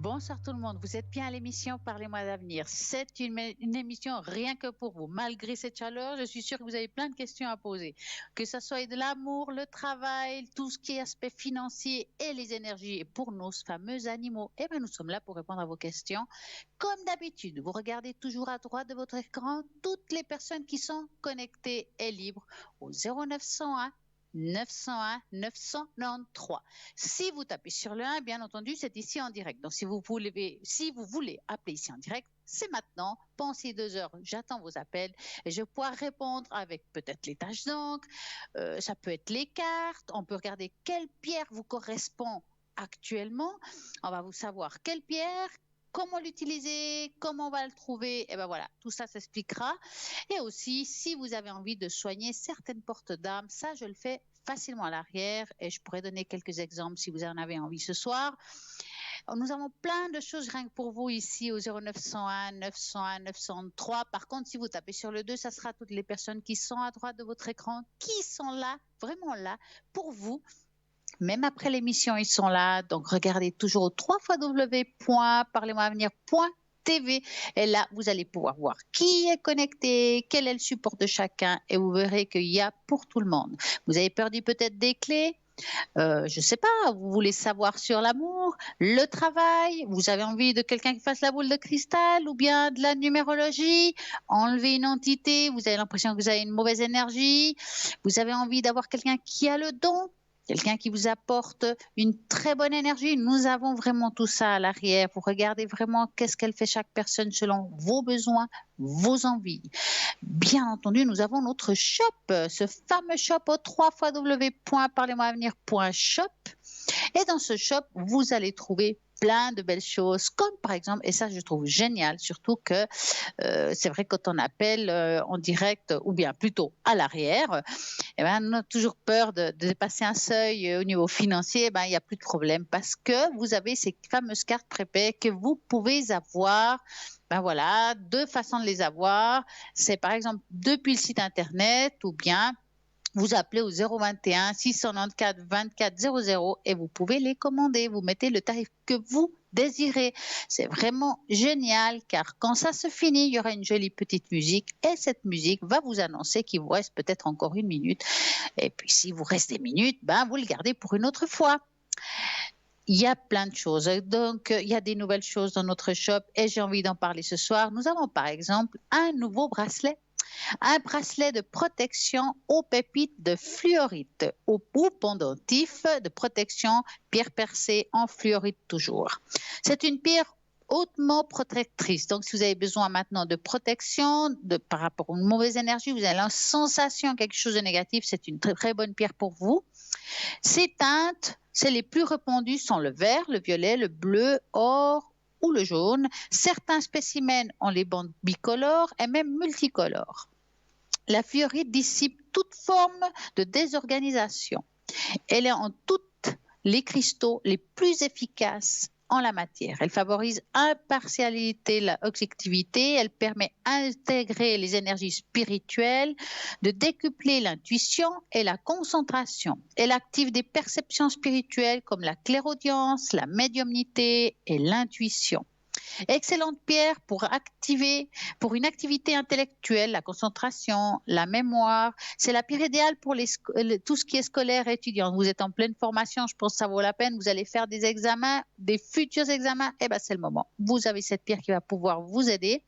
Bonsoir tout le monde, vous êtes bien à l'émission Parlez-moi d'avenir. C'est une émission rien que pour vous. Malgré cette chaleur, je suis sûre que vous avez plein de questions à poser. Que ce soit de l'amour, le travail, tout ce qui est aspect financier et les énergies. Et pour nos fameux animaux, eh bien, nous sommes là pour répondre à vos questions. Comme d'habitude, vous regardez toujours à droite de votre écran toutes les personnes qui sont connectées et libres au 0901 901 993. Si vous tapez sur le 1, bien entendu, c'est ici en direct. Donc, si vous voulez appeler ici en direct, c'est maintenant. Pensez 2 heures, j'attends vos appels et je vais pouvoir répondre avec peut-être les tâches d'encre, ça peut être les cartes, on peut regarder quelle pierre vous correspond actuellement. On va vous savoir quelle pierre, comment l'utiliser, comment on va le trouver, et ben voilà, tout ça s'expliquera. Et aussi, si vous avez envie de soigner certaines portes d'âme, ça je le fais facilement à l'arrière et je pourrais donner quelques exemples si vous en avez envie ce soir. Nous avons plein de choses rien que pour vous ici au 0901 901 903. Par contre, si vous tapez sur le 2, ça sera toutes les personnes qui sont à droite de votre écran, qui sont là, vraiment là, pour vous. Même après l'émission, ils sont là. Donc, regardez toujours au www.parlez-moi-avenir.tv. Et là, vous allez pouvoir voir qui est connecté, quel est le support de chacun. Et vous verrez qu'il y a pour tout le monde. Vous avez perdu peut-être des clés. Je ne sais pas, vous voulez savoir sur l'amour, le travail, vous avez envie de quelqu'un qui fasse la boule de cristal ou bien de la numérologie, enlever une entité, vous avez l'impression que vous avez une mauvaise énergie, vous avez envie d'avoir quelqu'un qui a le don, quelqu'un qui vous apporte une très bonne énergie. Nous avons vraiment tout ça à l'arrière. Vous regardez vraiment qu'est-ce qu'elle fait chaque personne selon vos besoins, vos envies. Bien entendu, nous avons notre shop, ce fameux shop au www.parlez-moi-avenir.shop. Et dans ce shop, vous allez trouver plein de belles choses, comme par exemple, et ça je trouve génial, surtout que c'est vrai quand on appelle en direct ou bien plutôt à l'arrière, eh ben, on a toujours peur de dépasser un seuil au niveau financier, eh ben, il n'y a plus de problème parce que vous avez ces fameuses cartes prépaies que vous pouvez avoir. Ben voilà, deux façons de les avoir. C'est par exemple depuis le site internet ou bien vous appelez au 021 694 24 00 et vous pouvez les commander. Vous mettez le tarif que vous désirez. C'est vraiment génial car quand ça se finit, il y aura une jolie petite musique et cette musique va vous annoncer qu'il vous reste peut-être encore 1 minute. Et puis si vous reste des minutes, ben, vous le gardez pour une autre fois. Il y a plein de choses. Donc, il y a des nouvelles choses dans notre shop et j'ai envie d'en parler ce soir. Nous avons par exemple un nouveau bracelet. Un bracelet de protection aux pépites de fluorite ou pendentif de protection pierre percée en fluorite toujours. C'est une pierre hautement protectrice. Donc, si vous avez besoin maintenant de protection par rapport aux mauvaises énergies, vous avez la sensation quelque chose de négatif, c'est une très, très bonne pierre pour vous. Ces teintes, c'est les plus répandues sont le vert, le violet, le bleu, or ou le jaune. Certains spécimens ont les bandes bicolores et même multicolores. La fluorite dissipe toute forme de désorganisation. Elle est en toutes les cristaux les plus efficaces en la matière. Elle favorise l'impartialité, la objectivité, elle permet d'intégrer les énergies spirituelles, de décupler l'intuition et la concentration. Elle active des perceptions spirituelles comme la clairaudience, la médiumnité et l'intuition. Excellente pierre pour une activité intellectuelle, la concentration, la mémoire. C'est la pierre idéale pour tout ce qui est scolaire et étudiant. Vous êtes en pleine formation, je pense que ça vaut la peine. Vous allez faire des examens, des futurs examens. Eh ben, c'est le moment. Vous avez cette pierre qui va pouvoir vous aider.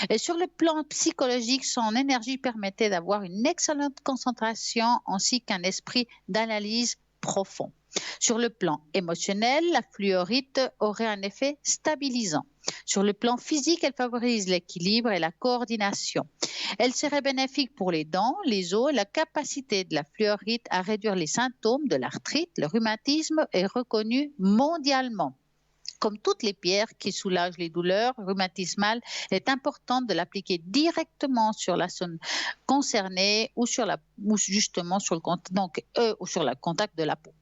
Et sur le plan psychologique, son énergie permettait d'avoir une excellente concentration ainsi qu'un esprit d'analyse profond. Sur le plan émotionnel, la fluorite aurait un effet stabilisant. Sur le plan physique, elle favorise l'équilibre et la coordination. Elle serait bénéfique pour les dents, les os. La capacité de la fluorite à réduire les symptômes de l'arthrite, le rhumatisme est reconnue mondialement. Comme toutes les pierres qui soulagent les douleurs rhumatismales, il est important de l'appliquer directement sur la zone concernée ou justement sur le contact de la peau.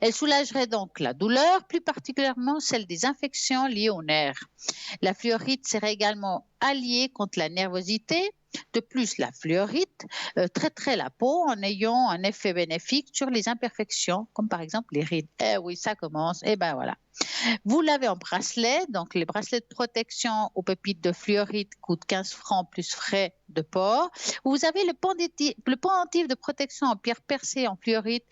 Elle soulagerait donc la douleur, plus particulièrement celle des infections liées aux nerfs. La fluorite serait également alliée contre la nervosité. De plus, la fluorite traiterait la peau en ayant un effet bénéfique sur les imperfections, comme par exemple les rides. Eh oui, ça commence. Et ben voilà. Vous l'avez en bracelet, donc les bracelets de protection aux pépites de fluorite coûtent 15 francs plus frais de port. Vous avez le pendentif de protection en pierre percée en fluorite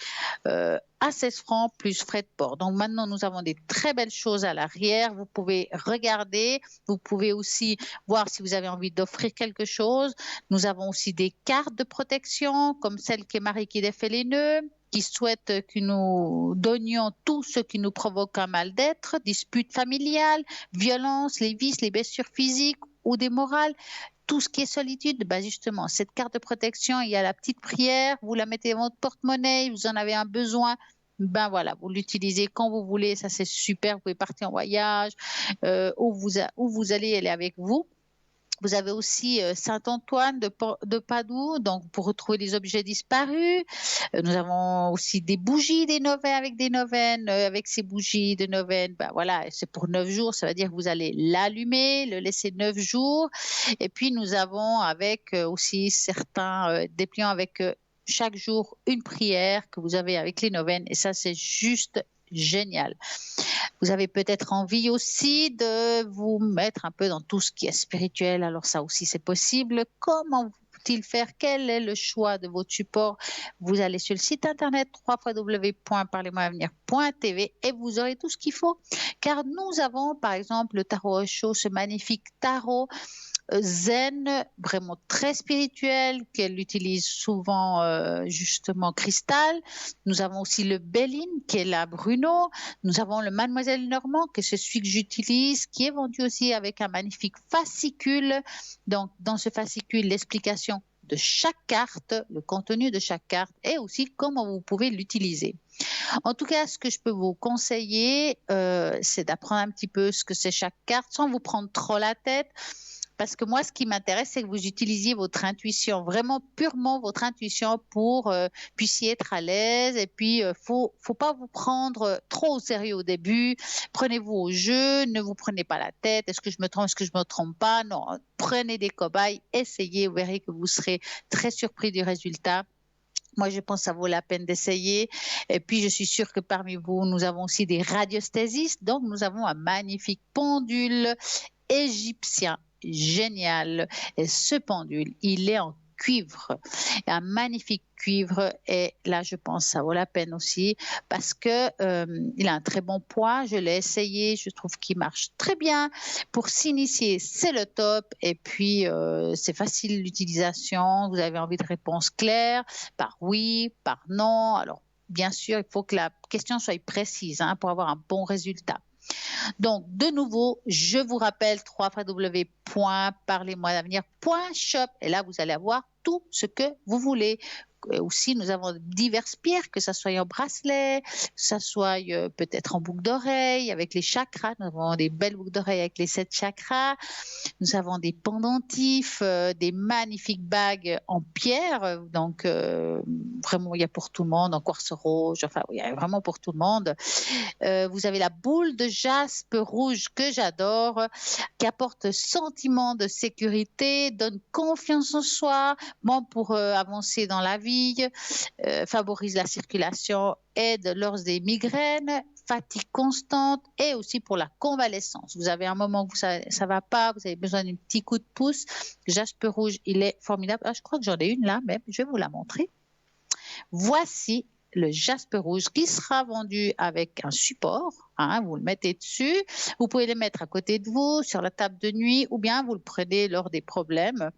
à 16 francs plus frais de port. Donc maintenant, nous avons des très belles choses à l'arrière. Vous pouvez regarder. Vous pouvez aussi voir si vous avez envie d'offrir quelque chose. Nous avons aussi des cartes de protection, comme celle que Marie qui défait les nœuds, qui souhaite que nous donnions tout ce qui nous provoque un mal d'être, disputes familiales, violences, les vices, les blessures physiques ou des morales. Tout ce qui est solitude, ben justement, cette carte de protection, il y a la petite prière, vous la mettez dans votre porte-monnaie, vous en avez un besoin, ben voilà, vous l'utilisez quand vous voulez, ça c'est super, vous pouvez partir en voyage, où vous allez, elle est avec vous. Vous avez aussi Saint-Antoine de Padoue, donc pour retrouver des objets disparus. Nous avons aussi des bougies des neuvaines avec des neuvaines. Avec ces bougies de neuvaines, ben voilà, c'est pour 9 jours. Ça veut dire que vous allez l'allumer, le laisser 9 jours. Et puis nous avons avec aussi certains dépliants avec chaque jour une prière que vous avez avec les neuvaines. Et ça, c'est juste génial. Vous avez peut-être envie aussi de vous mettre un peu dans tout ce qui est spirituel. Alors ça aussi, c'est possible. Comment faut-il faire? Quel est le choix de votre support? Vous allez sur le site internet www.parlez-moi-avenir.tv et vous aurez tout ce qu'il faut. Car nous avons, par exemple, le tarot Osho, ce magnifique tarot zen, vraiment très spirituel, qu'elle utilise souvent justement cristal. Nous avons aussi le Béline, qui est la Bruno. Nous avons le Mademoiselle Normand, qui est celui que j'utilise, qui est vendu aussi avec un magnifique fascicule. Donc, dans ce fascicule, l'explication de chaque carte, le contenu de chaque carte et aussi comment vous pouvez l'utiliser. En tout cas, ce que je peux vous conseiller, c'est d'apprendre un petit peu ce que c'est chaque carte sans vous prendre trop la tête. Parce que moi, ce qui m'intéresse, c'est que vous utilisiez votre intuition, vraiment purement votre intuition pour puissiez être à l'aise. Et puis, faut pas vous prendre trop au sérieux au début. Prenez-vous au jeu, ne vous prenez pas la tête. Est-ce que je me trompe, est-ce que je me trompe pas? Non, prenez des cobayes, essayez, vous verrez que vous serez très surpris du résultat. Moi, je pense que ça vaut la peine d'essayer. Et puis, je suis sûre que parmi vous, nous avons aussi des radiesthésistes. Donc, nous avons un magnifique pendule égyptien. Génial. Et ce pendule, il est en cuivre, un magnifique cuivre. Et là, je pense que ça vaut la peine aussi parce que il a un très bon poids. Je l'ai essayé, je trouve qu'il marche très bien. Pour s'initier, c'est le top. Et puis, c'est facile l'utilisation. Vous avez envie de réponses claires, par oui, par non. Alors, bien sûr, il faut que la question soit précise pour avoir un bon résultat. Donc, de nouveau, je vous rappelle www.parlez-moi-d'avenir.shop et là, vous allez avoir tout ce que vous voulez. Aussi, nous avons diverses pierres, que ce soit en bracelet, que ce soit peut-être en boucle d'oreille avec les chakras. Nous avons des belles boucles d'oreilles avec les 7 chakras. Nous avons des pendentifs, des magnifiques bagues en pierre. Donc, vraiment, il y a pour tout le monde, en quartz rouge. Enfin, il y a vraiment pour tout le monde. Vous avez la boule de jaspe rouge que j'adore, qui apporte sentiment de sécurité, donne confiance en soi, bon pour avancer dans la vie, favorise la circulation, aide lors des migraines, fatigue constante et aussi pour la convalescence. Vous avez un moment où ça ne va pas, vous avez besoin d'un petit coup de pouce. Jaspe rouge, il est formidable. Ah, je crois que j'en ai une là même, je vais vous la montrer. Voici le jaspe rouge qui sera vendu avec un support. Vous le mettez dessus. Vous pouvez le mettre à côté de vous, sur la table de nuit, ou bien vous le prenez lors des problèmes.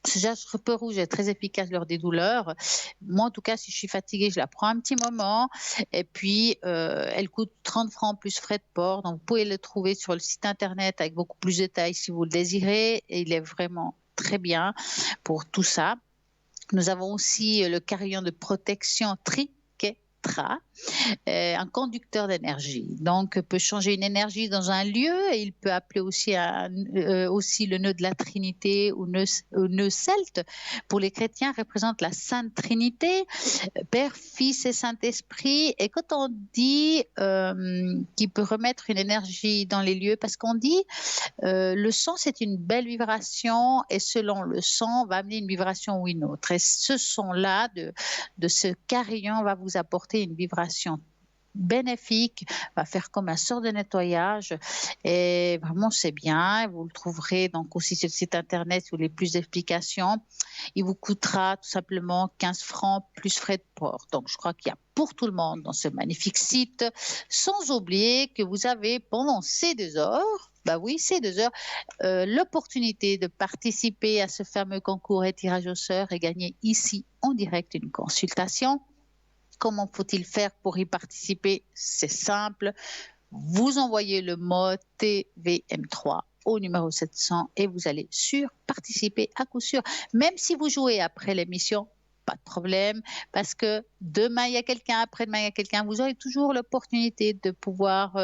Ce jaspe rouge est très efficace lors des douleurs. Moi, en tout cas, si je suis fatiguée, je la prends un petit moment. Et puis, elle coûte 30 francs plus frais de port. Donc, vous pouvez le trouver sur le site internet avec beaucoup plus de détails si vous le désirez. Et il est vraiment très bien pour tout ça. Nous avons aussi le carillon de protection Triquetra. un conducteur d'énergie. Donc, peut changer une énergie dans un lieu et il peut appeler aussi, aussi le nœud de la Trinité ou nœud celte. Pour les chrétiens, représente la Sainte Trinité, Père, Fils et Saint-Esprit. Et quand on dit qu'il peut remettre une énergie dans les lieux, parce qu'on dit le son, c'est une belle vibration et selon le son, va amener une vibration ou une autre. Et ce son-là de ce carillon va vous apporter une vibration bénéfique, va faire comme un sort de nettoyage et vraiment c'est bien. Vous le trouverez donc aussi sur le site internet où les plus d'explications. Il vous coûtera tout simplement 15 francs plus frais de port. Donc je crois qu'il y a pour tout le monde dans ce magnifique site, sans oublier que vous avez pendant ces 2 heures, bah oui, ces 2 heures, l'opportunité de participer à ce fameux concours et tirage au sort et gagner ici en direct une consultation. Comment faut-il faire pour y participer? C'est simple. Vous envoyez le mot TVM3 au numéro 700 et vous allez participer à coup sûr. Même si vous jouez après l'émission, pas de problème, parce que demain il y a quelqu'un, après-demain il y a quelqu'un, vous aurez toujours l'opportunité de pouvoir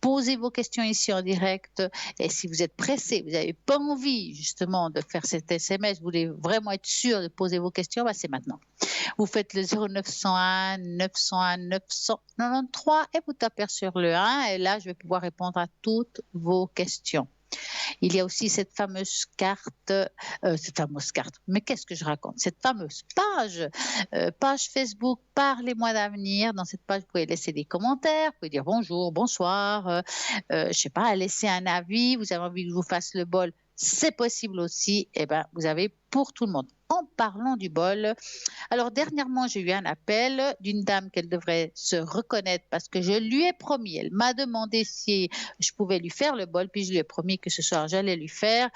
poser vos questions ici en direct. Et si vous êtes pressé, vous n'avez pas envie justement de faire cet SMS, vous voulez vraiment être sûr de poser vos questions, bah, c'est maintenant. Vous faites le 0901 901 993 et vous tapez sur le 1 et là, je vais pouvoir répondre à toutes vos questions. Il y a aussi cette fameuse carte, mais qu'est-ce que je raconte? Cette fameuse page Facebook Parlez-moi d'avenir. Dans cette page, vous pouvez laisser des commentaires, vous pouvez dire bonjour, bonsoir, je sais pas, laisser un avis, vous avez envie que je vous fasse le bol, c'est possible aussi. Eh ben, vous avez pour tout le monde. En parlant du bol, alors dernièrement, j'ai eu un appel d'une dame qu'elle devrait se reconnaître parce que je lui ai promis, elle m'a demandé si je pouvais lui faire le bol, puis je lui ai promis que ce soir, j'allais lui faire.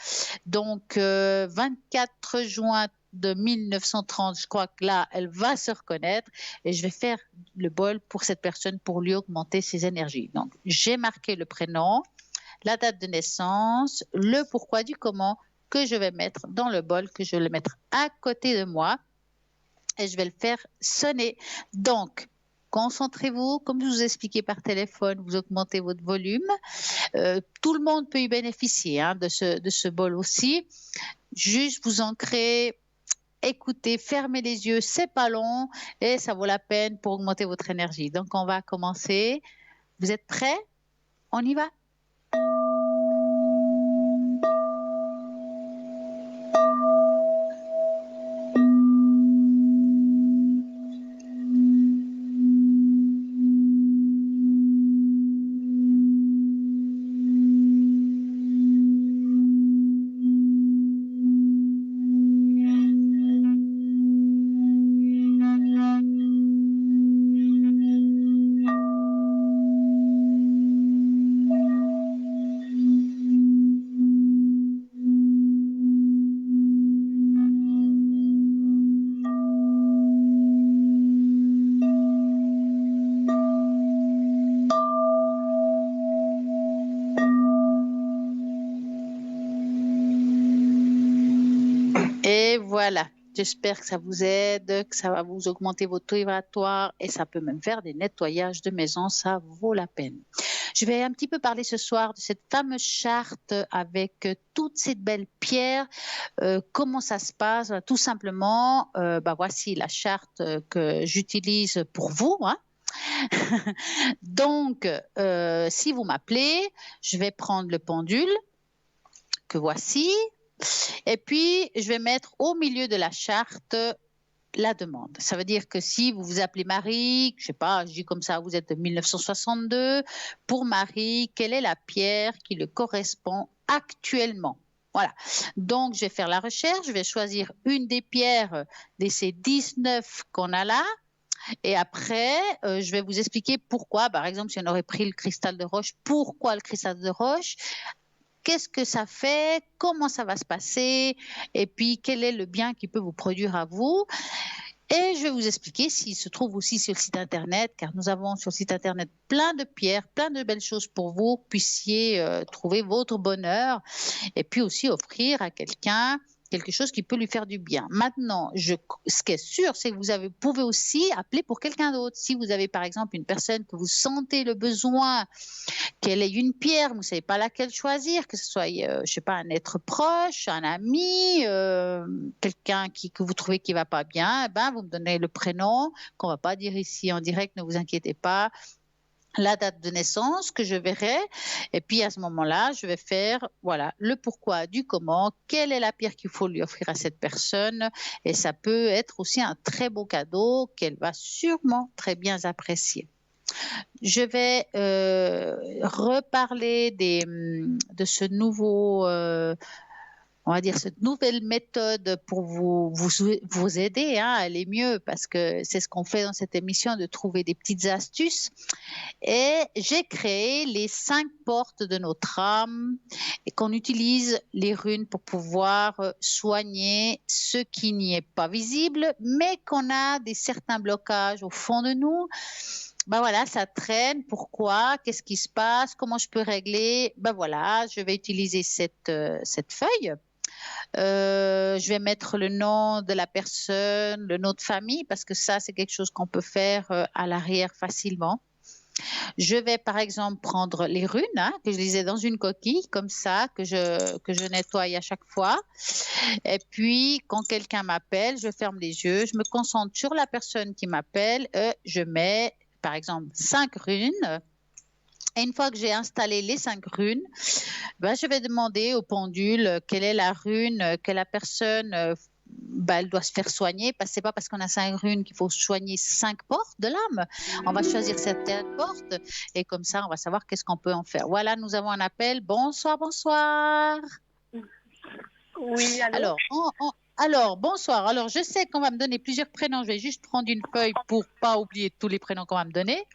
Donc, 24 juin de 1930, je crois que là, elle va se reconnaître et je vais faire le bol pour cette personne pour lui augmenter ses énergies. Donc, j'ai marqué le prénom, la date de naissance, le pourquoi du comment que je vais mettre dans le bol, que je vais le mettre à côté de moi et je vais le faire sonner. Donc, concentrez-vous, comme je vous ai expliqué par téléphone, vous augmentez votre volume. Tout le monde peut y bénéficier de ce bol aussi. Juste vous ancrez, écoutez, fermez les yeux, c'est pas long et ça vaut la peine pour augmenter votre énergie. Donc, on va commencer. Vous êtes prêts? On y va? Et voilà, j'espère que ça vous aide, que ça va vous augmenter votre taux vibratoire et ça peut même faire des nettoyages de maison, ça vaut la peine. Je vais un petit peu parler ce soir de cette fameuse charte avec toutes ces belles pierres. Comment ça se passe? Tout simplement, voici la charte que j'utilise pour vous. Donc, si vous m'appelez, je vais prendre le pendule que voici. Et puis, je vais mettre au milieu de la charte la demande. Ça veut dire que si vous vous appelez Marie, je sais pas, je dis comme ça, vous êtes de 1962, pour Marie, quelle est la pierre qui le correspond actuellement? Voilà. Donc, je vais faire la recherche, je vais choisir une des pierres de ces 19 qu'on a là. Et après, je vais vous expliquer pourquoi. Par exemple, si on aurait pris le cristal de roche, pourquoi le cristal de roche? Qu'est-ce que ça fait? Comment ça va se passer? Et puis, quel est le bien qui peut vous produire à vous? Et je vais vous expliquer s'il se trouve aussi sur le site internet, car nous avons sur le site internet plein de pierres, plein de belles choses pour vous, puissiez trouver votre bonheur et puis aussi offrir à quelqu'un quelque chose qui peut lui faire du bien. Maintenant, ce qui est sûr, c'est que vous pouvez aussi appeler pour quelqu'un d'autre. Si vous avez par exemple une personne que vous sentez le besoin qu'elle ait une pierre, vous ne savez pas laquelle choisir, que ce soit, je sais pas, un être proche, un ami, quelqu'un que vous trouvez qui ne va pas bien, vous me donnez le prénom, qu'on ne va pas dire ici en direct, ne vous inquiétez pas, la date de naissance que je verrai, et puis à ce moment-là, je vais faire le pourquoi du comment, quelle est la pierre qu'il faut lui offrir à cette personne, et ça peut être aussi un très beau cadeau qu'elle va sûrement très bien apprécier. Je vais reparler de ce nouveau on va dire, cette nouvelle méthode pour vous aider à aller mieux, parce que c'est ce qu'on fait dans cette émission, de trouver des petites astuces. Et j'ai créé les 5 portes de notre âme et qu'on utilise les runes pour pouvoir soigner ce qui n'y est pas visible, mais qu'on a certains blocages au fond de nous. Ça traîne. Pourquoi? Qu'est-ce qui se passe? Comment je peux régler? Je vais utiliser cette feuille. Je vais mettre le nom de la personne, le nom de famille, parce que ça, c'est quelque chose qu'on peut faire à l'arrière facilement. Je vais, par exemple, prendre les runes que je lisais dans une coquille, comme ça, que je nettoie à chaque fois. Et puis, quand quelqu'un m'appelle, je ferme les yeux, je me concentre sur la personne qui m'appelle, je mets, par exemple, 5 runes. Et une fois que j'ai installé les 5 runes, je vais demander au pendule quelle est la rune que la personne elle doit se faire soigner. Parce que ce n'est pas parce qu'on a 5 runes qu'il faut soigner 5 portes de l'âme. On va choisir certaines portes et comme ça, on va savoir qu'est-ce qu'on peut en faire. Voilà, nous avons un appel. Bonsoir, bonsoir. Oui, allô? Alors, bonsoir. Alors, je sais qu'on va me donner plusieurs prénoms. Je vais juste prendre une feuille pour ne pas oublier tous les prénoms qu'on va me donner.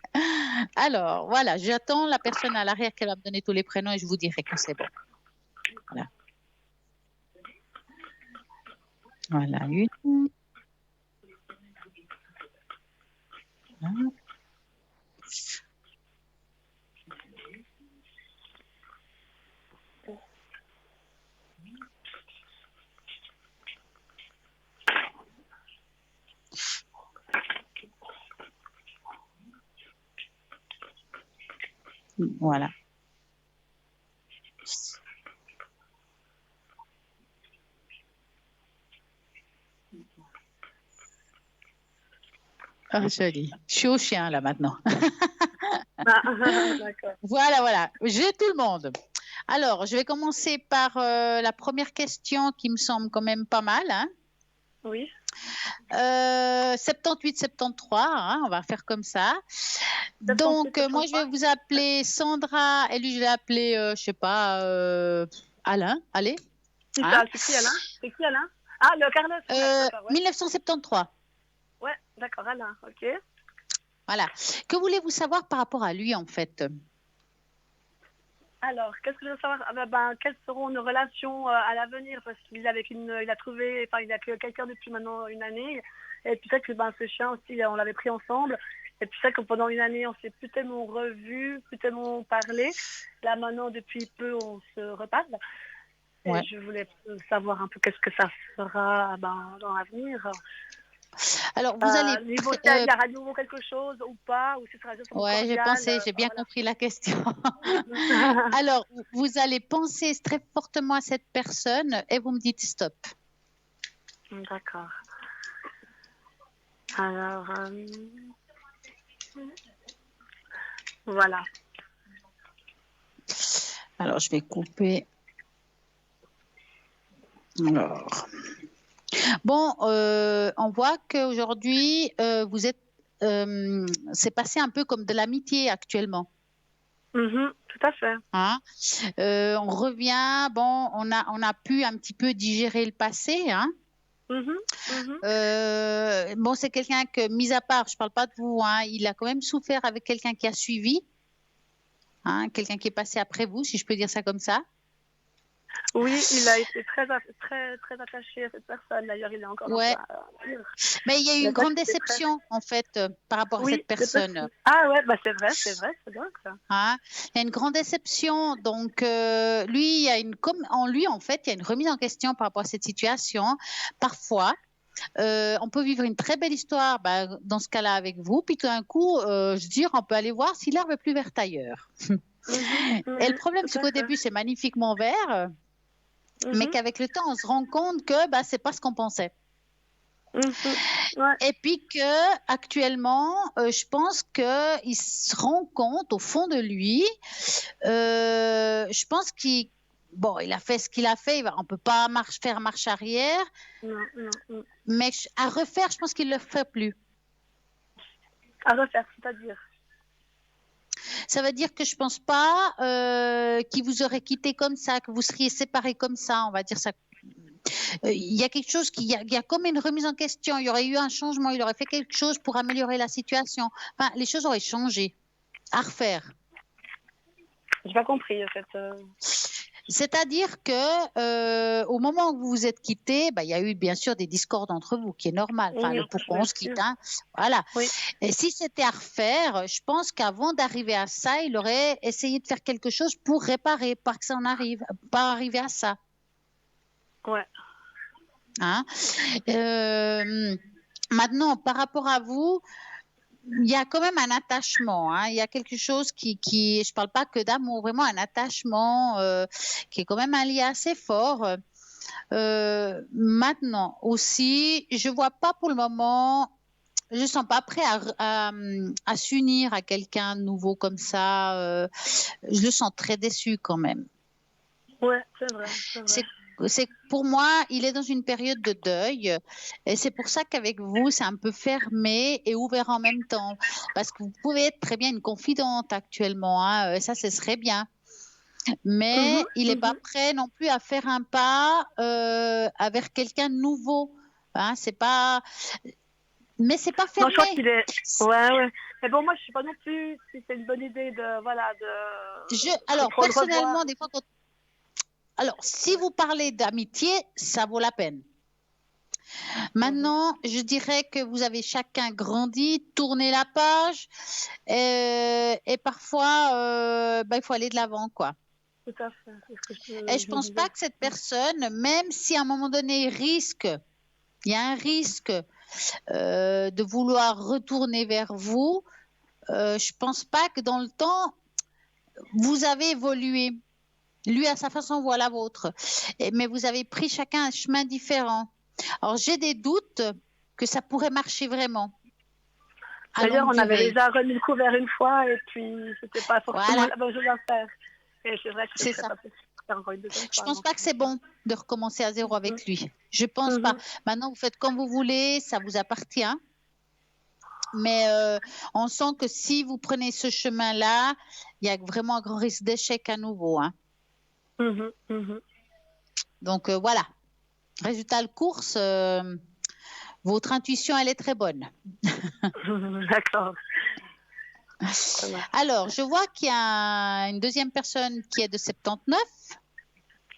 Alors, voilà, j'attends la personne à l'arrière qu'elle va me donner tous les prénoms et je vous dirai quand c'est bon. Voilà. Voilà, une. Voilà. Ah, joli. Je suis au chien là maintenant. D'accord. Voilà. J'ai tout le monde. Alors, je vais commencer par la première question qui me semble quand même pas mal. Oui. 78-73, on va faire comme ça. Donc, moi, je vais vous appeler Sandra et lui, je vais appeler, je sais pas, Alain. Allez. C'est qui Alain? Ah, le Carlos. 1973. Ouais, d'accord, Alain, ok. Voilà. Que voulez-vous savoir par rapport à lui, en fait? Alors, qu'est-ce que je veux savoir? Quelles seront nos relations à l'avenir? Parce qu'il a que quelqu'un depuis maintenant une année. Et puis c'est que ce chien aussi, on l'avait pris ensemble. Et puis c'est que pendant une année, on s'est plus tellement revus, plus tellement parlé. Là maintenant, depuis peu, on se reparle. Et je voulais savoir un peu qu'est-ce que ça fera dans l'avenir. Alors, vous allez... il y aura nouveau quelque chose ou pas, ou ce sera juste cordial, j'ai pensé, j'ai bien compris la question. Alors, vous allez penser très fortement à cette personne et vous me dites stop. D'accord. Alors, voilà. Alors, je vais couper. Alors... Bon, on voit qu'aujourd'hui, vous êtes, c'est passé un peu comme de l'amitié actuellement. Tout à fait. On revient, on a pu un petit peu digérer le passé. C'est quelqu'un que, mis à part, je ne parle pas de vous, il a quand même souffert avec quelqu'un qui a suivi, quelqu'un qui est passé après vous, si je peux dire ça comme ça. Oui, il a été très attaché à cette personne. D'ailleurs, il est encore un peu Ouais. dur. Mais il y a eu La une grande tâche était très... déception, en fait, par rapport à Oui, cette c'est personne. possible. Ah ouais, bah c'est vrai, c'est dingue ça. Hein. Il y a une grande déception. Donc, lui, il y a comme en lui, en fait, il y a une remise en question par rapport à cette situation. Parfois, on peut vivre une très belle histoire, dans ce cas-là avec vous, puis tout d'un coup, je veux dire, on peut aller voir si l'herbe est plus verte ailleurs. Et le problème, Tout c'est à qu'au fait. début, c'est magnifiquement vert, mais qu'avec le temps, on se rend compte que c'est pas ce qu'on pensait. Ouais. Et puis que actuellement, je pense qu'il se rend compte au fond de lui. Je pense qu'il il a fait ce qu'il a fait. On peut pas faire marche arrière, Non. mais à refaire, je pense qu'il le ferait plus. À refaire, c'est-à-dire. Ça veut dire que je pense pas qu'il vous aurait quitté comme ça, que vous seriez séparés comme ça. On va dire ça. Il y a quelque chose il y a comme une remise en question. Il y aurait eu un changement. Il aurait fait quelque chose pour améliorer la situation. Enfin, les choses auraient changé. À refaire. J'ai pas compris en fait. C'est-à-dire que au moment où vous vous êtes quittés, il y a eu bien sûr des discordes entre vous, qui est normal. Enfin, Oui, le pourquoi on bien se quitte, sûr. hein. Voilà. Oui. Et si c'était à refaire, je pense qu'avant d'arriver à ça, il aurait essayé de faire quelque chose pour réparer, pas que ça en arrive, pas arriver à ça. Ouais. Hein. Maintenant, par rapport à vous, il y a quand même un attachement, hein. Il y a quelque chose je parle pas que d'amour, vraiment un attachement qui est quand même un lien assez fort. Maintenant aussi, je vois pas pour le moment, je sens pas prêt à s'unir à quelqu'un de nouveau comme ça. Je le sens très déçu quand même. Ouais, c'est vrai. C'est pour moi, il est dans une période de deuil et c'est pour ça qu'avec vous, c'est un peu fermé et ouvert en même temps. Parce que vous pouvez être très bien une confidente actuellement, hein, ça, ce serait bien. Mais il n'est pas prêt non plus à faire un pas vers quelqu'un de nouveau. Hein, mais c'est pas Non, je crois fermé. qu'il est. Ouais. Mais bon, moi, je sais pas non plus si c'est une bonne idée de, voilà, Alors, faut le revoir. personnellement, des fois, alors, si vous parlez d'amitié, ça vaut la peine. Maintenant, je dirais que vous avez chacun grandi, tourné la page, et parfois, il faut aller de l'avant, quoi. Tout à fait. C'est ce que Et je je me pense disais. pas que cette personne, même si à un moment donné il y a un risque de vouloir retourner vers vous, je pense pas que dans le temps, vous avez évolué. Lui à sa façon, vous à la vôtre. Mais vous avez pris chacun un chemin différent. Alors, j'ai des doutes que ça pourrait marcher vraiment. D'ailleurs, on avait déjà remis le couvert une fois et puis c'était pas forcément la bonne chose à faire. Et c'est vrai que ce serait pas possible de faire encore une deuxième fois. Je pense pas que c'est bon de recommencer à zéro avec lui. Je pense pas. Maintenant, vous faites comme vous voulez, ça vous appartient. Mais on sent que si vous prenez ce chemin-là, il y a vraiment un grand risque d'échec à nouveau. Hein. Donc voilà. Résultat de course, votre intuition, elle est très bonne. D'accord. Alors, je vois qu'il y a une deuxième personne qui est de 79.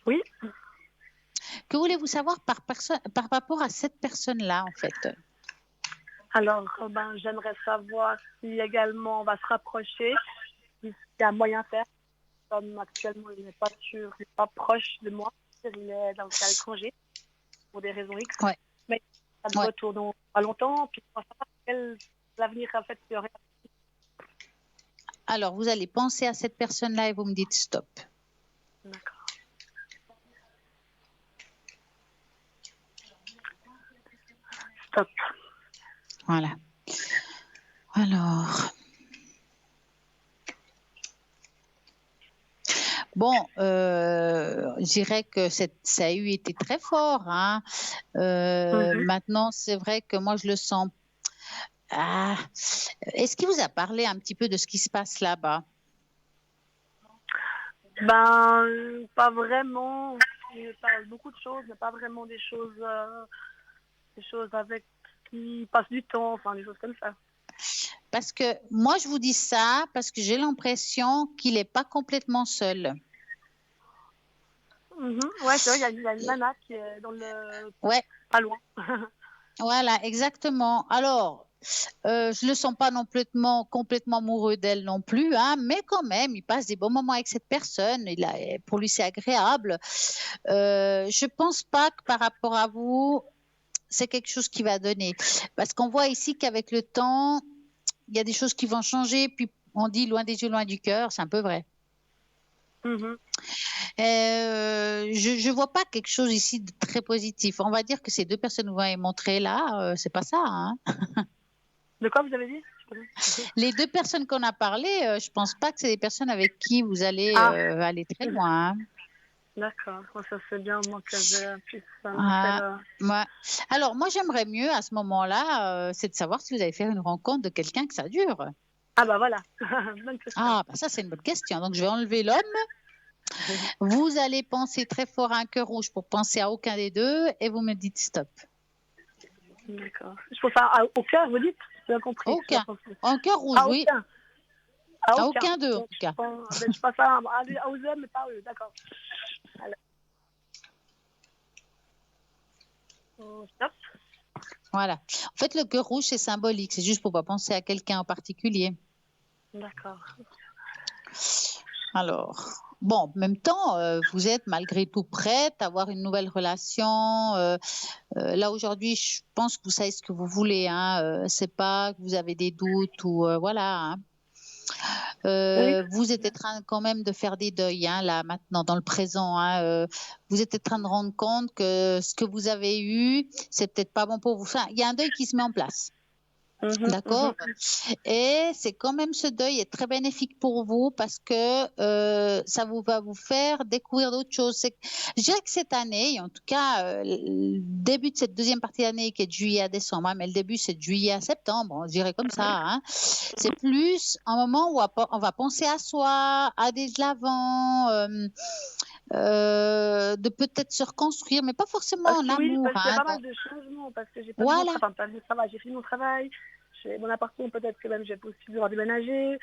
Oui. Que voulez-vous savoir par rapport à cette personne-là, en fait? Alors, j'aimerais savoir si également on va se rapprocher, s'il y a moyen de faire. Comme actuellement, il n'est pas sûr, il n'est pas proche de moi. Il est dans à l'étranger pour des raisons X. Ouais. Mais il ne retourne dans pas longtemps. Puis on ne sait pas quel avenir en fait il y aurait. Alors, vous allez penser à cette personne-là et vous me dites stop. D'accord. Stop. Voilà. Alors. Bon, je dirais que ça a eu été très fort. Hein. Maintenant, c'est vrai que moi, je le sens. Ah. Est-ce qu'il vous a parlé un petit peu de ce qui se passe là-bas? Pas vraiment. Il parle beaucoup de choses, mais pas vraiment des choses avec qui passent du temps, enfin des choses comme ça. Parce que moi, je vous dis ça parce que j'ai l'impression qu'il n'est pas complètement seul. Ouais, c'est vrai, il y a une nana qui est dans le... Ouais, pas loin. voilà, exactement. Alors, je le sens pas non complètement amoureux d'elle non plus, hein, mais quand même, il passe des bons moments avec cette personne. Pour lui, c'est agréable. Je pense pas que par rapport à vous, c'est quelque chose qui va donner. Parce qu'on voit ici qu'avec le temps, il y a des choses qui vont changer. Puis on dit loin des yeux, loin du cœur. C'est un peu vrai. Mhm. Je vois pas quelque chose ici de très positif. On va dire que ces deux personnes que vous m'avez montrées là, c'est pas ça, hein. De quoi vous avez dit? Les deux personnes qu'on a parlé, je pense pas que c'est des personnes avec qui vous allez Ah, aller très loin, hein. d'accord. Bon, ça c'est bien, moi, que j'ai plus un Ah, appel. ouais. Alors moi j'aimerais mieux à ce moment-là, c'est de savoir si vous allez faire une rencontre de quelqu'un que ça dure. Ah bah voilà, bonne question. Ah, bah ça c'est une bonne question. Donc je vais enlever l'homme. Vous allez penser très fort à un cœur rouge pour penser à aucun des deux et vous me dites stop. D'accord. Je pense au cœur, vous dites? J'ai bien compris. Aucun. Un cœur rouge, oui. Aucun. À À aucun. aucun d'eux en Donc, tout cas. je passe aux hommes, mais pas à eux. D'accord. Stop. Voilà. En fait, le cœur rouge, c'est symbolique. C'est juste pour pas penser à quelqu'un en particulier. D'accord. Alors, bon, en même temps, vous êtes malgré tout prête à avoir une nouvelle relation. Là, aujourd'hui, je pense que vous savez ce que vous voulez, hein. C'est pas que vous avez des doutes ou voilà, hein. Oui. Vous êtes en train quand même de faire des deuils, hein, là, maintenant, dans le présent, hein. Vous êtes en train de rendre compte que ce que vous avez eu, c'est peut-être pas bon pour vous. Enfin, il y a un deuil qui se met en place. D'accord. Et c'est quand même ce deuil est très bénéfique pour vous parce que ça va vous faire découvrir d'autres choses. Je dirais que cette année, en tout cas, le début de cette deuxième partie d'année qui est de juillet à décembre, hein, mais le début c'est de juillet à septembre, je dirais comme ça, hein, c'est plus un moment où on va penser à soi, à des de l'avant, de peut-être se reconstruire, mais pas forcément Parce en que oui, amour, parce qu'il y a hein. pas mal de changements, parce que j'ai pas de Voilà. enfin, pas de travail, j'ai fini mon travail, j'ai mon appartement, peut-être que même j'ai possible de devoir déménager,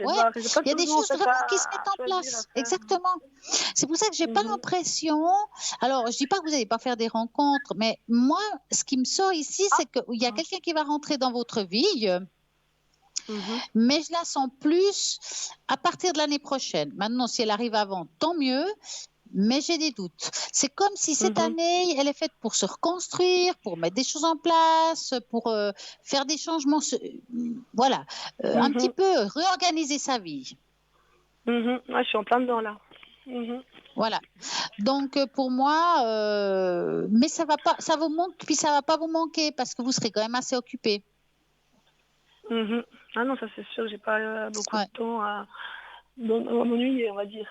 Ouais, j'ai plein de il y a des changements en choses fait vraiment qui se mettent à en choisir, à place. faire. Exactement. C'est pour ça que j'ai pas l'impression. Alors, je dis pas que vous n'allez pas faire des rencontres, mais moi, ce qui me sort ici, c'est qu'il y a quelqu'un qui va rentrer dans votre vie, mais je la sens plus à partir de l'année prochaine. Maintenant, si elle arrive avant, tant mieux. Mais j'ai des doutes. C'est comme si cette année, elle est faite pour se reconstruire, pour mettre des choses en place, pour faire des changements, voilà, un petit peu réorganiser sa vie. Ouais, je suis en plein dedans là. Voilà. Donc pour moi, mais ça va pas, ça vous manque, puis ça va pas vous manquer parce que vous serez quand même assez occupé. Ah non, ça c'est sûr, j'ai pas beaucoup Ouais. de temps à m'ennuyer, on va dire.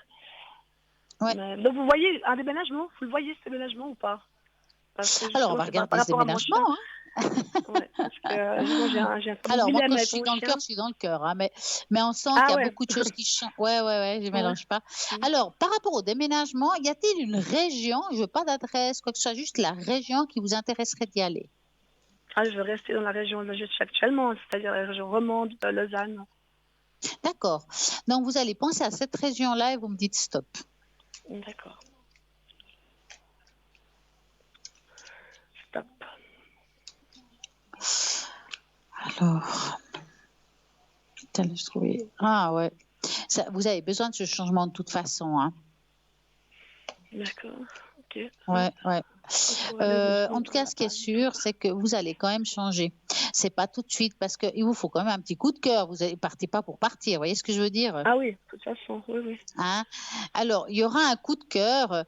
Ouais. Mais, donc vous voyez un déménagement, vous le voyez ce déménagement ou pas? Parce que Alors on va justement, c'est par regarder ce rapport à mon chien. déménagement, hein. Ouais, parce que justement, j'ai un fameux Alors moi dilemme quand je avec suis mon dans le chien. cœur, je suis dans le cœur, hein, mais on sent qu'il y Ah a ouais. beaucoup de choses qui changent. Ouais, je Ouais. mélange pas. Alors par rapport au déménagement, y a-t-il une région, je veux pas d'adresse, quoi que ce soit, juste la région qui vous intéresserait d'y aller? Ah, je veux rester dans la région où je suis actuellement, c'est-à-dire la région romande, Lausanne. D'accord. Donc vous allez penser à cette région-là et vous me dites stop. D'accord. Stop. Alors, putain, je trouvais. Ah ouais. Ça, vous avez besoin de ce changement de toute façon, hein. D'accord. Ok. Ouais. En tout cas, ce qui est D'accord. sûr, c'est que vous allez quand même changer. C'est pas tout de suite parce qu'il vous faut quand même un petit coup de cœur. Vous ne partez pas pour partir. Vous voyez ce que je veux dire? Ah oui, de toute façon, oui. Hein? Alors, il y aura un coup de cœur,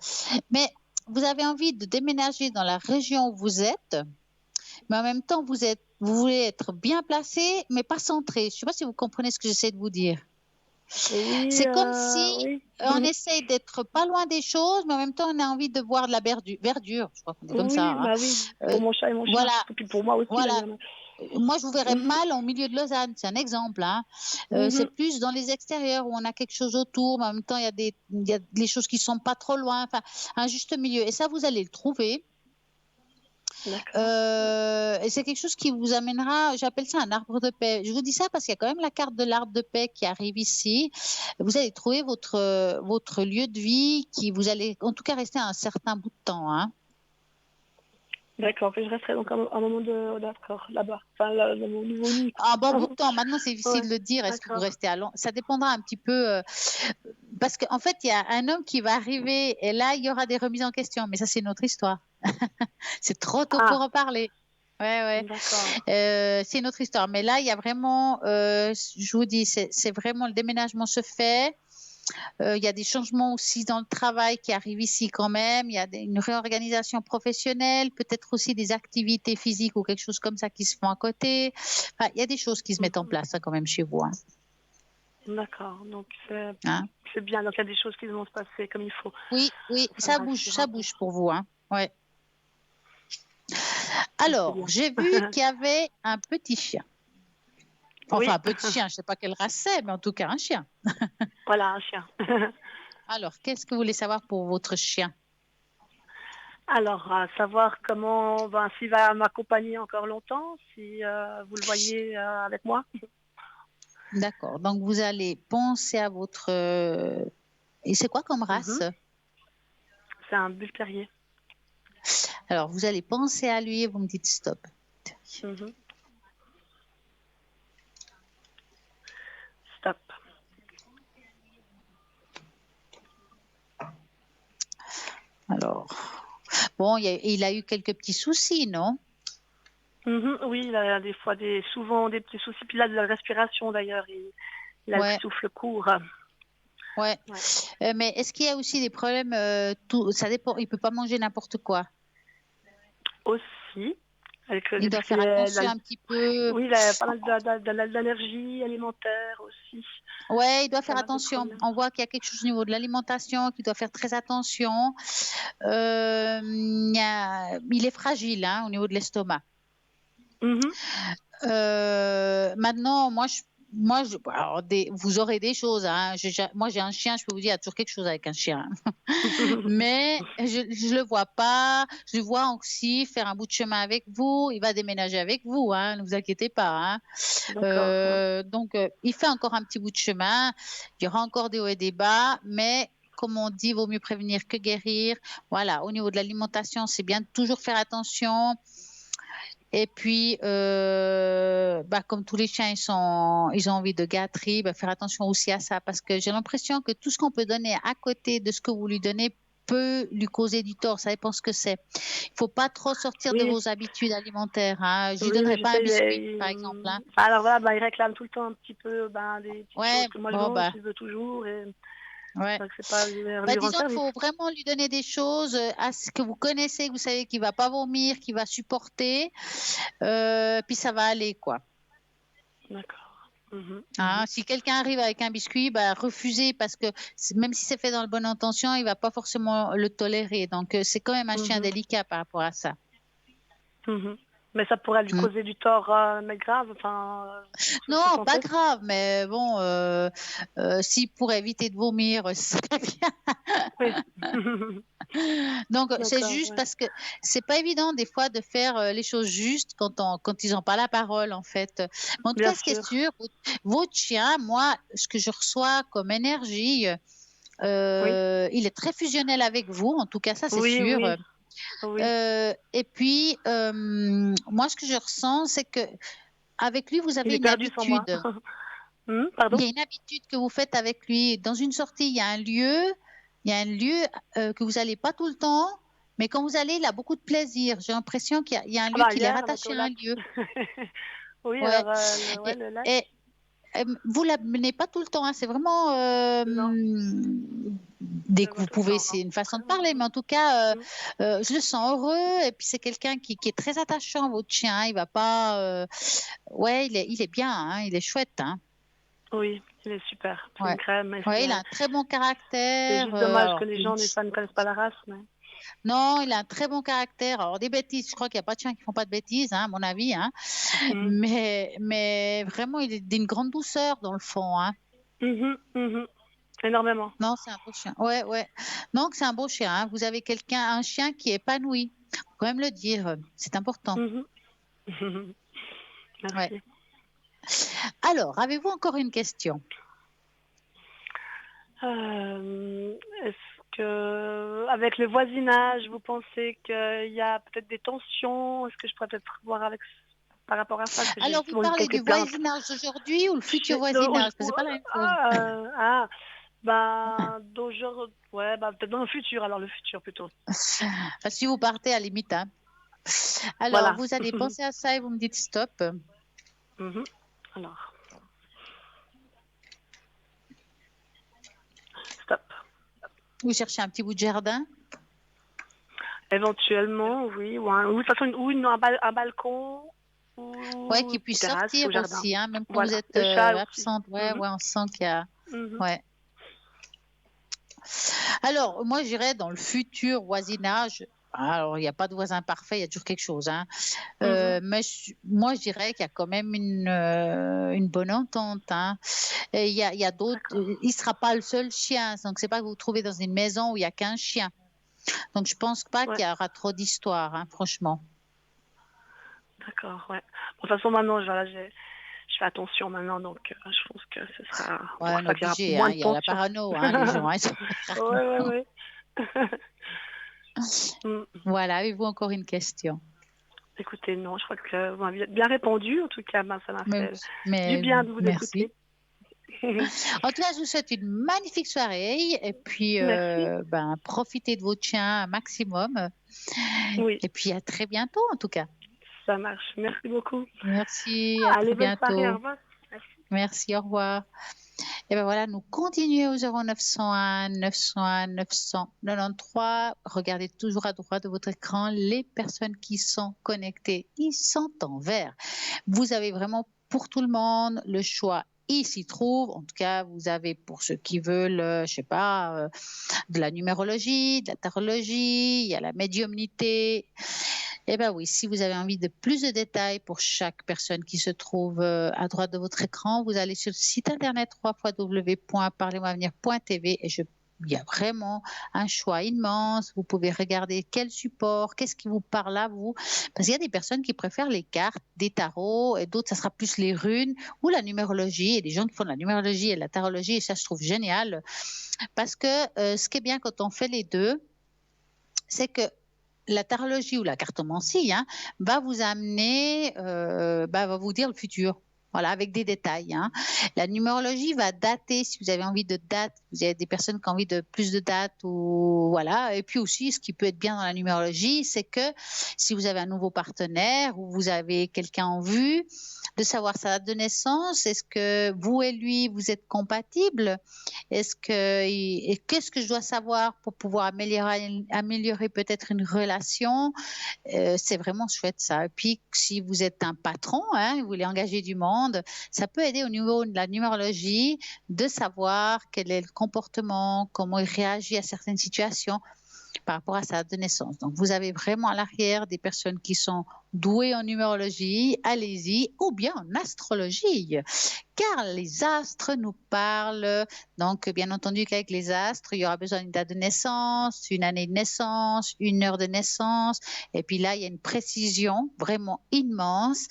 mais vous avez envie de déménager dans la région où vous êtes, mais en même temps, vous voulez être bien placé, mais pas centré. Je ne sais pas si vous comprenez ce que j'essaie de vous dire. Oui, C'est comme si oui. on essaye d'être pas loin des choses, mais en même temps, on a envie de voir de la verdure. Je crois qu'on est comme ça, Oui, hein. bah oui, pour mon chat et mon chien. Voilà, Et puis pour moi aussi, voilà. d'ailleurs. Moi, je vous verrais mal au milieu de Lausanne. C'est un exemple, hein. C'est plus dans les extérieurs où on a quelque chose autour, mais en même temps, il y a des choses qui sont pas trop loin. Enfin, un juste milieu. Et ça, vous allez le trouver. D'accord. Et c'est quelque chose qui vous amènera, j'appelle ça un arbre de paix. Je vous dis ça parce qu'il y a quand même la carte de l'arbre de paix qui arrive ici. Vous allez trouver votre lieu de vie qui vous allez en tout cas rester un certain bout de temps, hein. D'accord. Je resterai donc un moment d'accord, là-bas. Enfin, dans mon nouveau nid, quoi. Un bon bout de temps. Maintenant, c'est difficile Ouais. de dire est-ce que vous D'accord. restez à long. Ça dépendra un petit peu parce qu'en fait, il y a un homme qui va arriver et là, il y aura des remises en question. Mais ça, c'est une autre histoire. C'est trop tôt pour Ah, en parler. Ouais, ouais. d'accord. C'est une autre histoire. Mais là, il y a vraiment, je vous dis, c'est vraiment le déménagement se fait. Il y a des changements aussi dans le travail qui arrivent ici quand même. Il y a une réorganisation professionnelle, peut-être aussi des activités physiques ou quelque chose comme ça qui se font à côté. Enfin, il y a des choses qui se mettent en place quand même chez vous, hein. D'accord. Donc, Hein? c'est bien. Donc, il y a des choses qui vont se passer comme il faut. Oui, oui, Ça me ça rassure un peu. bouge pour vous, hein. Ouais. C'est Alors, bien. j'ai vu qu'il y avait un petit chien. Enfin, Oui. un petit chien, je ne sais pas quelle race c'est, mais en tout cas un chien. Voilà, un chien. Alors, qu'est-ce que vous voulez savoir pour votre chien? Alors, à savoir s'il va m'accompagner encore longtemps, si vous le voyez avec moi. D'accord. Donc, vous allez penser à votre... Et c'est quoi comme race? C'est un bull terrier. Alors, vous allez penser à lui et vous me dites stop. Mhm. Stop. Alors, bon, il a eu quelques petits soucis, non? Oui, il a souvent des petits soucis. Puis là, de la respiration d'ailleurs, il a le Ouais, souffle court. ouais. Ouais. Mais est-ce qu'il y a aussi des problèmes ça dépend, il peut pas manger n'importe quoi. Aussi, Il doit faire attention un petit peu. oui, il a pas mal d'allergies alimentaires aussi. Ouais, il doit Pas faire mal de attention. problèmes. On voit qu'il y a quelque chose au niveau de l'alimentation, qu'il doit faire très attention. Il est fragile, hein, au niveau de l'estomac. Mhm. Maintenant, alors, vous aurez des choses, hein. Moi, j'ai un chien, je peux vous dire, il y a toujours quelque chose avec un chien. Mais je le vois pas. Je le vois aussi faire un bout de chemin avec vous. Il va déménager avec vous, hein, ne vous inquiétez pas, hein. D'accord. Donc, il fait encore un petit bout de chemin. Il y aura encore des hauts et des bas, mais comme on dit, vaut mieux prévenir que guérir. Voilà, au niveau de l'alimentation, c'est bien de toujours faire attention. Et puis, comme tous les chiens, ils ont envie de gâterie, faire attention aussi à ça, parce que j'ai l'impression que tout ce qu'on peut donner à côté de ce que vous lui donnez peut lui causer du tort. Ça dépend ce que c'est. Il ne faut pas trop sortir de Oui, vos habitudes alimentaires, hein. Je lui oui, donnerai je pas un sais. biscuit, par exemple, hein. Alors voilà, il réclame tout le temps un petit peu des petites choses Ouais, que moi je bon, mange, il veut toujours. Et ouais. c'est vrai que c'est pas lui rendre Disons qu'il service. faut vraiment lui donner des choses à ce que vous connaissez, que vous savez qu'il va pas vomir, qu'il va supporter, puis ça va aller, quoi. D'accord. Mhm, Hein, mhm. si quelqu'un arrive avec un biscuit, refusez parce que même si c'est fait dans la bonne intention, il va pas forcément le tolérer. Donc, c'est quand même un chien Mhm, délicat par rapport à ça. mhm. Mais ça pourrait lui Mm. causer du tort, mais grave, sur sa Non, pas santé. grave, mais bon, si pour éviter de vomir, c'est bien. Oui. Donc, c'est D'accord, juste ouais. parce que c'est pas évident des fois de faire les choses justes quand ils n'ont pas la parole, en fait. Mais en tout Bien cas, ce qui est sûr. sûr, votre chien, moi, ce que je reçois comme énergie, Oui. il est très fusionnel avec vous, en tout cas, ça, c'est Oui, sûr. oui, oui. Et puis, moi, ce que je ressens, c'est que avec lui, vous Il avez est une perdu sans moi. habitude. Il Pardon? y a une habitude que vous faites avec lui. Dans une sortie, il y a un lieu que vous n'allez pas tout le temps, mais quand vous allez, il a beaucoup de plaisir. J'ai l'impression qu'il y a un Ah lieu bah qui est hier, on était rattaché au à un lac. lieu. Oui, Ouais. alors Et, le lac. et, vous l'amenez pas tout le temps, hein. C'est vraiment Non, dès je que vois vous tout le pouvez, temps, c'est hein. une façon de parler, mais en tout cas, Mhm. je le sens heureux. Et puis c'est quelqu'un qui est très attachant, votre chien. Il va pas, ouais, il est bien, hein, il est chouette, hein. Oui, il est super. C'est Ouais. une crème. Et Ouais, il a un très bon c'est caractère. juste dommage que Alors, les gens des fois ne connaissent pas la race. Mais... non, il a un très bon caractère. Alors, des bêtises, je crois qu'il n'y a pas de chiens qui font pas de bêtises, hein, à mon avis, hein. Mhm. Mais vraiment, il est d'une grande douceur dans le fond, hein. Mhm, mhm. Énormément. Non, c'est un beau chien. Ouais, ouais. Donc, c'est un beau chien, hein. Vous avez un chien qui est épanoui. quand même le dire, c'est important. Merci. Ouais. Alors, avez-vous encore une question? Est-ce que, avec le voisinage, vous pensez qu'il y a peut-être des tensions? Est-ce que je pourrais peut-être voir par rapport à ça? Parce que j'ai Alors, vous souvent eu parlez du quelques plaintes. voisinage d'aujourd'hui ou le futur voisinage? Parce que c'est pas la même chose. Peut-être dans le futur, alors le futur plutôt. Si vous partez, à la limite, hein. Alors, Voilà. vous allez penser à ça et vous me dites stop. Alors, stop. Vous cherchez un petit bout de jardin? Éventuellement, oui. Ou de toute façon, un balcon. Ouais, qui puisse Terrasse, sortir ou jardin. aussi, hein, même quand Voilà. vous êtes Le chat aussi. absente. Ouais, on sent qu'il y a. Mhm. Ouais. Alors, moi, je dirais dans le futur voisinage. Alors, il n'y a pas de voisin parfait, il y a toujours quelque chose, hein. Mais moi, je dirais qu'il y a quand même une bonne entente, hein. Et il y a d'autres. Il ne sera pas le seul chien. Donc, c'est pas que vous vous trouvez dans une maison où il n'y a qu'un chien. Donc, je pense pas qu'il y aura trop d'histoires, hein, franchement. D'accord, ouais. Bon, de toute façon, maintenant, je fais attention maintenant, donc je pense que ce sera. Ouais, on est obligé, moins hein, de il y a la tension. parano, hein, les gens. Hein, ouais. Voilà, avez-vous encore une question? Écoutez, non, je crois que vous m'avez bien répondu. En tout cas, ça m'a fait du bien de vous écouter. En tout cas, je vous souhaite une magnifique soirée et puis profitez de votre chien un maximum. Oui. Et puis à très bientôt en tout cas. Ça marche. Merci beaucoup. Merci, à très bientôt. Soirée, au revoir. Merci, au revoir. Et bien voilà, nous continuons au 0901 901 993. Regardez toujours à droite de votre écran les personnes qui sont connectées. Ils sont en vert. Vous avez vraiment pour tout le monde le choix. Il s'y trouve, en tout cas, vous avez pour ceux qui veulent, je sais pas, de la numérologie, de la tarologie, il y a la médiumnité. Eh bien oui, si vous avez envie de plus de détails pour chaque personne qui se trouve à droite de votre écran, vous allez sur le site internet www.parlez-moi-avenir.tv et il y a vraiment un choix immense. Vous pouvez regarder quel support, qu'est-ce qui vous parle à vous. Parce qu'il y a des personnes qui préfèrent les cartes, des tarots, et d'autres, ça sera plus les runes ou la numérologie. Et des gens qui font de la numérologie et de la tarologie, et ça, je trouve génial. Parce que ce qui est bien quand on fait les deux, c'est que la tarologie ou la cartomancie va vous amener, va vous dire le futur. Voilà, avec des détails. La numérologie va dater si vous avez envie de date. Vous avez des personnes qui ont envie de plus de dates ou voilà. Et puis aussi, ce qui peut être bien dans la numérologie, c'est que si vous avez un nouveau partenaire ou vous avez quelqu'un en vue, de savoir sa date de naissance. Est-ce que vous et lui vous êtes compatibles? Qu'est-ce que je dois savoir pour pouvoir améliorer peut-être une relation? C'est vraiment chouette ça. Et puis, si vous êtes un patron, vous voulez engager du monde, ça peut aider au niveau de la numérologie de savoir quel est le comportement, comment il réagit à certaines situations par rapport à sa date de naissance. Donc, vous avez vraiment à l'arrière des personnes qui sont douées en numérologie, allez-y, ou bien en astrologie, car les astres nous parlent. Donc, bien entendu qu'avec les astres, il y aura besoin d'une date de naissance, une année de naissance, une heure de naissance, et puis là, il y a une précision vraiment immense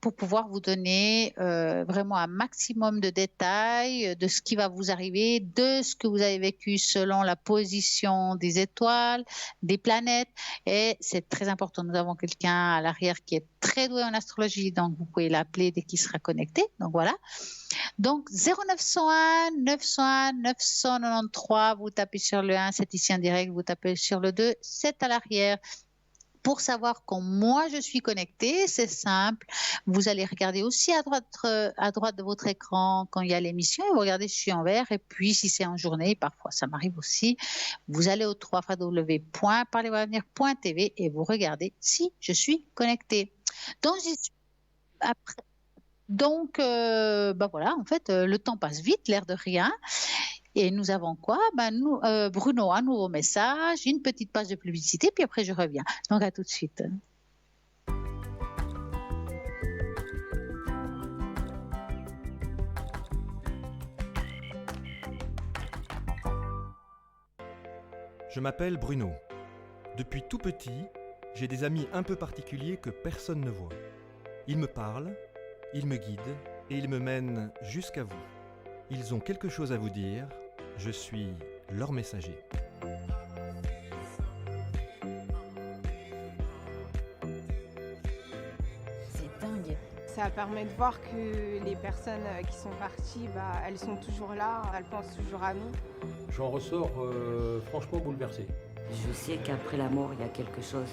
pour pouvoir vous donner vraiment un maximum de détails de ce qui va vous arriver, de ce que vous avez vécu selon la position des étoiles, des planètes. Et c'est très important. Nous avons quelqu'un à l'arrière qui est très doué en astrologie, donc vous pouvez l'appeler dès qu'il sera connecté. Donc voilà. Donc 0901 901 993, vous tapez sur le 1, c'est ici en direct, vous tapez sur le 2, c'est à l'arrière. Pour savoir quand moi je suis connectée, c'est simple. Vous allez regarder aussi à droite de votre écran quand il y a l'émission et vous regardez si je suis en vert. Et puis si c'est en journée, parfois ça m'arrive aussi, vous allez au www.parlez-moi-avenir.tv et vous regardez si je suis connectée. Donc, voilà, en fait, le temps passe vite, l'air de rien. Et nous avons quoi? Bruno, un nouveau message, une petite page de publicité, puis après je reviens. Donc à tout de suite. Je m'appelle Bruno. Depuis tout petit, J'ai des amis un peu particuliers que personne ne voit. Ils me parlent, ils me guident et ils me mènent jusqu'à vous. Ils ont quelque chose à vous dire, je suis leur messager. C'est dingue. Ça permet de voir que les personnes qui sont parties, elles sont toujours là, elles pensent toujours à nous. J'en ressors franchement bouleversé. Je sais qu'après la mort, il y a quelque chose.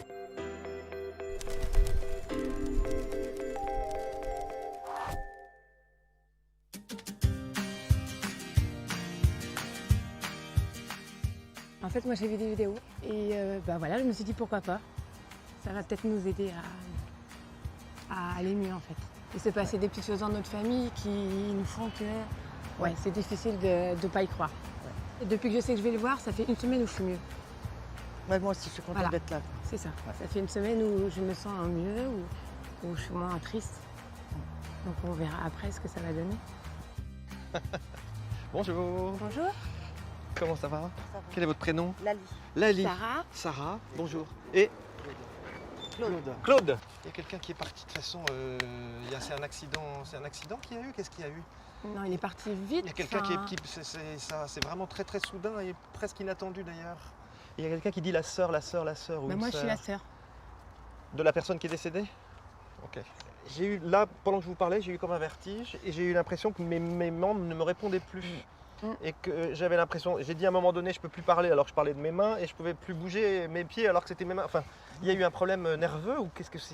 En fait, moi j'ai vu des vidéos et voilà, je me suis dit pourquoi pas. Ça va peut-être nous aider à aller mieux en fait. Il s'est passé des petites choses dans notre famille qui nous font que c'est difficile de ne pas y croire. Et depuis que je sais que je vais le voir, ça fait une semaine où je suis mieux. Ouais, moi aussi, je suis contente d'être là. C'est ça. Ça fait une semaine où je me sens mieux, où je suis moins triste. Donc on verra après ce que ça va donner. Bonjour. Bonjour. Comment ça va? Ça va. Quel est votre prénom? Lali. Lali. Sarah. Sarah. Bonjour. Et Claude. Claude. Il y a quelqu'un qui est parti de toute façon. C'est un accident qu'il y a eu. Qu'est-ce qu'il y a eu? Non, il est parti vite. Il y a quelqu'un c'est vraiment très très soudain et presque inattendu d'ailleurs. Il y a quelqu'un qui dit la sœur. Oui, Moi, je suis la sœur. de la personne qui est décédée. Ok. J'ai eu là pendant que je vous parlais, j'ai eu comme un vertige et j'ai eu l'impression que mes membres ne me répondaient plus. Et que j'avais l'impression, j'ai dit à un moment donné, je peux plus parler alors que je parlais de mes mains et je pouvais plus bouger mes pieds alors que c'était mes mains. Enfin, il y a eu un problème nerveux ou qu'est-ce que c'est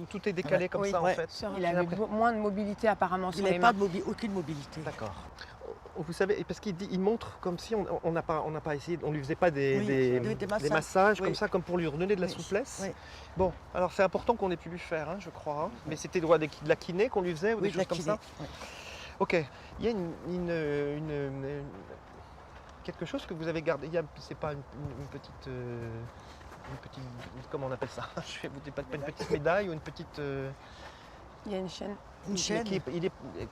où tout est décalé comme ça en fait. Il avait moins de mobilité apparemment sur Il les n'avait mains. aucune mobilité. D'accord. Vous savez, parce il montre comme si on n'a pas essayé, on lui faisait pas des massages comme ça, comme pour lui redonner de la souplesse. Oui. Bon, alors c'est important qu'on ait pu lui faire, hein, je crois. Hein. Mais c'était de la kiné qu'on lui faisait ou des choses comme ça. Oui. Ok, il y a quelque chose que vous avez gardé. C'est pas une petite, comment on appelle ça? Je vais vous dire pas une petite médaille ou une petite. Il y a une chaîne. Une chaîne.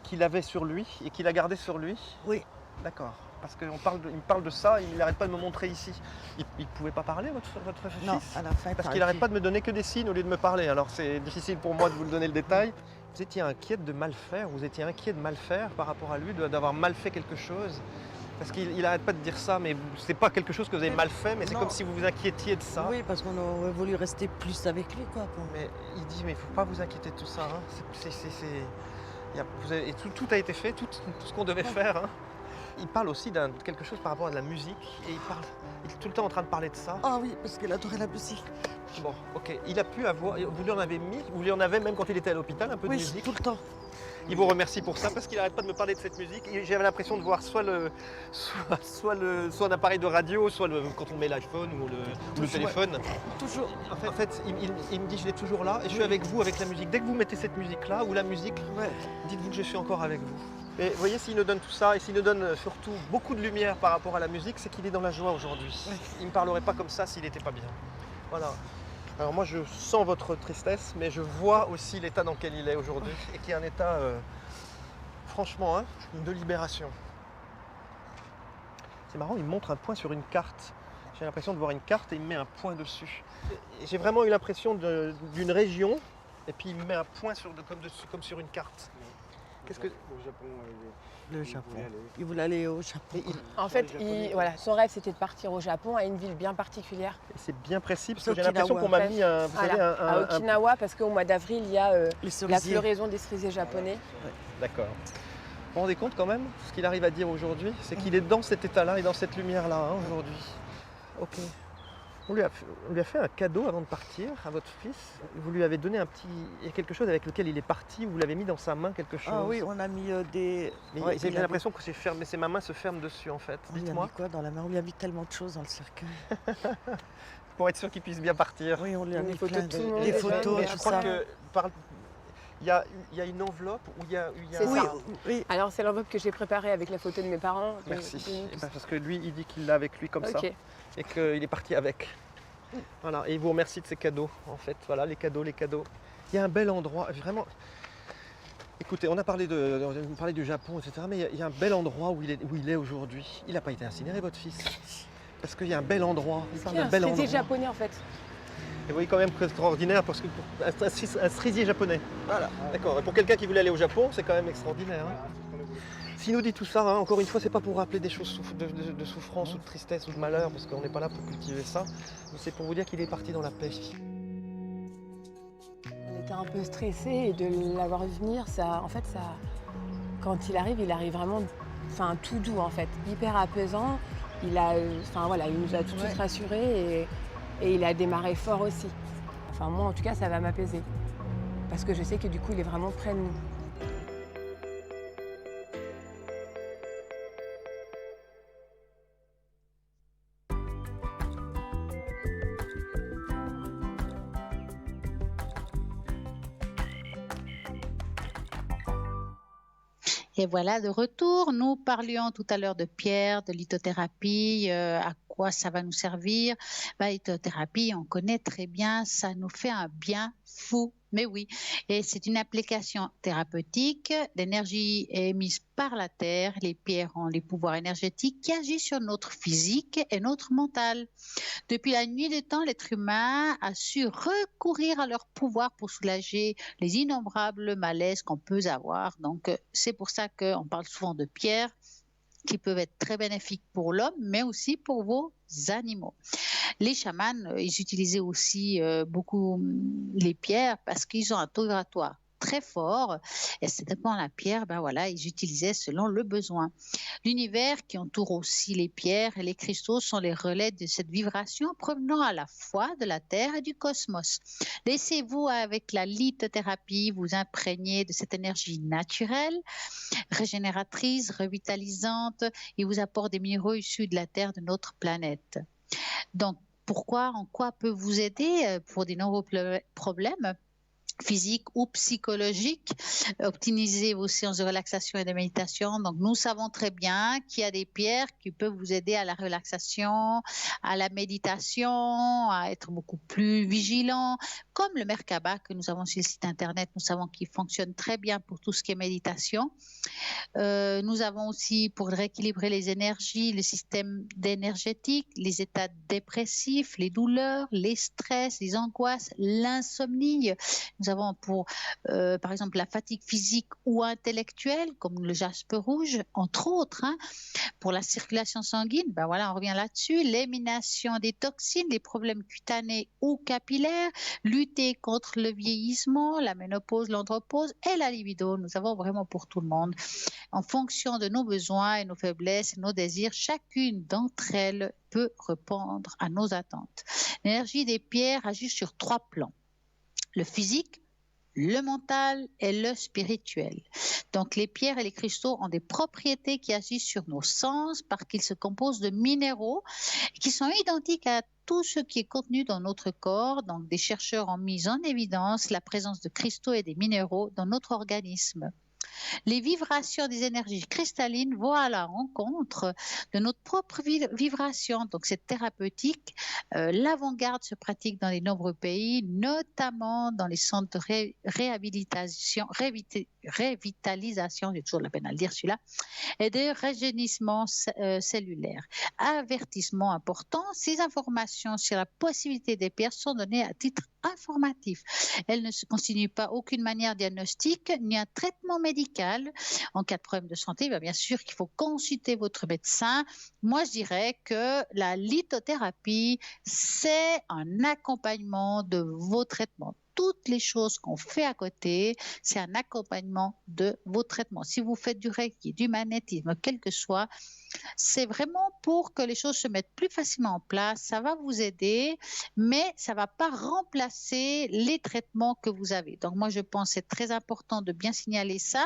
Qu'il avait sur lui et qu'il a gardé sur lui. Oui. D'accord. Parce qu'il me parle de ça, il n'arrête pas de me montrer ici. Il ne pouvait pas parler, votre fils? Non, à la fin. Parce qu'il n'arrête pas de me donner que des signes au lieu de me parler. Alors c'est difficile pour moi de vous le donner le détail. Vous étiez inquiète de mal faire, par rapport à lui, d'avoir mal fait quelque chose. Parce qu'il n'arrête pas de dire ça, mais c'est pas quelque chose que vous avez mal fait, mais c'est comme si vous vous inquiétiez de ça. Oui, parce qu'on aurait voulu rester plus avec lui, quoi. Mais il dit, mais il ne faut pas vous inquiéter de tout ça. Hein. Tout a été fait, tout ce qu'on devait faire. Hein. Il parle aussi de quelque chose par rapport à de la musique, et il est tout le temps en train de parler de ça. Ah oui, parce qu'il adorait la musique. Bon, ok. Il a pu avoir, vous lui en avez même quand il était à l'hôpital, un peu de Oui, musique. tout le temps. Il vous remercie pour ça parce qu'il n'arrête pas de me parler de cette musique. Et j'avais l'impression de voir soit un appareil de radio, soit quand on met l'iPhone ou le téléphone. Toujours. En fait, il me dit je l'ai toujours là et je suis avec vous avec la musique. Dès que vous mettez cette musique-là ou la musique, dites-vous que je suis encore avec vous. Et vous voyez, s'il nous donne tout ça et s'il nous donne surtout beaucoup de lumière par rapport à la musique, c'est qu'il est dans la joie aujourd'hui. Ouais. Il ne me parlerait pas comme ça s'il n'était pas bien. Voilà. Alors moi je sens votre tristesse, mais je vois aussi l'état dans lequel il est aujourd'hui et qui est un état, franchement, de libération. C'est marrant, il me montre un point sur une carte. J'ai l'impression de voir une carte et il me met un point dessus. Et j'ai vraiment eu l'impression d'une région et puis il me met un point comme sur une carte. Qu'est-ce que... Le Japon. Il voulait aller au Japon. En fait, son rêve c'était de partir au Japon, à une ville bien particulière. C'est bien précis parce que C'est j'ai l'impression qu'on m'a mis un... à Okinawa, parce qu'au mois d'avril, il y a la cerisiers. floraison des cerisiers japonais. D'accord. Vous vous rendez compte quand même, ce qu'il arrive à dire aujourd'hui, c'est qu'il est dans cet état-là et dans cette lumière-là aujourd'hui. Ok. On lui a fait un cadeau avant de partir à votre fils. Vous lui avez donné il y a quelque chose avec lequel il est parti, vous l'avez mis dans sa main quelque chose. Ah oui, on a mis des... Mais j'ai l'impression que ma main se ferme dessus en fait. On lui a Dites-moi. mis quoi dans la main? On lui a mis tellement de choses dans le cercueil. Pour être sûr qu'il puisse bien partir. Oui, on lui a mis photos plein de tout le monde, des des photos, Mais tout je crois ça. que il y a une enveloppe où il y a... C'est Oui, ça. oui. Alors c'est l'enveloppe que j'ai préparée avec la photo de mes parents. Merci. de nous tous. Parce que lui, il dit qu'il l'a avec lui comme ça. Ok. Et qu'il est parti avec. Voilà, et il vous remercie de ces cadeaux, en fait. Voilà, les cadeaux. Il y a un bel endroit, vraiment. Écoutez, on a parlé du Japon, etc. Mais il y a un bel endroit où il est aujourd'hui. Il n'a pas été incinéré, votre fils. Parce qu'il y a un bel endroit. Il parle C'est d'un un bel cerisier endroit. japonais en fait. Et vous voyez quand même que c'est extraordinaire parce que un cerisier japonais. Voilà, d'accord. Et pour quelqu'un qui voulait aller au Japon, c'est quand même extraordinaire. Hein. S'il nous dit tout ça, hein, encore une fois, c'est pas pour rappeler des choses de souffrance ou de tristesse ou de malheur, parce qu'on n'est pas là pour cultiver ça. Mais c'est pour vous dire qu'il est parti dans la paix. On était un peu stressé et de l'avoir vu venir, ça, en fait, ça, quand il arrive vraiment, enfin tout doux en fait, hyper apaisant. Il nous a tout de suite rassurés et il a démarré fort aussi. Enfin moi en tout cas ça va m'apaiser parce que je sais que du coup il est vraiment près de nous. Et voilà, de retour, nous parlions tout à l'heure de pierre, de lithothérapie, à quoi ça va nous servir. La lithothérapie, on connaît très bien, ça nous fait un bien fou. Mais oui, et c'est une application thérapeutique. L'énergie est émise par la terre. Les pierres ont les pouvoirs énergétiques qui agissent sur notre physique et notre mental. Depuis la nuit des temps, l'être humain a su recourir à leur pouvoir pour soulager les innombrables malaises qu'on peut avoir. Donc, c'est pour ça qu'on parle souvent de pierres qui peuvent être très bénéfiques pour l'homme, mais aussi pour vos animaux. Les chamans, ils utilisaient aussi beaucoup les pierres parce qu'ils ont un taux vibratoire très fort et ça dépend de la pierre, ils utilisaient selon le besoin. L'univers qui entoure aussi les pierres et les cristaux sont les relais de cette vibration provenant à la fois de la Terre et du cosmos. Laissez-vous avec la lithothérapie vous imprégner de cette énergie naturelle, régénératrice, revitalisante et vous apporte des minéraux issus de la Terre de notre planète. Donc, en quoi peut vous aider pour des nombreux problèmes physiques ou psychologiques, optimiser vos séances de relaxation et de méditation. Donc, nous savons très bien qu'il y a des pierres qui peuvent vous aider à la relaxation, à la méditation, à être beaucoup plus vigilant, comme le Merkaba que nous avons sur le site internet. Nous savons qu'il fonctionne très bien pour tout ce qui est méditation. Nous avons aussi, pour rééquilibrer les énergies, le système énergétique, les états dépressifs, les douleurs, les stress, les angoisses, l'insomnie. Nous avons pour, par exemple, la fatigue physique ou intellectuelle, comme le jaspe rouge, entre autres. Pour la circulation sanguine, on revient là-dessus. L'élimination des toxines, les problèmes cutanés ou capillaires, lutter contre le vieillissement, la ménopause, l'andropause et la libido. Nous avons vraiment pour tout le monde. En fonction de nos besoins et nos faiblesses et nos désirs, chacune d'entre elles peut répondre à nos attentes. L'énergie des pierres agit sur 3 plans. Le physique, le mental et le spirituel. Donc les pierres et les cristaux ont des propriétés qui agissent sur nos sens parce qu'ils se composent de minéraux qui sont identiques à tout ce qui est contenu dans notre corps. Donc des chercheurs ont mis en évidence la présence de cristaux et des minéraux dans notre organisme. Les vibrations des énergies cristallines vont à la rencontre de notre propre vibration. Donc, c'est thérapeutique. L'avant-garde se pratique dans les nombreux pays, notamment dans les centres de réhabilitation, j'ai toujours la peine à le dire celui-là, et de rajeunissement cellulaire. Avertissement important, ces informations sur la possibilité des pierres sont données à titre informatif. Elles ne constituent pas aucune manière diagnostique ni un traitement médical. En cas de problème de santé, bien sûr qu'il faut consulter votre médecin. Moi, je dirais que la lithothérapie, c'est un accompagnement de vos traitements. Toutes les choses qu'on fait à côté, c'est un accompagnement de vos traitements. Si vous faites du reiki, du magnétisme, quel que soit, c'est vraiment pour que les choses se mettent plus facilement en place. Ça va vous aider, mais ça ne va pas remplacer les traitements que vous avez. Donc moi, je pense que c'est très important de bien signaler ça,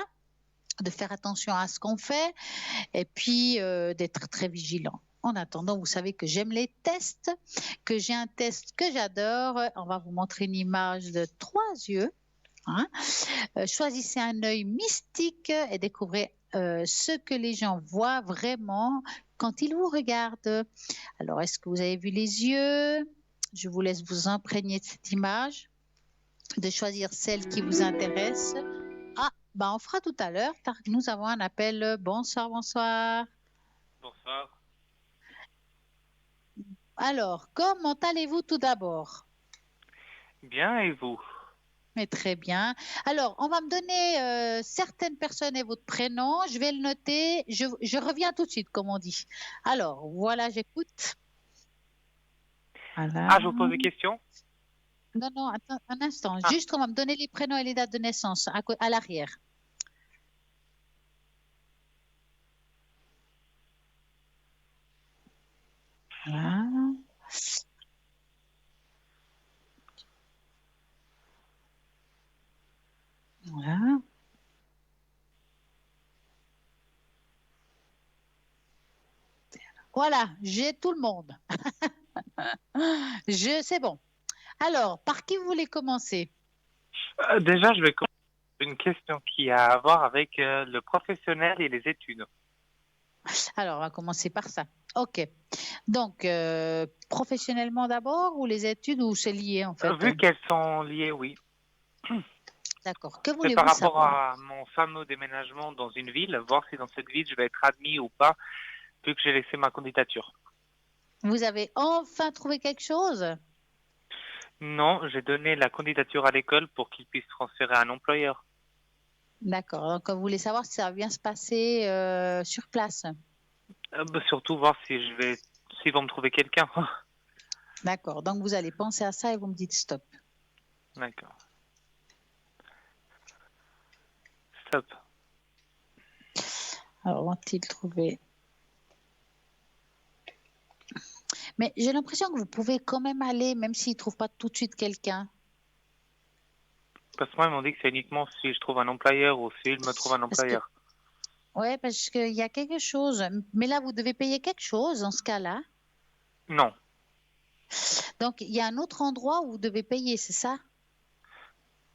de faire attention à ce qu'on fait et puis d'être très vigilant. En attendant, vous savez que j'aime les tests, que j'ai un test que j'adore. On va vous montrer une image de 3 yeux. Choisissez un œil mystique et découvrez ce que les gens voient vraiment quand ils vous regardent. Alors, est-ce que vous avez vu les yeux? Je vous laisse vous imprégner de cette image, de choisir celle qui vous intéresse. On fera tout à l'heure, car nous avons un appel. Bonsoir, bonsoir. Bonsoir. Alors, comment allez-vous tout d'abord? Bien, et vous? Mais très bien. Alors, on va me donner certaines personnes et votre prénom. Je vais le noter. Je reviens tout de suite, comme on dit. Alors, voilà, j'écoute. Voilà. Ah, je vous pose des questions? Non, non, attends un instant. Ah. Juste, on va me donner les prénoms et les dates de naissance à l'arrière. Voilà. Voilà. Voilà, j'ai tout le monde. C'est bon. Alors, par qui vous voulez commencer? Déjà, je vais commencer par une question qui a à voir avec le professionnel et les études. Alors, on va commencer par ça. OK. Donc, professionnellement d'abord ou les études ou c'est lié en fait? Vu qu'elles sont liées, oui. D'accord. Que C'est voulez-vous par rapport savoir? à mon fameux déménagement dans une ville, voir si dans cette ville je vais être admis ou pas, vu que j'ai laissé ma candidature. Vous avez enfin trouvé quelque chose? Non, j'ai donné la candidature à l'école pour qu'ils puissent transférer un employeur. D'accord. Donc, vous voulez savoir si ça va bien se passer sur place? Surtout voir si s'ils vont me trouver quelqu'un. D'accord. Donc, vous allez penser à ça et vous me dites stop. D'accord. Stop. Alors, vont-ils trouver? Mais j'ai l'impression que vous pouvez quand même aller, même s'ils ne trouvent pas tout de suite quelqu'un. Parce que moi, ils m'ont dit que c'est uniquement si je trouve un employeur ou s'ils me trouvent un employeur. Oui, parce qu'il y a quelque chose. Mais là, vous devez payer quelque chose dans ce cas-là. Non. Donc, il y a un autre endroit où vous devez payer, c'est ça?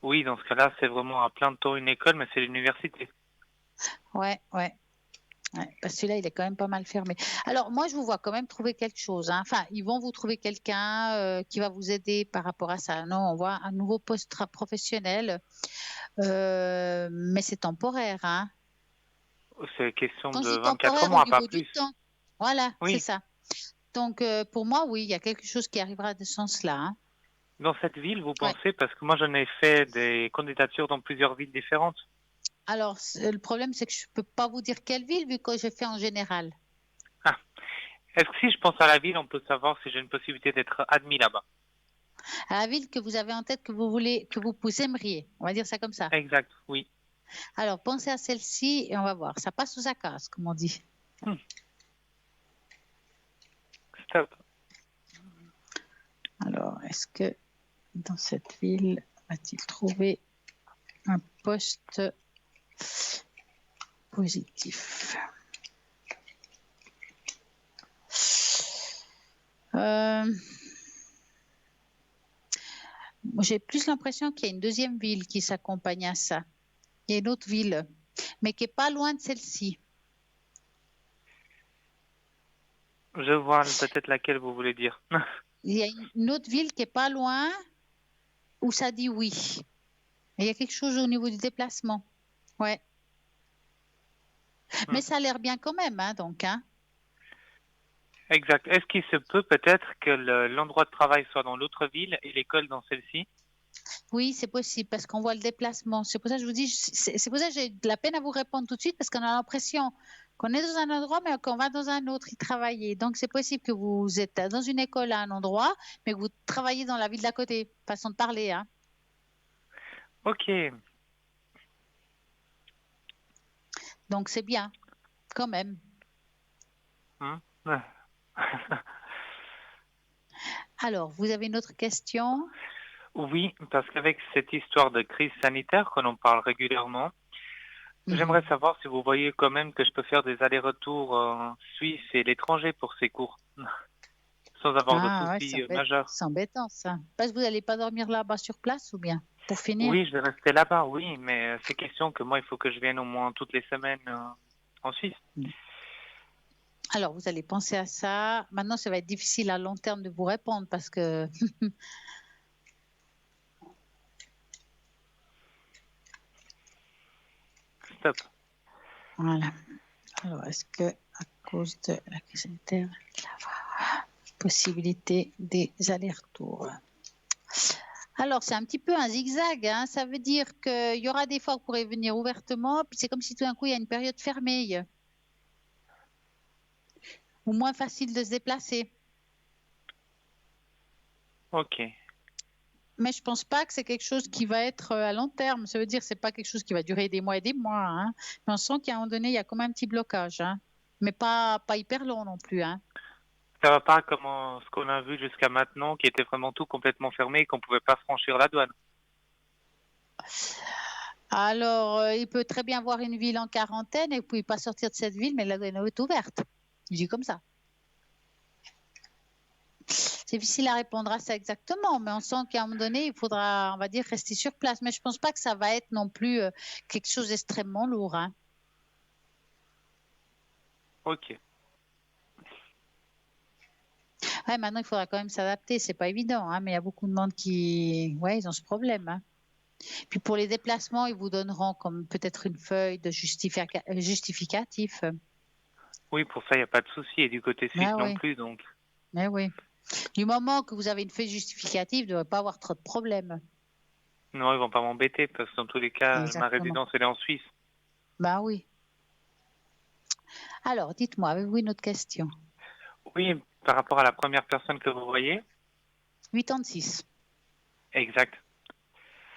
Oui, dans ce cas-là, c'est vraiment à plein de temps une école, mais c'est l'université. Ouais. Parce que celui-là, il est quand même pas mal fermé. Alors, moi, je vous vois quand même trouver quelque chose, hein. Enfin, ils vont vous trouver quelqu'un qui va vous aider par rapport à ça. Non, on voit un nouveau poste professionnel, mais c'est temporaire, hein. C'est question Quand je de dis 24 temporaire au mois, pas niveau du plus. temps, voilà, Oui. c'est ça. Donc, pour moi, oui, il y a quelque chose qui arrivera de ce sens-là, hein. Dans cette ville, vous Ouais. pensez, parce que moi, j'en ai fait des candidatures dans plusieurs villes différentes. Alors, le problème, c'est que je ne peux pas vous dire quelle ville, vu que j'ai fait en général. Ah. Est-ce que si je pense à la ville, on peut savoir si j'ai une possibilité d'être admis là-bas? À la ville que vous avez en tête, que vous aimeriez, on va dire ça comme ça. Exact, oui. Alors, pensez à celle-ci et on va voir. Ça passe ou ça casse, comme on dit. Stop. Alors, est-ce que dans cette ville, va-t-il trouver un poste positif? J'ai plus l'impression qu'il y a une deuxième ville qui s'accompagne à ça. Il y a une autre ville, mais qui n'est pas loin de celle-ci. Je vois peut-être laquelle vous voulez dire. Il y a une autre ville qui n'est pas loin où ça dit oui. Et il y a quelque chose au niveau du déplacement. Ouais. Mais ça a l'air bien quand même, hein, donc. Hein. Exact. Est-ce qu'il se peut peut-être que l'endroit de travail soit dans l'autre ville et l'école dans celle-ci? Oui, c'est possible parce qu'on voit le déplacement. C'est pour ça que je vous dis, c'est pour ça que j'ai de la peine à vous répondre tout de suite parce qu'on a l'impression qu'on est dans un endroit mais qu'on va dans un autre y travailler. Donc c'est possible que vous êtes dans une école à un endroit mais que vous travaillez dans la ville d'à côté. Façon de parler, hein. Ok. Donc c'est bien, quand même. Alors, vous avez une autre question? Oui, parce qu'avec cette histoire de crise sanitaire que l'on parle régulièrement, j'aimerais savoir si vous voyez quand même que je peux faire des allers-retours en Suisse et l'étranger pour ces cours, sans avoir de soucis majeurs. C'est embêtant ça. Parce que vous n'allez pas dormir là-bas sur place ou bien, pour finir? Oui, je vais rester là-bas, oui, mais c'est question que moi, il faut que je vienne au moins toutes les semaines en Suisse. Alors, vous allez penser à ça. Maintenant, ça va être difficile à long terme de vous répondre parce que... Stop. Voilà. Alors, est-ce que à cause de la crise sanitaire, il y a possibilité des allers-retours? Alors, c'est un petit peu un zigzag, hein. Ça veut dire qu'il y aura des fois que vous pourrez venir ouvertement, puis c'est comme si tout d'un coup, il y a une période fermée, ou moins facile de se déplacer. Ok. Mais je pense pas que c'est quelque chose qui va être à long terme. Ça veut dire que c'est pas quelque chose qui va durer des mois et des mois, hein. Mais on sent qu'à un moment donné, il y a comme un petit blocage, hein. Mais pas hyper long non plus, hein. Ça va pas comme ce qu'on a vu jusqu'à maintenant, qui était vraiment tout complètement fermé et qu'on pouvait pas franchir la douane. Alors, il peut très bien voir une ville en quarantaine et vous pouvez pas sortir de cette ville, mais la douane est ouverte. Je dis comme ça. C'est difficile à répondre à ça exactement, mais on sent qu'à un moment donné, il faudra, on va dire, rester sur place. Mais je pense pas que ça va être non plus quelque chose d'extrêmement lourd, hein. Ok. Ouais, maintenant, il faudra quand même s'adapter. C'est pas évident, hein, mais il y a beaucoup de monde qui, ouais, ils ont ce problème, hein. Puis pour les déplacements, ils vous donneront comme peut-être une feuille de justificatif. Oui, pour ça, il n'y a pas de souci. Et du côté suisse Ah non oui, plus, donc. mais oui. Du moment que vous avez une feuille justificative, il ne devrait pas avoir trop de problèmes. Non, ils vont pas m'embêter parce que dans tous les cas, ma Exactement. résidence, elle est en Suisse. Bah oui. Alors, dites-moi, avez-vous une autre question? Oui, par rapport à la première personne que vous voyez. 86. Exact.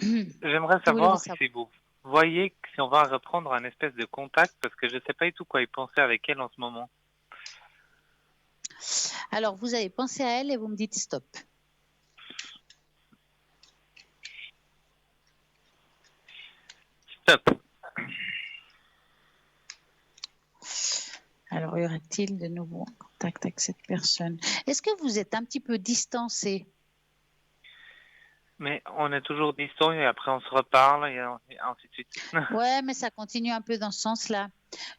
J'aimerais Que voulez-vous savoir savoir? si vous voyez si on va reprendre un espèce de contact parce que je ne sais pas du tout quoi y penser avec elle en ce moment. Alors, vous avez pensé à elle et vous me dites stop. Stop. Alors, y aurait-il de nouveau un contact avec cette personne? Est-ce que vous êtes un petit peu distancé? Mais on est toujours distants et après on se reparle et ainsi de suite. Ouais, mais ça continue un peu dans ce sens-là.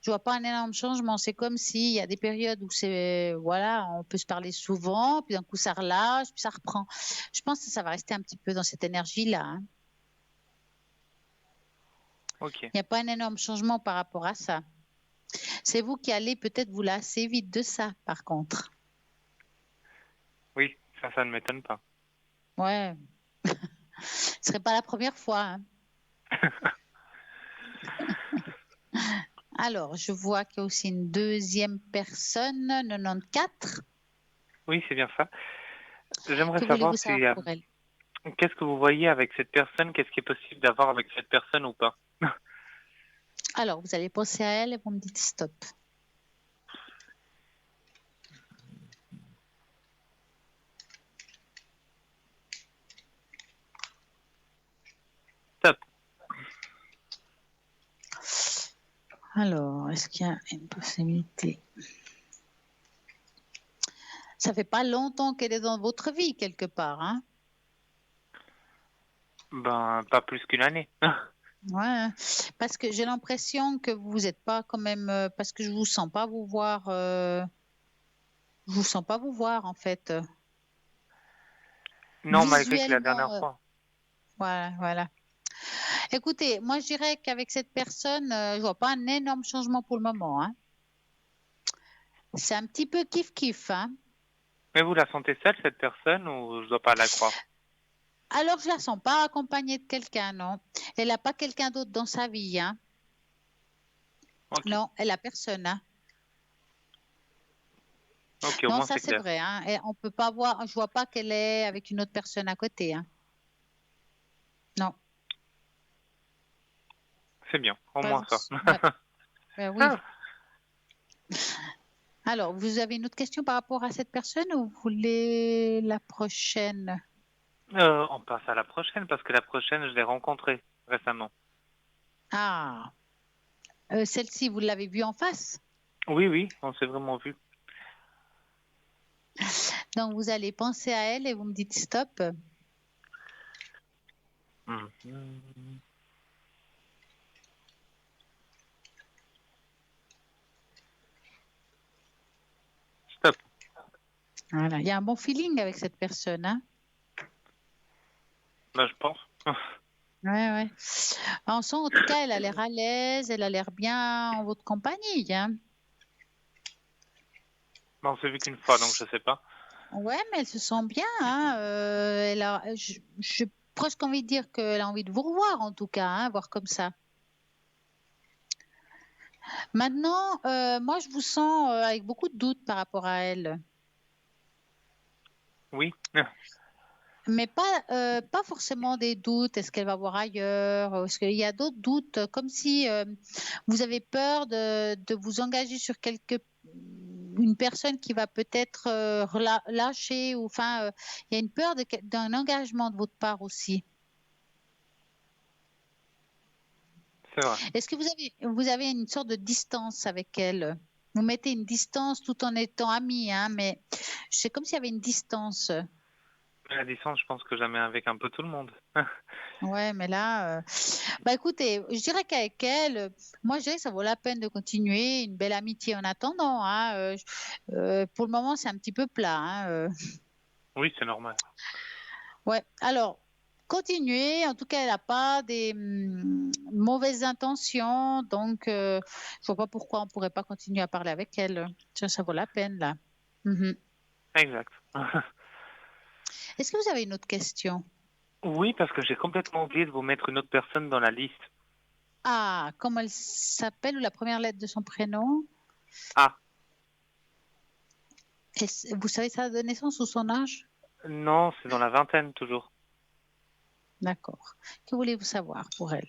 Je vois pas un énorme changement. C'est comme s'il y a des périodes où c'est, voilà, on peut se parler souvent, puis d'un coup ça relâche, puis ça reprend. Je pense que ça va rester un petit peu dans cette énergie-là, hein. Ok. Il n'y a pas un énorme changement par rapport à ça. C'est vous qui allez peut-être vous lasser vite de ça, par contre. Oui, ça ne m'étonne pas. Ouais. Ce serait pas la première fois, hein. Alors, je vois qu'il y a aussi une deuxième personne, 94. Oui, c'est bien ça. J'aimerais Que savoir voulez-vous si savoir pour elle? qu'est-ce que vous voyez avec cette personne, qu'est-ce qui est possible d'avoir avec cette personne ou pas. Alors, vous allez penser à elle et vous me dites stop. Stop. Alors, est-ce qu'il y a une possibilité? Ça fait pas longtemps qu'elle est dans votre vie, quelque part, hein? Ben, pas plus qu'une année. Ouais, parce que j'ai l'impression que vous n'êtes pas quand même, parce que je vous sens pas vous voir, je vous sens pas vous voir en fait. Non, malgré que la Visuellement, dernière fois. voilà, voilà. Écoutez, moi je dirais qu'avec cette personne, je vois pas un énorme changement pour le moment, hein. C'est un petit peu kiff-kiff, hein. Mais vous la sentez seule, cette personne, ou je dois pas la croire? Alors je la sens pas accompagnée de quelqu'un, non. Elle n'a pas quelqu'un d'autre dans sa vie, hein. Ok. Non, elle a personne, hein. Ok, au Non, moins ça c'est c'est clair. vrai, hein. Et on peut pas voir, je vois pas qu'elle est avec une autre personne à côté, hein. Non, C'est bien, au pas moins ça. ouais. Oui. Alors, vous avez une autre question par rapport à cette personne ou vous voulez la prochaine? On passe à la prochaine parce que la prochaine, je l'ai rencontrée récemment. Ah, celle-ci, vous l'avez vue en face? Oui, oui, on s'est vraiment vu. Donc, vous allez penser à elle et vous me dites stop. Stop. Voilà, il y a un bon feeling avec cette personne, hein? Ben, je pense. Ouais, ouais. En sent, en tout cas, elle a l'air à l'aise, elle a l'air bien en votre compagnie, hein? Ben, on s'est vu qu'une fois, donc je sais pas. Ouais, mais elle se sent bien, hein? Je presque envie de dire qu'elle a envie de vous revoir, en tout cas, hein, voir comme ça. Maintenant, moi, je vous sens avec beaucoup de doutes par rapport à elle. Oui. Mais pas forcément des doutes. Est-ce qu'elle va voir ailleurs? Est-ce qu'il y a d'autres doutes, comme si vous avez peur de vous engager sur une personne qui va peut-être lâcher, ou enfin, il y a une peur d'un engagement de votre part aussi. C'est vrai. Est-ce que vous avez une sorte de distance avec elle? Vous mettez une distance tout en étant amis, hein, mais c'est comme s'il y avait une distance. La distance, je pense que jamais avec un peu tout le monde. Ouais, mais là, bah écoutez, je dirais qu'avec elle, moi je dirais que ça vaut la peine de continuer une belle amitié en attendant, hein. Pour le moment, c'est un petit peu plat, hein. Oui, c'est normal. Ouais, alors, continuez. En tout cas, elle n'a pas des mauvaises intentions, donc je ne vois pas pourquoi on ne pourrait pas continuer à parler avec elle. Ça vaut la peine, là. Mhm. Exact. Est-ce que vous avez une autre question? Oui, parce que j'ai complètement oublié de vous mettre une autre personne dans la liste. Ah, comment elle s'appelle, ou la première lettre de son prénom? Ah, Vous savez sa date de naissance ou son âge? non, c'est dans la vingtaine toujours. D'accord. Que voulez-vous savoir pour elle?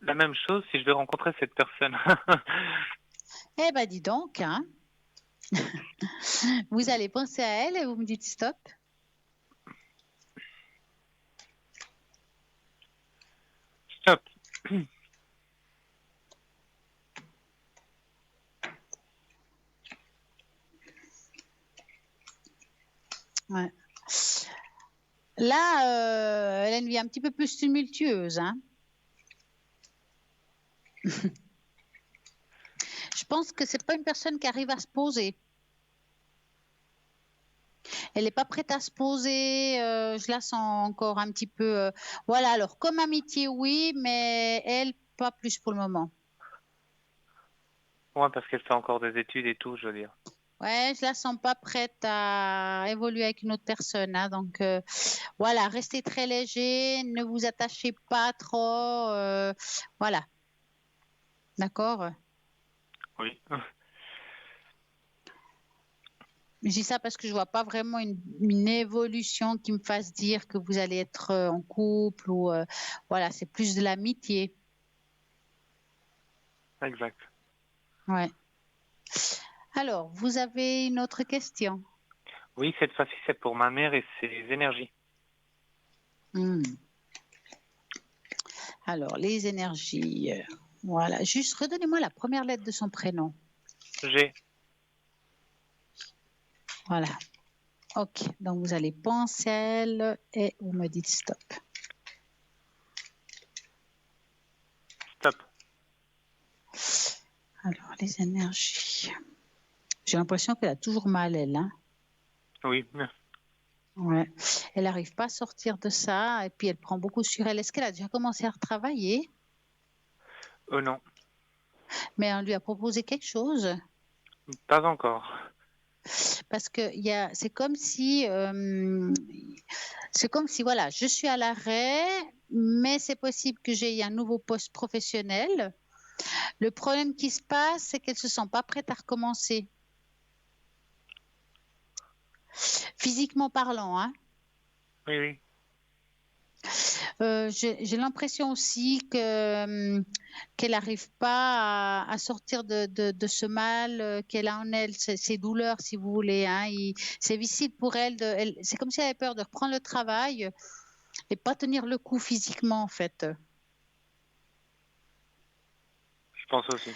La même chose si je vais rencontrer cette personne. Eh ben, dis donc, hein. Vous allez penser à elle et vous me dites stop. Stop. Ouais. Là, elle a une vie un petit peu plus tumultueuse, hein. Je pense que c'est pas une personne qui arrive à se poser. Elle n'est pas prête à se poser. Je la sens encore un petit peu. Voilà. Alors, comme amitié, oui, mais elle, pas plus pour le moment. Ouais, parce qu'elle fait encore des études et tout, je veux dire. Ouais, je la sens pas prête à évoluer avec une autre personne, hein. Donc, voilà, restez très léger, ne vous attachez pas trop. Voilà. D'accord? Oui. Je dis ça parce que je vois pas vraiment une évolution qui me fasse dire que vous allez être en couple, ou voilà, c'est plus de l'amitié. Exact. Ouais. Alors, vous avez une autre question? Oui, cette fois-ci, c'est pour ma mère et ses énergies. Alors, les énergies. Voilà. Juste redonnez-moi la première lettre de son prénom. G. Voilà. Ok. Donc, vous allez penser à elle et vous me dites stop. Stop. Alors, les énergies. J'ai l'impression qu'elle a toujours mal, elle, hein? Oui. Ouais. Elle n'arrive pas à sortir de ça et puis elle prend beaucoup sur elle. Est-ce qu'elle a déjà commencé à retravailler? Non. Mais on lui a proposé quelque chose? Pas encore. Parce que c'est comme si, voilà, je suis à l'arrêt, mais c'est possible que j'aie un nouveau poste professionnel. Le problème qui se passe, c'est qu'elle se sent pas prête à recommencer. Physiquement parlant, hein. Oui, oui. J'ai l'impression aussi qu'elle n'arrive pas à sortir de ce mal qu'elle a en elle, ces douleurs, si vous voulez, hein. C'est difficile pour elle. C'est comme si elle avait peur de reprendre le travail et pas tenir le coup physiquement, en fait. Je pense aussi.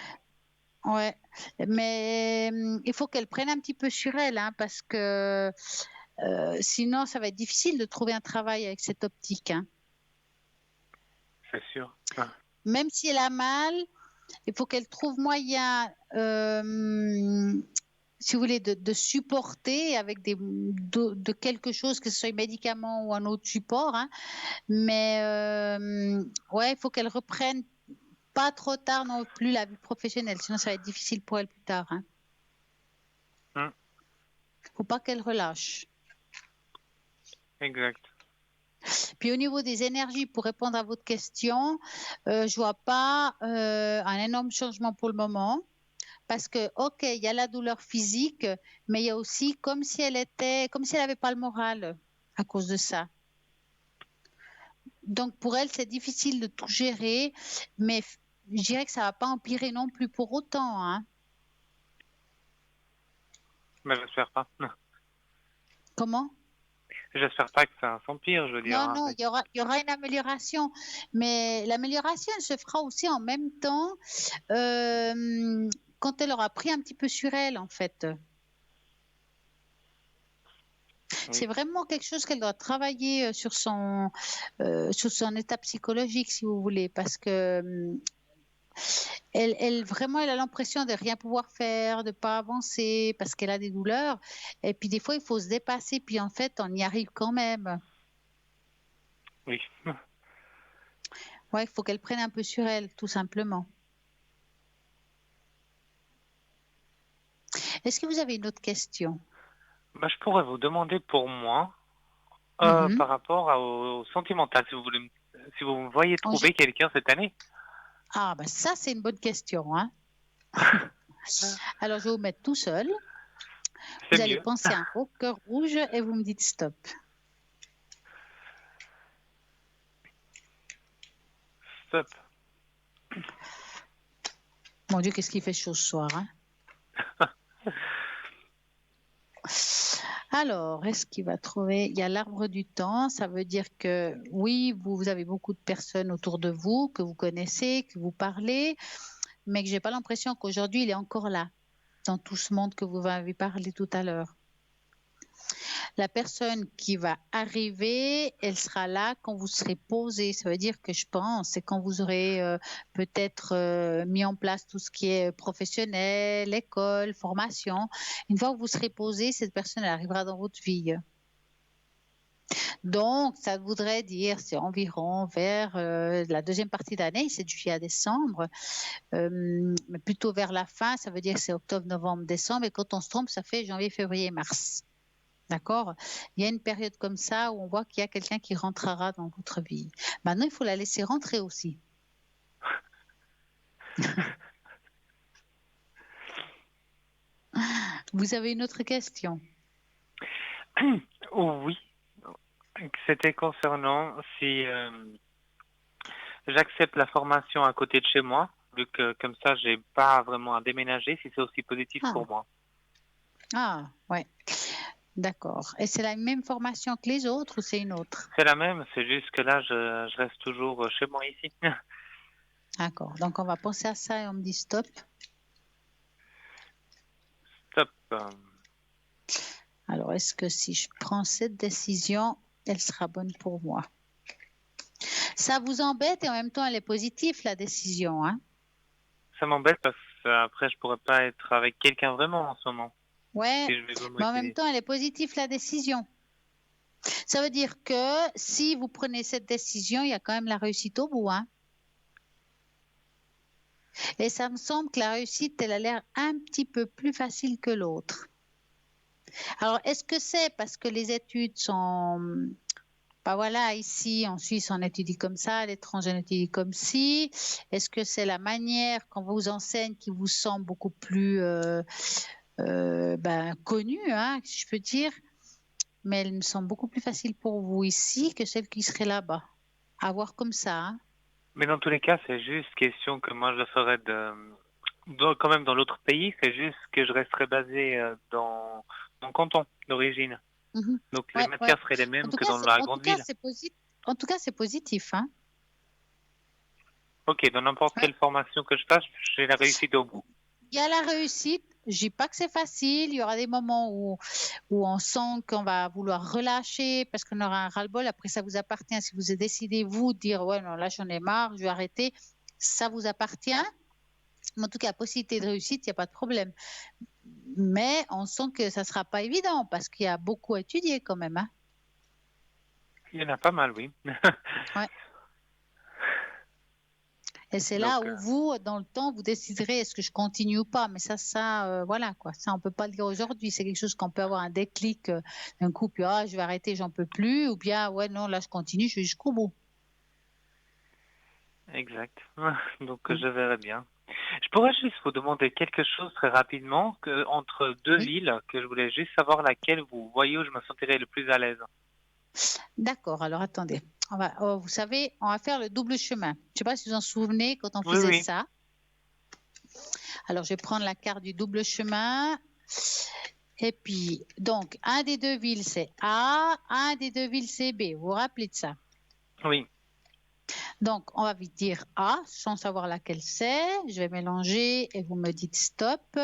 Ouais, mais il faut qu'elle prenne un petit peu sur elle, hein, parce que sinon, ça va être difficile de trouver un travail avec cette optique, hein. C'est sûr. Ah. Même si elle a mal, il faut qu'elle trouve moyen, si vous voulez, de supporter avec de quelque chose, que ce soit un médicament ou un autre support, hein. Mais ouais, il faut qu'elle reprenne pas trop tard non plus la vie professionnelle, sinon ça va être difficile pour elle plus tard, hein. Faut pas qu'elle relâche. Exact. Puis au niveau des énergies, pour répondre à votre question, je vois pas un énorme changement pour le moment. Parce que, ok, il y a la douleur physique, mais il y a aussi comme si elle n'avait pas le moral à cause de ça. Donc pour elle, c'est difficile de tout gérer, mais je dirais que ça va pas empirer non plus pour autant, hein. Mais j'espère pas. Comment? J'espère pas que ça s'empire, je veux dire. Non, non, il y aura une amélioration, mais l'amélioration, elle se fera aussi en même temps quand elle aura pris un petit peu sur elle, en fait. C'est vraiment quelque chose qu'elle doit travailler sur son état psychologique, si vous voulez, parce que vraiment, elle a l'impression de rien pouvoir faire, de pas avancer, parce qu'elle a des douleurs. Et puis des fois, il faut se dépasser, puis en fait, on y arrive quand même. Oui. Ouais, il faut qu'elle prenne un peu sur elle, tout simplement. Est-ce que vous avez une autre question? Bah, je pourrais vous demander pour moi, par rapport au sentimental, si vous me voyez trouver quelqu'un cette année. Ah, bah ça, c'est une bonne question, hein. Alors, je vais vous mettre tout seul. Vous allez penser à un gros cœur rouge et vous me dites stop. Stop. Mon Dieu, qu'est-ce qu'il fait chaud ce soir, hein? Alors, est-ce qu'il va trouver? Il y a l'arbre du temps, ça veut dire que oui, vous avez beaucoup de personnes autour de vous que vous connaissez, que vous parlez, mais que j'ai pas l'impression qu'aujourd'hui il est encore là, dans tout ce monde que vous m'avez parlé tout à l'heure. La personne qui va arriver, elle sera là quand vous serez posé. Ça veut dire que je pense, c'est quand vous aurez peut-être mis en place tout ce qui est professionnel, école, formation. Une fois que vous serez posé, cette personne elle arrivera dans votre vie. Donc, ça voudrait dire, c'est environ vers la deuxième partie d'année, c'est de juillet à décembre, mais plutôt vers la fin, ça veut dire que c'est octobre, novembre, décembre, et quand on se trompe, ça fait janvier, février, mars. D'accord? Il y a une période comme ça où on voit qu'il y a quelqu'un qui rentrera dans votre vie. Maintenant, il faut la laisser rentrer aussi. Vous avez une autre question? Oh, oui. C'était concernant si j'accepte la formation à côté de chez moi, vu que comme ça, j'ai pas vraiment à déménager, si c'est aussi positif pour moi. Ah, ouais. D'accord. Et c'est la même formation que les autres ou c'est une autre? C'est la même, c'est juste que là, je reste toujours chez moi ici. D'accord. Donc, on va penser à ça et on me dit stop. Stop. Alors, est-ce que si je prends cette décision, elle sera bonne pour moi? Ça vous embête et en même temps, elle est positive, la décision, hein? Ça m'embête parce qu'après, je pourrais pas être avec quelqu'un vraiment en ce moment. Ouais, Si je vais mais en même temps, elle est positive, la décision. Ça veut dire que si vous prenez cette décision, il y a quand même la réussite au bout, hein? Et ça me semble que la réussite, elle a l'air un petit peu plus facile que l'autre. Alors, est-ce que c'est parce que les études sont... Ben voilà, ici, en Suisse, on étudie comme ça, à l'étranger, on étudie comme ci. Est-ce que c'est la manière qu'on vous enseigne qui vous semble beaucoup plus connue, hein, si je peux dire? Mais elle me semble beaucoup plus facile pour vous ici que celle qui serait là-bas. À voir comme ça, hein? Mais dans tous les cas, c'est juste question que moi, je le ferais quand même dans l'autre pays. C'est juste que je resterai basé dans mon canton d'origine. Donc les matières seraient les mêmes que dans la grande ville. En tout cas, c'est positif, hein? Ok, dans n'importe quelle formation que je fasse, j'ai la réussite au bout. Il y a la réussite. Je dis pas que c'est facile. Il y aura des moments où on sent qu'on va vouloir relâcher parce qu'on aura un ras-le-bol. Après, ça vous appartient. Si vous avez décidé, vous, de dire, ouais, non, là, j'en ai marre, je vais arrêter, ça vous appartient. Mais en tout cas, possibilité de réussite, il n'y a pas de problème. Mais on sent que ça ne sera pas évident parce qu'il y a beaucoup à étudier quand même, hein? Il y en a pas mal, oui. Ouais. Et c'est là où vous, dans le temps, vous déciderez est-ce que je continue ou pas. Mais ça, voilà quoi. Ça, on peut pas le dire aujourd'hui. C'est quelque chose qu'on peut avoir un déclic d'un coup, puis je vais arrêter, j'en peux plus, ou bien ouais non, là je continue, je vais jusqu'au bout. Exact. Donc je verrai bien. Je pourrais juste vous demander quelque chose très rapidement, entre deux villes, que je voulais juste savoir laquelle vous voyez où je me sentirais le plus à l'aise. D'accord, alors attendez. Vous savez, on va faire le double chemin. Je ne sais pas si vous en souvenez quand on faisait ça. Alors, je vais prendre la carte du double chemin. Et puis, donc, un des deux villes, c'est A, un des deux villes, c'est B. Vous vous rappelez de ça? Oui. Donc, on va vite dire A, sans savoir laquelle c'est. Je vais mélanger et vous me dites stop.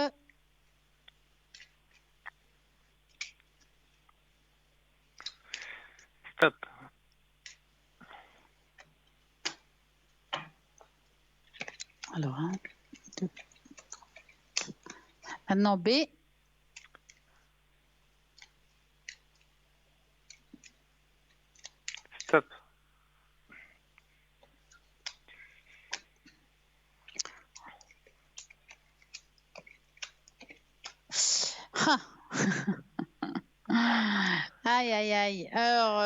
Stop. Alors, 1, 2. Maintenant, B. Stop. Aïe, aïe, aïe. Alors,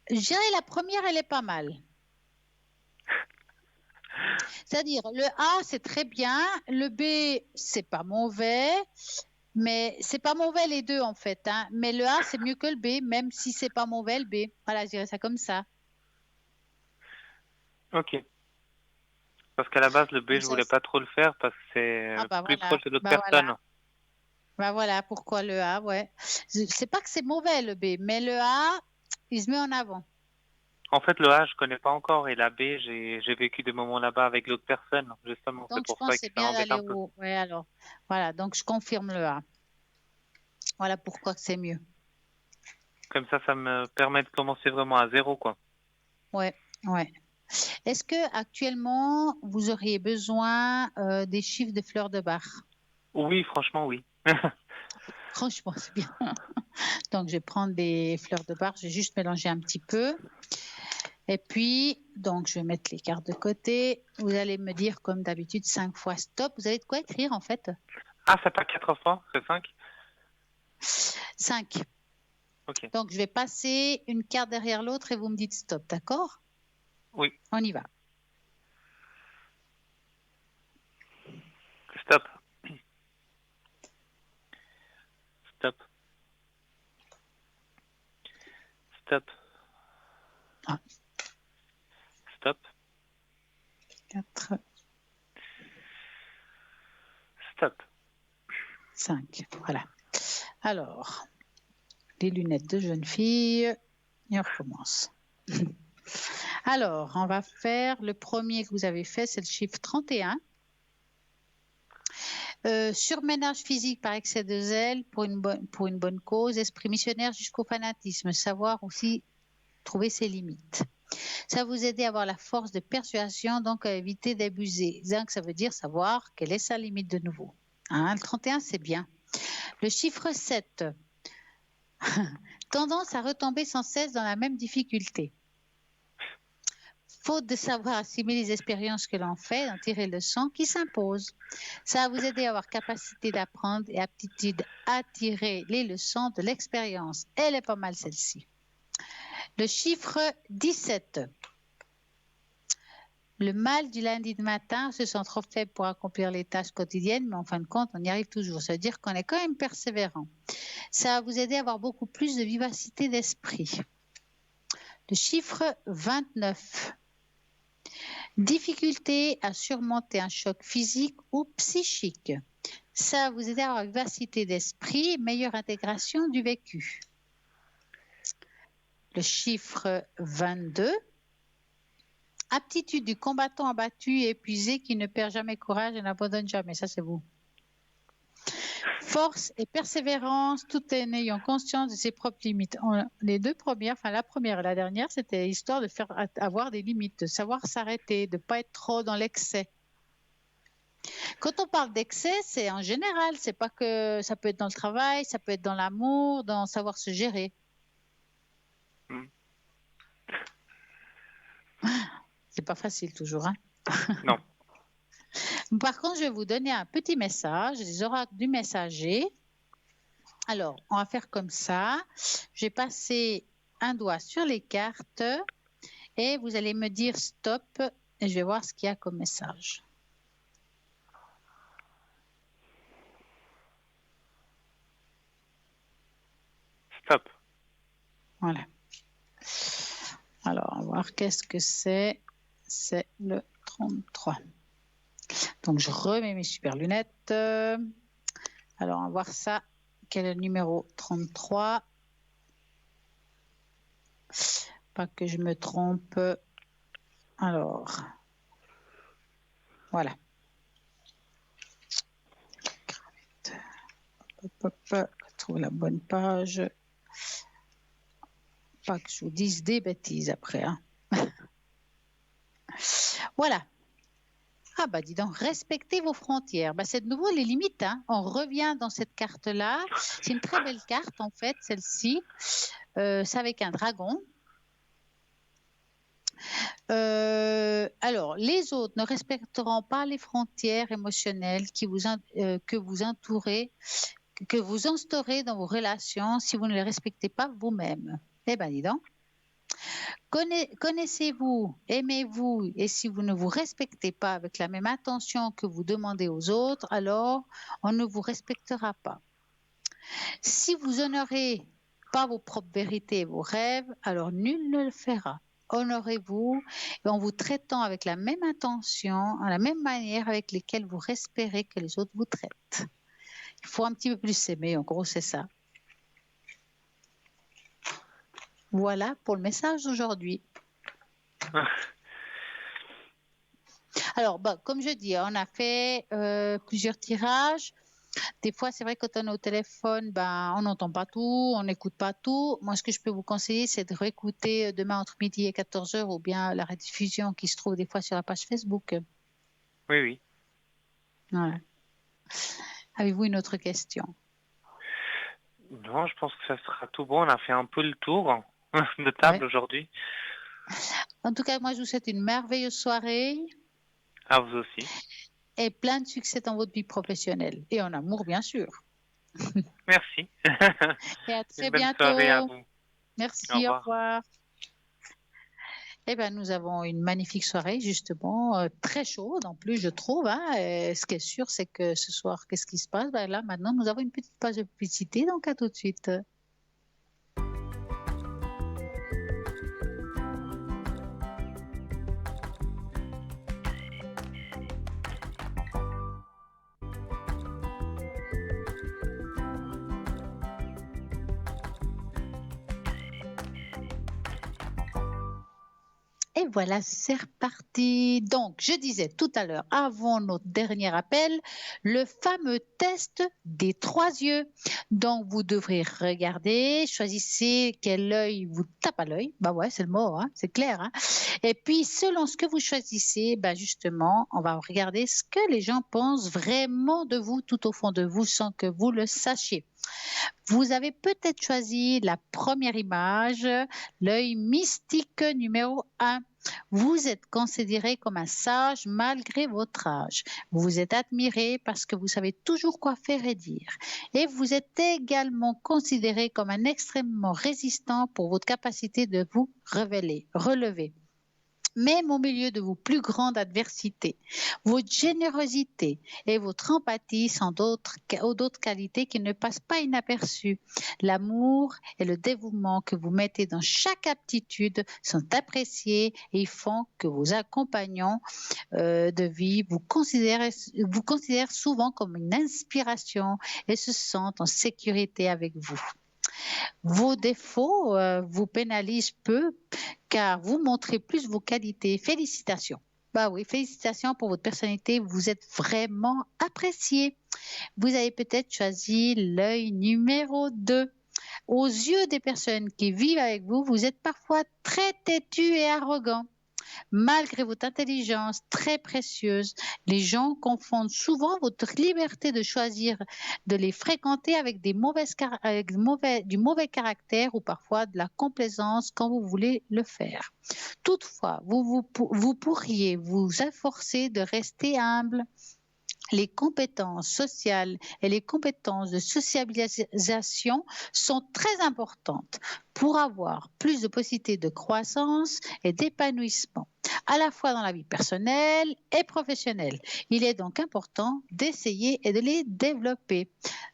je dirais la première, elle est pas mal. C'est-à-dire, le A, c'est très bien. Le B, c'est pas mauvais. Mais c'est pas mauvais les deux, en fait. Hein. Mais le A, c'est mieux que le B, même si c'est pas mauvais le B. Voilà, je dirais ça comme ça. Ok. Parce qu'à la base, le B, je voulais pas trop le faire parce que c'est plus proche de l'autre personne. Voilà pourquoi le A, ouais. C'est pas que c'est mauvais le B, mais le A, il se met en avant. En fait, le A, je connais pas encore, et la B, j'ai vécu des moments là-bas avec l'autre personne, justement. Donc, c'est pour je pense ça que que c'est ça bien embête d'aller un peu. Ouais, alors, voilà, donc je confirme le A. Voilà pourquoi c'est mieux. Comme ça me permet de commencer vraiment à zéro, quoi. Ouais, ouais. Est-ce que actuellement vous auriez besoin des chiffres de fleurs de bar? Oui, franchement, oui. Franchement, c'est bien. Donc, je vais prendre des fleurs de bar. Je vais juste mélanger un petit peu. Et puis, donc, je vais mettre les cartes de côté. Vous allez me dire, comme d'habitude, 5 fois stop. Vous avez de quoi écrire, en fait? Ah, c'est pas 4 fois, c'est 5? 5. Ok. Donc, je vais passer une carte derrière l'autre et vous me dites stop, d'accord? Oui. On y va. Stop. Stop. Stop. Ah. Stop. 4. Stop. 5. Voilà. Alors, les lunettes de jeune fille. Et on recommence. Alors, on va faire le premier que vous avez fait, c'est le chiffre 31. Surménage physique par excès de zèle pour une bonne cause, esprit missionnaire jusqu'au fanatisme, savoir aussi trouver ses limites. Ça va vous aider à avoir la force de persuasion, donc à éviter d'abuser. Donc, ça veut dire savoir quelle est sa limite de nouveau. Hein, le 31, c'est bien. Le chiffre 7, tendance à retomber sans cesse dans la même difficulté. Faute de savoir assimiler les expériences que l'on fait, d'en tirer le leçon qui s'impose. Ça va vous aider à avoir capacité d'apprendre et aptitude à tirer les leçons de l'expérience. Elle est pas mal celle-ci. Le chiffre 17. Le mal du lundi de matin se sent trop faible pour accomplir les tâches quotidiennes, mais en fin de compte, on y arrive toujours. Ça veut dire qu'on est quand même persévérant. Ça va vous aider à avoir beaucoup plus de vivacité d'esprit. Le chiffre 29. Difficulté à surmonter un choc physique ou psychique. Ça va vous aider à avoir vivacité d'esprit, meilleure intégration du vécu. Le chiffre 22. Aptitude du combattant abattu et épuisé qui ne perd jamais courage et n'abandonne jamais. Ça, c'est vous. Force et persévérance, tout en ayant conscience de ses propres limites. Les deux premières, enfin la première et la dernière, c'était histoire de faire avoir des limites, de savoir s'arrêter, de ne pas être trop dans l'excès. Quand on parle d'excès, c'est en général, c'est pas que ça peut être dans le travail, ça peut être dans l'amour, dans savoir se gérer. C'est pas facile toujours, hein? Non. Par contre, je vais vous donner un petit message, les oracles du messager. Alors, on va faire comme ça. Je vais passer un doigt sur les cartes et vous allez me dire stop et je vais voir ce qu'il y a comme message. Stop. Voilà. Alors, on va voir qu'est-ce que c'est. C'est le 33. Donc, je remets mes super lunettes. Alors, on va voir ça. Quel est le numéro 33? Pas que je me trompe. Alors, voilà. Hop, hop, hop. Trouve la bonne page. Pas que je vous dise des bêtises après. Hein. Voilà. Ah bah dis donc, respectez vos frontières. Bah, c'est de nouveau les limites. Hein. On revient dans cette carte-là. C'est une très belle carte en fait, celle-ci. C'est avec un dragon. Alors, les autres ne respecteront pas les frontières émotionnelles que vous instaurez dans vos relations si vous ne les respectez pas vous-même. Eh bien, dis donc. Connaissez-vous, aimez-vous, et si vous ne vous respectez pas avec la même attention que vous demandez aux autres, alors on ne vous respectera pas. Si vous honorez pas vos propres vérités et vos rêves, alors nul ne le fera. Honorez-vous en vous traitant avec la même attention, à la même manière avec laquelle vous espérez que les autres vous traitent. Il faut un petit peu plus s'aimer, en gros, c'est ça. Voilà pour le message d'aujourd'hui. Alors, bah, comme je dis, on a fait plusieurs tirages. Des fois, c'est vrai que quand on est au téléphone, ben, on n'entend pas tout, on n'écoute pas tout. Moi, ce que je peux vous conseiller, c'est de réécouter demain entre midi et 14h ou bien la rediffusion qui se trouve des fois sur la page Facebook. Oui, oui. Voilà. Avez-vous une autre question? Non, je pense que ça sera tout bon. On a fait un peu le tour de table aujourd'hui. En tout cas, moi, je vous souhaite une merveilleuse soirée. À vous aussi. Et plein de succès dans votre vie professionnelle. Et en amour, bien sûr. Merci. Et à très Une bonne bientôt. soirée à vous. Merci, au revoir. Eh bien, nous avons une magnifique soirée, justement, très chaude en plus, je trouve. Hein. Et ce qui est sûr, c'est que ce soir, qu'est-ce qui se passe? Ben là, maintenant, nous avons une petite page de publicité, donc à tout de suite. Et voilà, c'est reparti. Donc, je disais tout à l'heure, avant notre dernier appel, le fameux test des 3 yeux. Donc, vous devrez regarder, choisissez quel œil vous tape à l'œil. Bah ouais, c'est le mot, hein, c'est clair. Hein. Et puis, selon ce que vous choisissez, bah justement, on va regarder ce que les gens pensent vraiment de vous, tout au fond de vous, sans que vous le sachiez. Vous avez peut-être choisi la première image, l'œil mystique numéro 1. Vous êtes considéré comme un sage malgré votre âge. Vous êtes admiré parce que vous savez toujours quoi faire et dire. Et vous êtes également considéré comme un extrêmement résistant pour votre capacité de vous relever. Même au milieu de vos plus grandes adversités, votre générosité et votre empathie sont d'autres qualités qui ne passent pas inaperçues. L'amour et le dévouement que vous mettez dans chaque aptitude sont appréciés et font que vos compagnons de vie vous considèrent souvent comme une inspiration et se sentent en sécurité avec vous. Vos défauts vous pénalisent peu car vous montrez plus vos qualités. Félicitations. Bah oui, félicitations pour votre personnalité. Vous êtes vraiment apprécié. Vous avez peut-être choisi l'œil numéro 2. Aux yeux des personnes qui vivent avec vous, vous êtes parfois très têtu et arrogant. Malgré votre intelligence très précieuse, les gens confondent souvent votre liberté de choisir de les fréquenter avec du mauvais caractère ou parfois de la complaisance quand vous voulez le faire. Toutefois, vous pourriez vous efforcer de rester humble. Les compétences sociales et les compétences de sociabilisation sont très importantes pour avoir plus de possibilités de croissance et d'épanouissement, à la fois dans la vie personnelle et professionnelle. Il est donc important d'essayer et de les développer.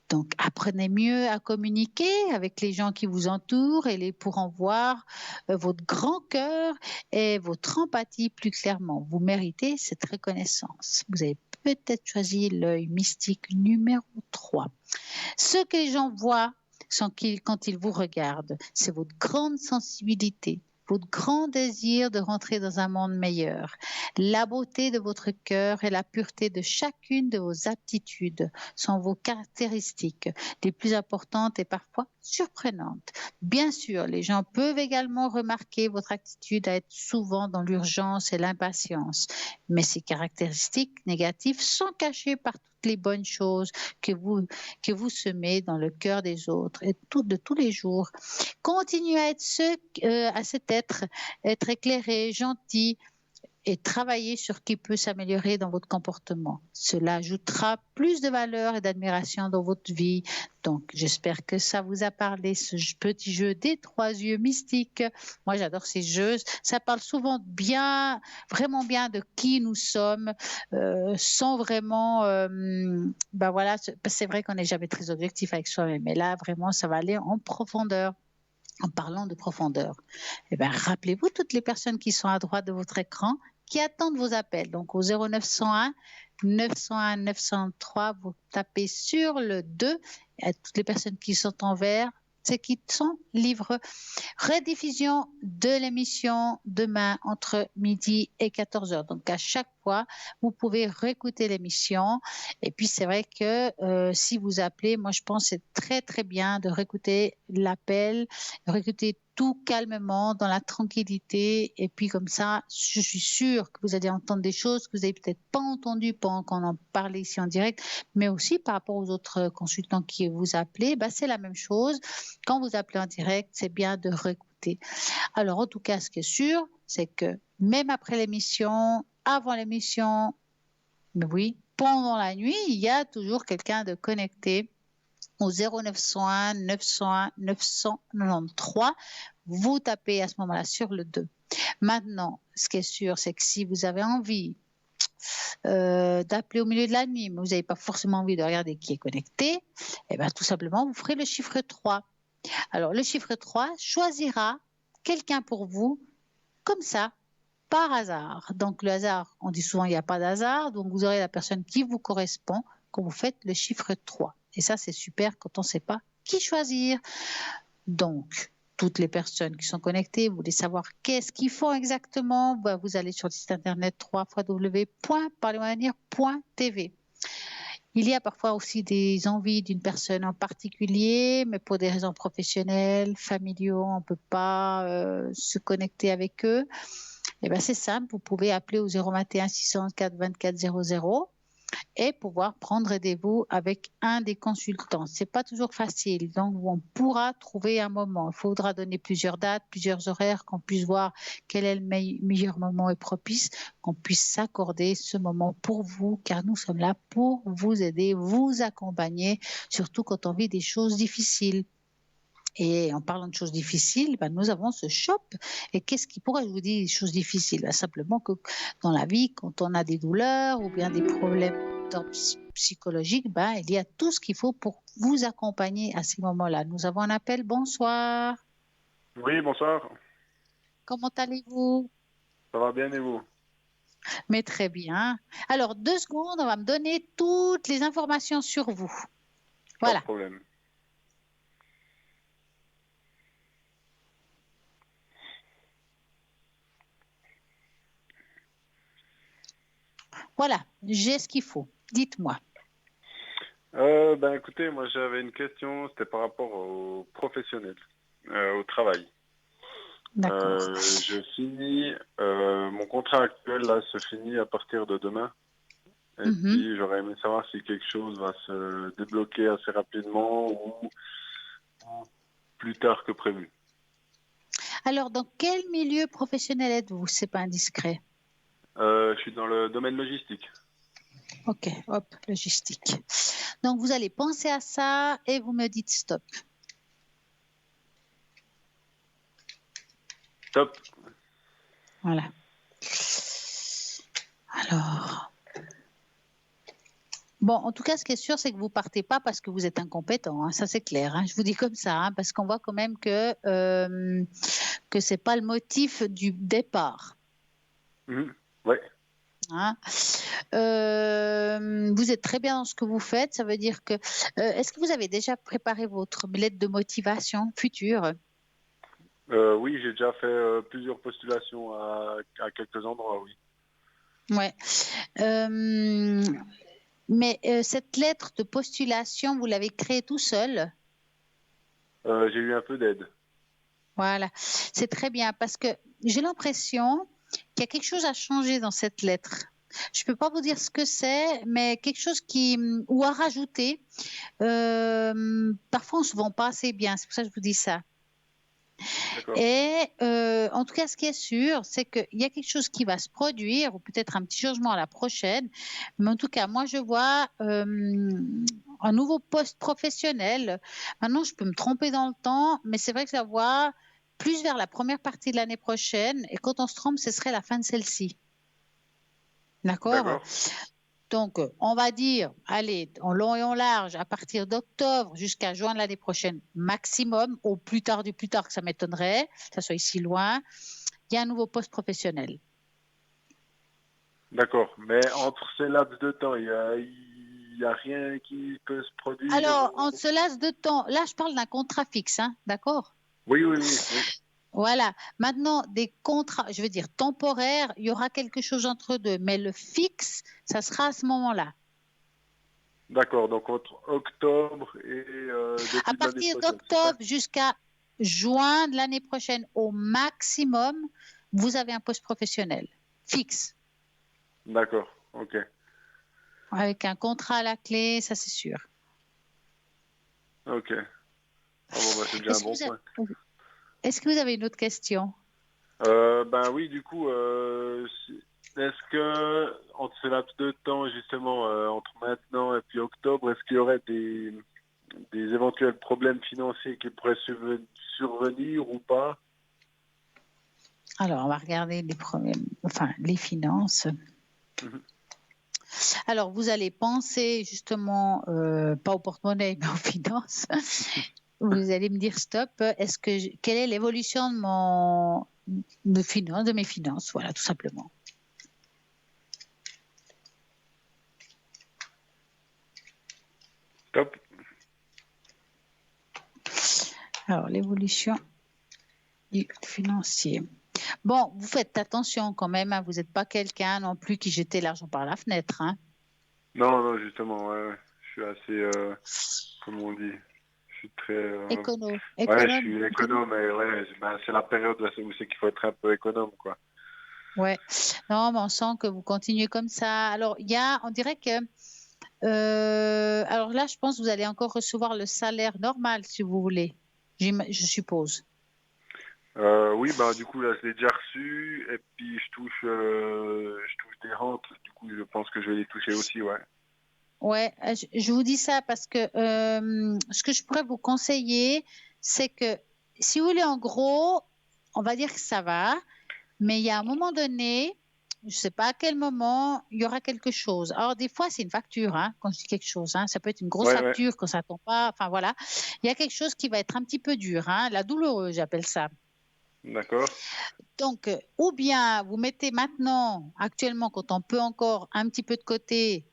Donc, apprenez mieux à communiquer avec les gens qui vous entourent et les pour en voir votre grand cœur et votre empathie plus clairement. Vous méritez cette reconnaissance. Vous avez peut-être choisi l'œil mystique numéro 3. Ce que les gens voient quand ils vous regardent, c'est votre grande sensibilité, votre grand désir de rentrer dans un monde meilleur, la beauté de votre cœur et la pureté de chacune de vos aptitudes sont vos caractéristiques les plus importantes et parfois surprenantes. Bien sûr, les gens peuvent également remarquer votre attitude à être souvent dans l'urgence et l'impatience, mais ces caractéristiques négatives sont cachées par toutes les bonnes choses que vous semez dans le cœur des autres et de tous les jours. Continuez à être éclairé, gentil et travailler sur ce qui peut s'améliorer dans votre comportement. Cela ajoutera plus de valeur et d'admiration dans votre vie. Donc, j'espère que ça vous a parlé, ce petit jeu des 3 yeux mystiques. Moi, j'adore ces jeux. Ça parle souvent bien, vraiment bien de qui nous sommes, sans vraiment... voilà, c'est vrai qu'on n'est jamais très objectif avec soi-même, mais là, vraiment, ça va aller en profondeur. En parlant de profondeur, rappelez-vous toutes les personnes qui sont à droite de votre écran qui attendent vos appels. Donc au 0901 901 903, vous tapez sur le 2 et toutes les personnes qui sont en vert, c'est qui sont livrés. Rediffusion de l'émission demain entre midi et 14h. Donc à chaque fois, vous pouvez réécouter l'émission. Et puis c'est vrai que si vous appelez, moi je pense que c'est très très bien de réécouter l'appel, de réécouter tout calmement, dans la tranquillité. Et puis comme ça, je suis sûre que vous allez entendre des choses que vous n'avez peut-être pas entendues pendant qu'on en parlait ici en direct, mais aussi par rapport aux autres consultants qui vous appelaient, c'est la même chose. Quand vous appelez en direct, c'est bien de réécouter. Alors en tout cas, ce qui est sûr, c'est que même après l'émission, avant l'émission, mais oui, pendant la nuit, il y a toujours quelqu'un de connecté au 0901 901 993. Vous tapez à ce moment-là sur le 2. Maintenant, ce qui est sûr, c'est que si vous avez envie d'appeler au milieu de la nuit, mais vous n'avez pas forcément envie de regarder qui est connecté, tout simplement, vous ferez le chiffre 3. Alors, le chiffre 3 choisira quelqu'un pour vous, comme ça, par hasard. Donc, le hasard, on dit souvent il n'y a pas d'hasard, donc vous aurez la personne qui vous correspond quand vous faites le chiffre 3. Et ça, c'est super quand on ne sait pas qui choisir. Donc, toutes les personnes qui sont connectées, vous voulez savoir qu'est-ce qu'ils font exactement, vous allez sur le site internet www.parlez-moi-avenir.tv. Il y a parfois aussi des envies d'une personne en particulier, mais pour des raisons professionnelles, familiaux, on ne peut pas se connecter avec eux. C'est simple, vous pouvez appeler au 021 604 24 00 et pouvoir prendre rendez-vous avec un des consultants. Ce n'est pas toujours facile, donc on pourra trouver un moment. Il faudra donner plusieurs dates, plusieurs horaires, qu'on puisse voir quel est le meilleur moment et propice, qu'on puisse s'accorder ce moment pour vous, car nous sommes là pour vous aider, vous accompagner, surtout quand on vit des choses difficiles. Et en parlant de choses difficiles, nous avons ce shop. Et pourquoi je vous dis des choses difficiles? Simplement que dans la vie, quand on a des douleurs ou bien des problèmes psychologiques, il y a tout ce qu'il faut pour vous accompagner à ces moments-là. Nous avons un appel. Bonsoir. Oui, bonsoir. Comment allez-vous? Ça va bien et vous? Mais très bien. Alors, 2 secondes, on va me donner toutes les informations sur vous. Voilà. Pas de problème. Voilà, j'ai ce qu'il faut. Dites-moi. Écoutez, moi j'avais une question, c'était par rapport aux professionnels, au travail. D'accord. Je finis, mon contrat actuel là se finit à partir de demain. Et puis j'aurais aimé savoir si quelque chose va se débloquer assez rapidement ou plus tard que prévu. Alors, dans quel milieu professionnel êtes-vous? C'est pas indiscret. Je suis dans le domaine logistique. Ok, hop, logistique. Donc, vous allez penser à ça et vous me dites stop. Top. Voilà. Alors. Bon, en tout cas, ce qui est sûr, c'est que vous partez pas parce que vous êtes incompétent. Hein, ça, c'est clair. Hein, je vous dis comme ça, hein, parce qu'on voit quand même que c'est pas le motif du départ. Oui. Hein. Vous êtes très bien dans ce que vous faites. Ça veut dire que est-ce que vous avez déjà préparé votre lettre de motivation future? Oui, j'ai déjà fait plusieurs postulations à quelques endroits, oui. Ouais. Mais cette lettre de postulation, vous l'avez créée tout seul? J'ai eu un peu d'aide. Voilà, c'est très bien parce que j'ai l'impression qu'il y a quelque chose à changer dans cette lettre. Je ne peux pas vous dire ce que c'est, mais quelque chose ou à rajouter. Parfois, on ne se vend pas assez bien, c'est pour ça que je vous dis ça. Et en tout cas, ce qui est sûr, c'est qu'il y a quelque chose qui va se produire, ou peut-être un petit changement à la prochaine. Mais en tout cas, moi, je vois un nouveau poste professionnel. Maintenant, je peux me tromper dans le temps, mais c'est vrai que je la vois plus vers la première partie de l'année prochaine. Et quand on se trompe, ce serait la fin de celle-ci. D'accord. Donc, on va dire, allez, en long et en large, à partir d'octobre jusqu'à juin de l'année prochaine, maximum, au plus tard du plus tard, que ça m'étonnerait, que ça soit ici loin, il y a un nouveau poste professionnel. D'accord, mais entre ces laps de temps, il y a rien qui peut se produire? Alors, en ce laps de temps, là, je parle d'un contrat fixe, hein, d'accord? Oui. Voilà. Maintenant, des contrats, je veux dire temporaires, il y aura quelque chose entre deux, mais le fixe, ça sera à ce moment-là. D'accord, donc entre octobre et à partir d'octobre jusqu'à juin de l'année prochaine, au maximum, vous avez un poste professionnel fixe. D'accord, ok. Avec un contrat à la clé, ça c'est sûr. Ok. Ah bon, bah, c'est déjà un bon point. Est-ce que vous avez une autre question? Ben oui, du coup, est-ce que entre ce laps de temps, justement, entre maintenant et puis octobre, est-ce qu'il y aurait des éventuels problèmes financiers qui pourraient survenir ou pas? Alors, on va regarder les problèmes, enfin, les finances. Alors, vous allez penser justement, pas au porte-monnaie, mais aux finances. Vous allez me dire stop. Quelle est l'évolution de mes finances? Voilà, tout simplement. Top. Alors, l'évolution du financier. Bon, vous faites attention quand même, hein, vous n'êtes pas quelqu'un non plus qui jetait l'argent par la fenêtre. Hein. Non, justement, ouais. Je suis assez, comment on dit, je suis très... Économe. Ouais, je suis économe, mais ouais, c'est la période où c'est qu'il faut être un peu économe, quoi. Ouais, non, mais on sent que vous continuez comme ça. Alors, on dirait que, alors là, je pense que vous allez encore recevoir le salaire normal, si vous voulez, je suppose. Oui, bah du coup là je l'ai déjà reçu et puis je touche des rentes. Du coup je pense que je vais les toucher aussi, ouais. Ouais, je vous dis ça parce que ce que je pourrais vous conseiller, c'est que si vous voulez en gros, on va dire que ça va, mais il y a un moment donné, je ne sais pas à quel moment, il y aura quelque chose. Alors des fois c'est une facture, hein, quand je dis quelque chose, hein, ça peut être une grosse facture quand ça tombe pas. Enfin voilà, il y a quelque chose qui va être un petit peu dur, hein, la douloureuse, j'appelle ça. D'accord. Donc, ou bien vous mettez maintenant, actuellement, quand on peut encore un petit peu de côté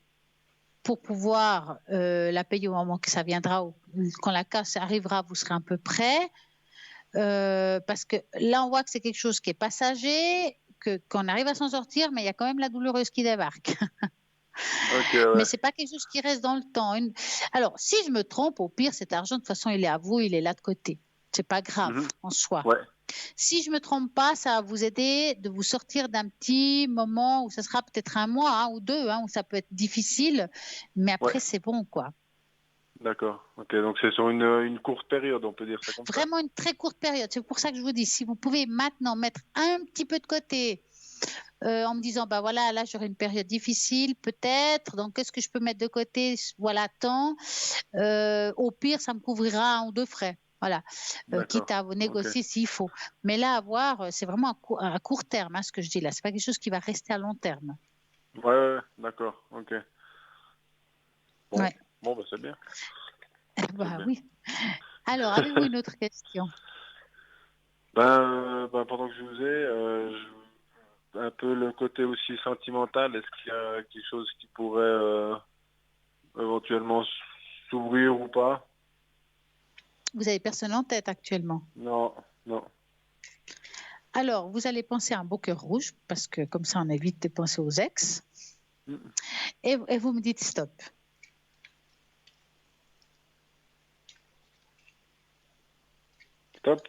pour pouvoir la payer au moment que ça viendra, ou quand la casse arrivera, vous serez un peu prêt. Parce que là, on voit que c'est quelque chose qui est passager, qu'on arrive à s'en sortir, mais il y a quand même la douloureuse qui débarque. Okay, ouais. Mais ce n'est pas quelque chose qui reste dans le temps. Alors, si je me trompe, au pire, cet argent, de toute façon, il est à vous, il est là de côté. Ce n'est pas grave en soi. Ouais. Si je me trompe pas, ça va vous aider de vous sortir d'un petit moment où ça sera peut-être un mois ou 2, où ça peut être difficile, mais après Ouais. c'est bon, quoi. D'accord. Ok, donc c'est sur une courte période, on peut dire ça comme ça. Vraiment une très courte période. C'est pour ça que je vous dis, si vous pouvez maintenant mettre un petit peu de côté, en me disant, bah voilà, là j'aurai une période difficile, peut-être, donc qu'est-ce que je peux mettre de côté, voilà, tant. Au pire, ça me couvrira 1 ou 2 frais. Voilà, quitte à vous négocier s'il faut. Mais là, à voir, c'est vraiment à court terme, ce que je dis là. C'est pas quelque chose qui va rester à long terme. Ouais, d'accord, ok. Bon, Ouais. bon bah, c'est bien. Bah oui. Alors, avez-vous une autre question? Pendant que je vous ai, un peu le côté aussi sentimental, est-ce qu'il y a quelque chose qui pourrait éventuellement s'ouvrir ou pas? Vous avez personne en tête actuellement? Non, non. Alors, vous allez penser à un beau cœur rouge, parce que comme ça, on évite de penser aux ex. Et vous me dites stop. Stop.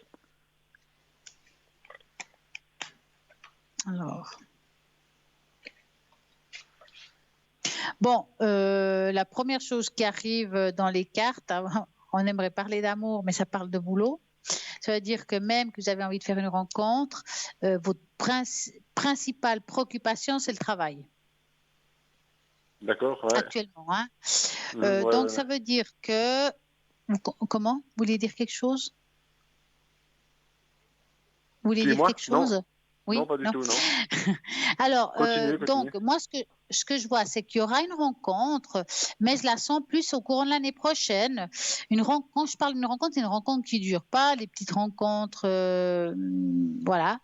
Alors. Bon, la première chose qui arrive dans les cartes, on aimerait parler d'amour, mais ça parle de boulot. Ça veut dire que même que vous avez envie de faire une rencontre, votre principale préoccupation, c'est le travail. D'accord, ouais. Actuellement. Ouais, donc, ça veut dire que... Comment? Vous voulez dire quelque chose? Vous voulez dire quelque chose? Non. Oui, non, pas du tout, non. Alors, Continuez. donc, moi, ce que je vois, c'est qu'il y aura une rencontre, mais je la sens plus au courant de l'année prochaine. Quand je parle d'une rencontre, c'est une rencontre qui ne dure pas, les petites rencontres, voilà.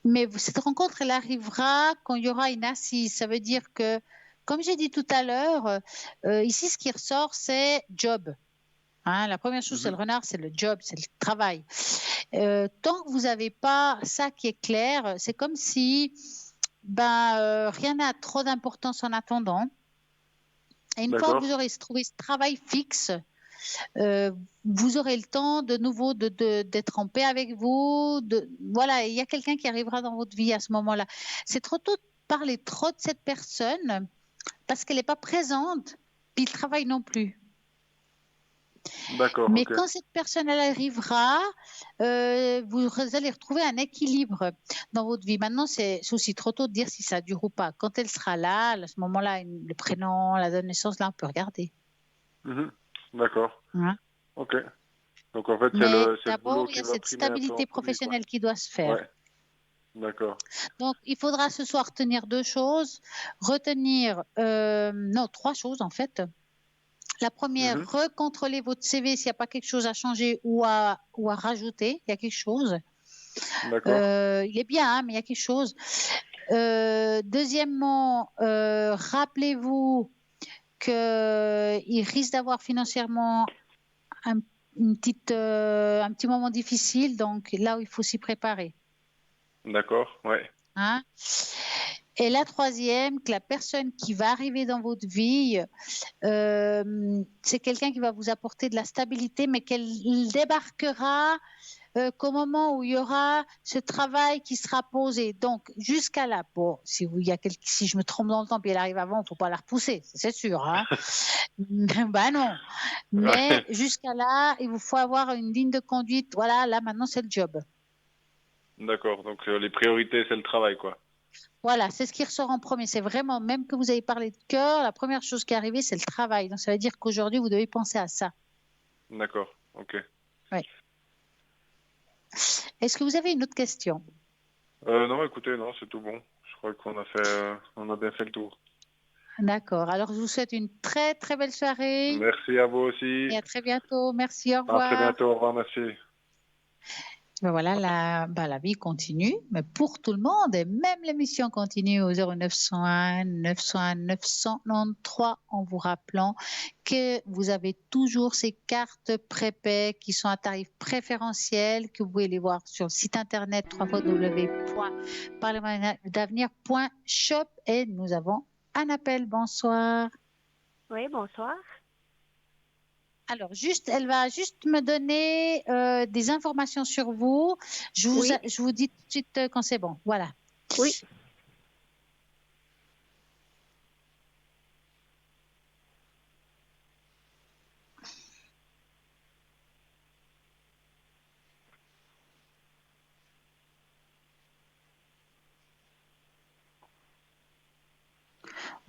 Mais cette rencontre, elle arrivera quand il y aura une assise. Ça veut dire que, comme j'ai dit tout à l'heure, ici, ce qui ressort, c'est job. La première chose, c'est le renard, c'est le job, c'est le travail. Tant que vous n'avez pas ça qui est clair, c'est comme si rien n'a trop d'importance en attendant. Et une fois que vous aurez trouvé ce travail fixe, vous aurez le temps de nouveau d'être en paix avec vous. Voilà, il y a quelqu'un qui arrivera dans votre vie à ce moment-là. C'est trop tôt de parler trop de cette personne parce qu'elle n'est pas présente, puis le travail non plus. D'accord. Mais quand cette personne elle arrivera, vous allez retrouver un équilibre dans votre vie. Maintenant, c'est aussi trop tôt de dire si ça dure ou pas. Quand elle sera là, à ce moment-là, le prénom, la date de naissance, là, on peut regarder. D'accord. Ok. Donc en fait, c'est le boulot qui va primer. D'abord, il y a cette stabilité professionnelle qui doit se faire. Ouais. D'accord. Donc, il faudra ce soir retenir 2 choses. Non, 3 choses en fait. La première, recontrôler votre CV s'il n'y a pas quelque chose à changer ou à rajouter. Il y a quelque chose. D'accord. Il est bien, mais il y a quelque chose. Deuxièmement, rappelez-vous qu'il risque d'avoir financièrement un petit moment difficile. Donc, là où il faut s'y préparer. D'accord, ouais. Et la troisième, que la personne qui va arriver dans votre vie, c'est quelqu'un qui va vous apporter de la stabilité, mais qu'elle débarquera qu'au moment où il y aura ce travail qui sera posé. Donc, jusqu'à là, bon, si je me trompe dans le temps et elle arrive avant, il ne faut pas la repousser, c'est sûr. Non. Mais jusqu'à là, il vous faut avoir une ligne de conduite. Voilà, là, maintenant, c'est le job. D'accord, donc les priorités, c'est le travail, quoi. Voilà, c'est ce qui ressort en premier. C'est vraiment, même que vous avez parlé de cœur, la première chose qui est arrivée, c'est le travail. Donc, ça veut dire qu'aujourd'hui, vous devez penser à ça. D'accord, ok. Oui. Est-ce que vous avez une autre question? Non, écoutez, non, c'est tout bon. Je crois qu'on a bien fait le tour. D'accord. Alors, je vous souhaite une très, très belle soirée. Merci à vous aussi. Et à très bientôt. Merci, au revoir. À très bientôt, au revoir, merci. Voilà, la vie continue, mais pour tout le monde, et même l'émission continue au 0901 901 993 en vous rappelant que vous avez toujours ces cartes prépaies qui sont à tarif préférentiel, que vous pouvez les voir sur le site internet www.parlementdavenir.shop et nous avons un appel. Bonsoir. Oui, bonsoir. Alors, elle va juste me donner des informations sur vous. Je vous dis tout de suite quand c'est bon. Voilà. Oui.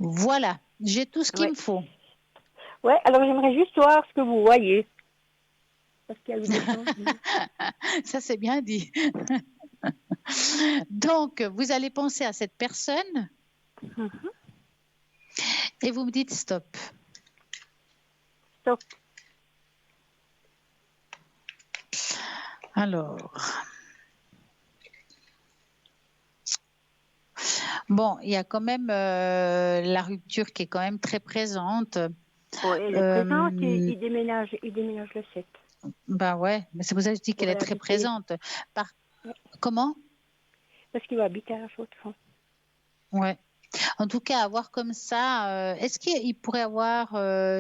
Voilà, j'ai tout ce qu'il me faut. Ouais, alors j'aimerais juste voir ce que vous voyez. Parce qu'il y a eu des changements. Ça, c'est bien dit. Donc, vous allez penser à cette personne et vous me dites stop. Stop. Alors. Bon, il y a quand même la rupture qui est quand même très présente. Oui, elle est présente, il déménage le 7. Ben ouais, mais c'est pour ça que je dis qu'elle est très présente. Comment? Parce qu'il va habiter à la Chaux-de-Fonds. Ouais. En tout cas, avoir comme ça, est-ce qu'il pourrait avoir,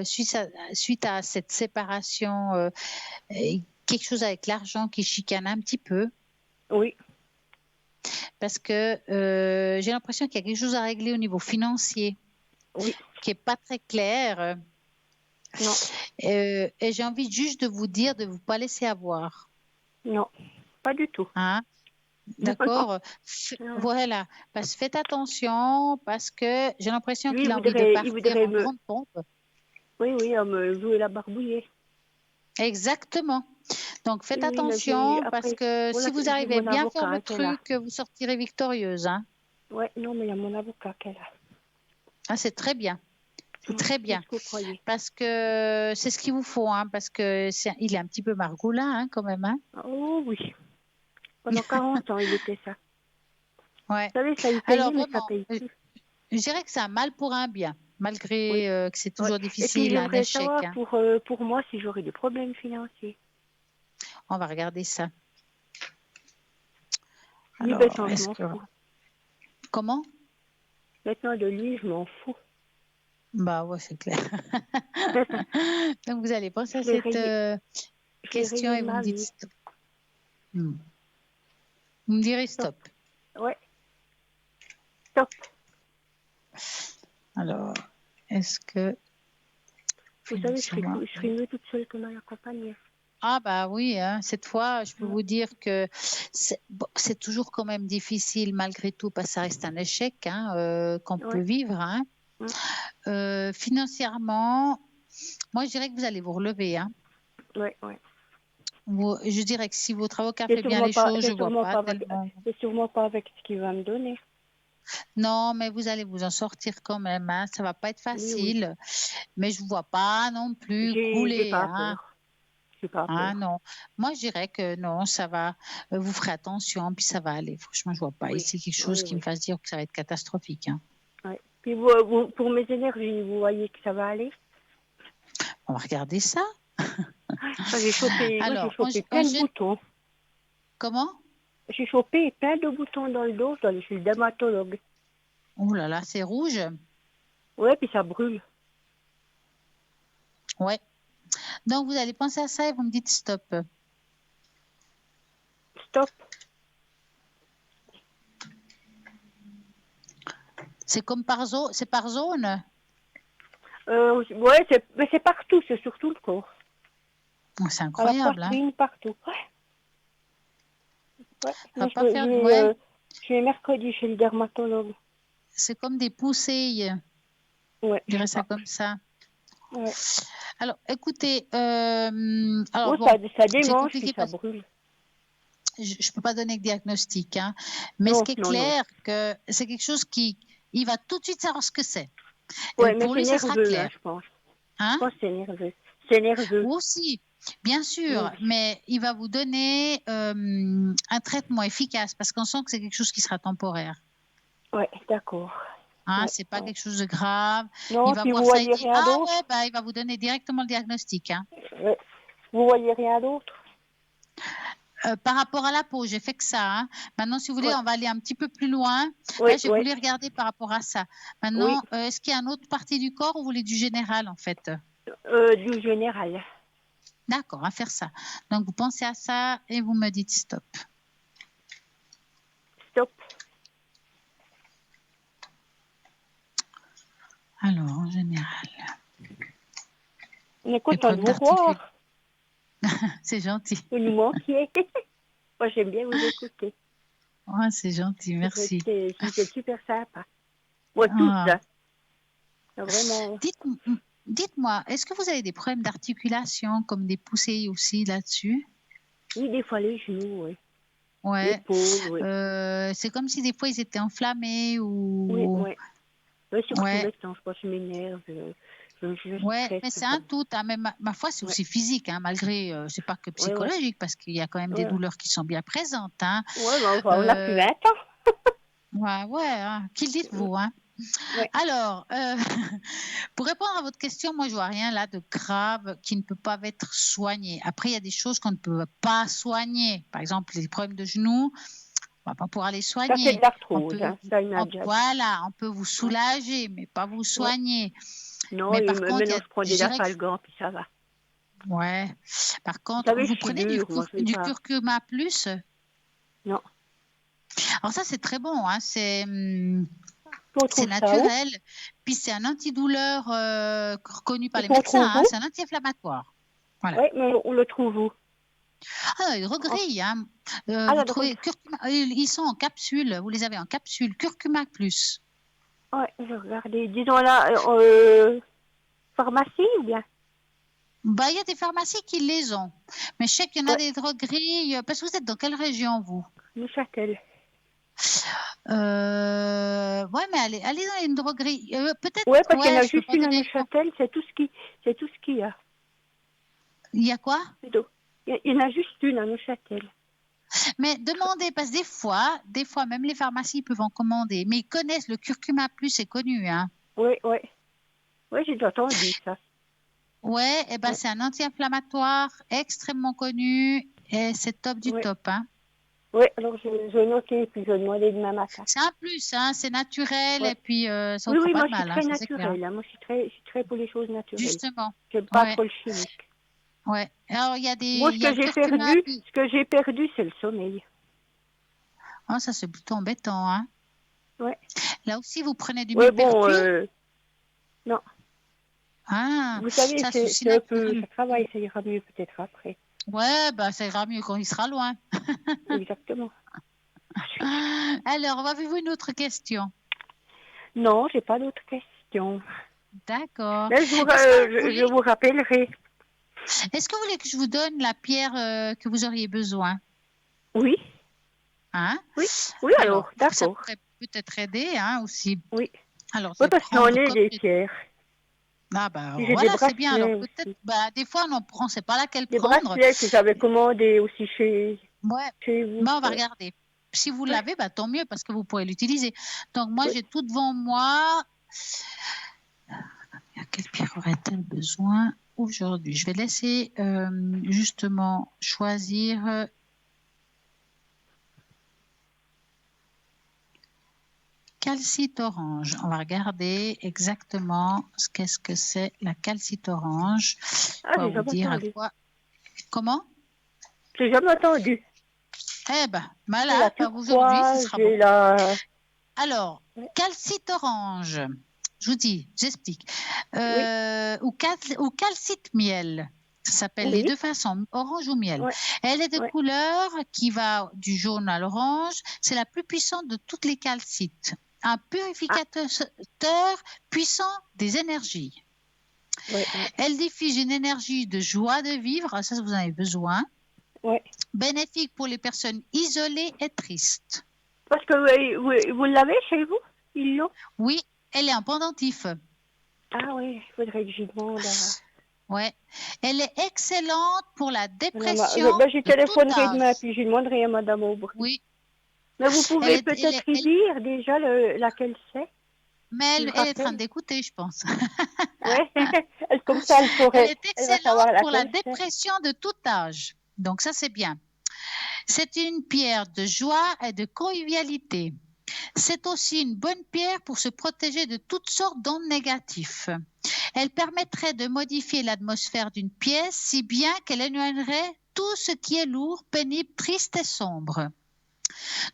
suite à cette séparation, quelque chose avec l'argent qui chicane un petit peu? Oui. Parce que j'ai l'impression qu'il y a quelque chose à régler au niveau financier qui n'est pas très clair. Non. Et j'ai envie juste de vous dire de ne vous pas laisser avoir. Non, pas du tout. Hein? D'accord. Voilà. Faites attention parce que j'ai l'impression qu'il a envie de partir en grande pompe. Oui, à me jouer la barbouillée. Exactement. Donc faites attention parce que si vous arrivez bien à faire le truc, vous sortirez victorieuse. Hein? Oui, non, mais il y a mon avocat qui est là. Ah, c'est très bien. C'est très bien. Parce que c'est ce qu'il vous faut, hein, parce que il est un petit peu margoulin hein, quand même. Hein? Oh oui. Pendant 40 ans, il était ça. Ouais. Vous savez, ça y paye, mais ça paye plus. Je dirais que c'est un mal pour un bien, malgré que c'est toujours difficile, et puis, un échec. Savoir hein. pour moi si j'aurais des problèmes financiers. On va regarder ça. Alors, maintenant, je m'en fous. Comment? Maintenant, de lui, je m'en fous. Bah ouais, c'est clair. Donc, vous allez penser à cette question et vous me dites stop. Vous me direz stop. Ouais. Stop. Alors, est-ce que... Vous savez, je serais mieux toute seule que mal accompagnée. Ah bah oui, hein. Cette fois, je peux vous dire que c'est toujours quand même difficile malgré tout, parce que ça reste un échec hein, qu'on peut vivre. Hein. Financièrement, moi je dirais que vous allez vous relever. Hein. Oui. Je dirais que si votre avocat fait bien les choses, je ne vois pas tellement. C'est sûrement pas avec ce qu'il va me donner. Non, mais vous allez vous en sortir quand même. Hein. Ça ne va pas être facile, mais je ne vous vois pas non plus couler. J'ai pas peur. Non, moi je dirais que non, ça va, vous ferez attention, puis ça va aller. Franchement, je vois pas ici quelque chose qui me fasse dire que ça va être catastrophique. Hein. Ouais. Puis vous, pour mes énergies, vous voyez que ça va aller? On va regarder ça. J'ai chopé, plein de boutons. Comment? J'ai chopé plein de boutons dans le dos, je suis le dermatologue. Oh là là, c'est rouge. Ouais, puis ça brûle. Ouais. Donc, vous allez penser à ça et vous me dites stop. Stop. C'est comme par zone, c'est par zone? Ouais, mais c'est partout, c'est sur tout le corps. Oh, c'est incroyable. À la poitrine, partout. Je vais mercredi chez le dermatologue. C'est comme des poussées. Ouais. Je dirais ça comme ça. Ouais. Alors, écoutez, ça démange si ça brûle. Je ne peux pas donner de diagnostic, hein, mais ce qui est clair, que c'est quelque chose il va tout de suite savoir ce que c'est. Oui, mais pour lui, ça sera clair. Hein, je pense. Hein? Je pense que c'est nerveux. C'est nerveux. Vous aussi, bien sûr, mais il va vous donner un traitement efficace parce qu'on sent que c'est quelque chose qui sera temporaire. Oui, d'accord. Hein, c'est pas quelque chose de grave. Non, il va voir ça et dire il va vous donner directement le diagnostic. Hein. Vous voyez rien d'autre? Par rapport à la peau, j'ai fait que ça. Hein. Maintenant, si vous voulez, on va aller un petit peu plus loin. Là, j'ai voulu regarder par rapport à ça. Maintenant, est-ce qu'il y a une autre partie du corps ou vous voulez du général en fait? Du général. D'accord, on va faire ça. Donc, vous pensez à ça et vous me dites stop. Stop. Alors, en général. On est content de vous voir. C'est gentil. Vous nous manquiez. Moi, j'aime bien vous écouter. Ouais, c'est gentil, merci. C'était super sympa. Moi, tous, là. Vraiment. Dites-moi, est-ce que vous avez des problèmes d'articulation, comme des poussées aussi là-dessus? Oui, des fois les genoux, oui. Ouais. L'épaule, oui. C'est comme si des fois ils étaient enflammés ou... Oui, oui. Oui, surtout Ouais. maintenant, je pense que je m'énerve. Ouais, mais c'est un tout. Hein, mais ma foi, c'est aussi physique, hein, malgré, c'est pas que psychologique, parce qu'il y a quand même des douleurs qui sont bien présentes. Hein. Oui, mais enfin, on a plus 20 ans. Ouais, hein. Qui le dites-vous, hein? Ouais. Alors, pour répondre à votre question, moi, je vois rien là de grave qui ne peut pas être soigné. Après, il y a des choses qu'on ne peut pas soigner. Par exemple, les problèmes de genoux, on va pas pouvoir les soigner. Ça, c'est de l'arthrose, hein. Ça, il m'a déjà dit. Voilà, on peut vous soulager, mais pas vous soigner. Non, mais par contre, maintenant, je prends des Dafalgan, puis ça va. Ouais. Par contre, vous prenez du curcuma plus? Non. Alors ça, c'est très bon. Hein. C'est naturel. Puis c'est un antidouleur reconnu par les médecins. Hein. C'est un anti-inflammatoire. Voilà. Oui, mais on le trouve où? Ah, il regrille. Hein. Vous trouvez curcuma, ils sont en capsule. Vous les avez en capsule. Curcuma plus. Oui, je regardais. Disons là, pharmacie ou bien? Bah, il y a des pharmacies qui les ont. Mais je sais qu'il y en a des drogueries. Parce que vous êtes dans quelle région, vous? Neuchâtel. Ouais, mais allez dans une droguerie. Peut-être. Oui, parce qu'il y en a juste une à Neuchâtel, c'est tout ce qu'il y a. Il y a quoi? Il y en a juste une à Neuchâtel. Mais demandez, parce que des fois, même les pharmacies peuvent en commander, mais ils connaissent le curcuma plus, c'est connu, hein. Oui, j'ai déjà entendu ça. Ouais, et ben c'est un anti-inflammatoire extrêmement connu et c'est top du top, hein. Oui, alors je vais noter et puis je vais demander demain matin. C'est un plus, hein, c'est naturel et puis ça vous ne pas de mal. Oui, moi je suis très naturelle, hein, moi je suis très pour les choses naturelles. Justement. J'aime pas trop le chimique. Ouais. Alors il y a des. Moi ce que j'ai perdu, c'est le sommeil. Oh, ça c'est plutôt embêtant, hein. Ouais. Là aussi vous prenez du millepertuis. Non. Ah. Vous savez, c'est un peu, ça travaille, ça ira mieux peut-être après. Ouais, bah ça ira mieux quand il sera loin. Exactement. Alors, avez-vous une autre question? Non, j'ai pas d'autres questions. D'accord. Je vous rappellerai. Est-ce que vous voulez que je vous donne la pierre que vous auriez besoin? Oui. Hein? Oui, alors d'accord. Ça pourrait peut-être aider, hein, aussi. Oui. Alors, parce qu'on est des pierres. Ah bah voilà, c'est bien. Alors peut-être, des fois on ne sait pas laquelle prendre. Des bracelets que j'avais commandés aussi chez vous. On va regarder. Si vous l'avez, tant mieux parce que vous pourrez l'utiliser. Donc moi j'ai tout devant moi. Quelle pierre aurait-elle besoin aujourd'hui? Je vais laisser justement choisir. Calcite orange. On va regarder exactement qu'est-ce que c'est la calcite orange. J'ai jamais entendu. Comment? J'ai jamais entendu. Eh ben, malade, aujourd'hui, ce sera bon. Alors, calcite orange. Je vous dis, j'explique. Ou calcite miel. Ça s'appelle les deux façons, orange ou miel. Elle est de couleur qui va du jaune à l'orange. C'est la plus puissante de toutes les calcites. Un purificateur puissant des énergies. Elle diffuse une énergie de joie de vivre, ça vous en avez besoin. Bénéfique pour les personnes isolées et tristes. Parce que vous l'avez chez vous? Ils l'ont? Oui, elle est en pendentif. Ah oui, il faudrait que j'y demande. Ouais. Elle est excellente pour la dépression. Je téléphonerai demain puis je demanderai à Madame Aubry. Oui. Mais vous pouvez peut-être y dire déjà laquelle c'est. Mais elle est en train d'écouter, je pense. Oui, comme ça elle saurait. Elle est excellente pour la dépression de tout âge. Donc ça c'est bien. C'est une pierre de joie et de convivialité. C'est aussi une bonne pierre pour se protéger de toutes sortes d'ondes négatives. Elle permettrait de modifier l'atmosphère d'une pièce si bien qu'elle éloignerait tout ce qui est lourd, pénible, triste et sombre.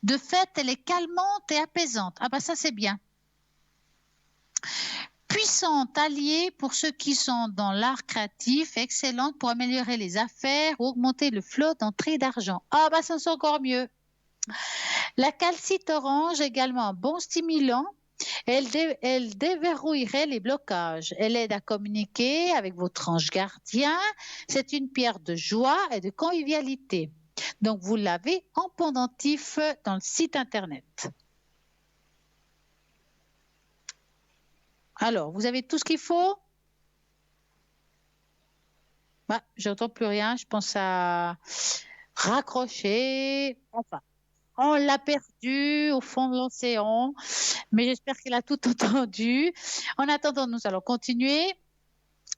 De fait, elle est calmante et apaisante. Ah bah ça c'est bien. Puissante alliée pour ceux qui sont dans l'art créatif, excellente pour améliorer les affaires ou augmenter le flot d'entrée d'argent. Ah bah ça c'est encore mieux. La calcite orange, également un bon stimulant, elle déverrouillerait les blocages. Elle aide à communiquer avec votre ange gardien. C'est une pierre de joie et de convivialité. Donc, vous l'avez en pendentif dans le site internet. Alors, vous avez tout ce qu'il faut? Bah, j'entends plus rien. Je pense à raccrocher. Enfin. On l'a perdu au fond de l'océan, mais j'espère qu'elle a tout entendu. En attendant, nous allons continuer.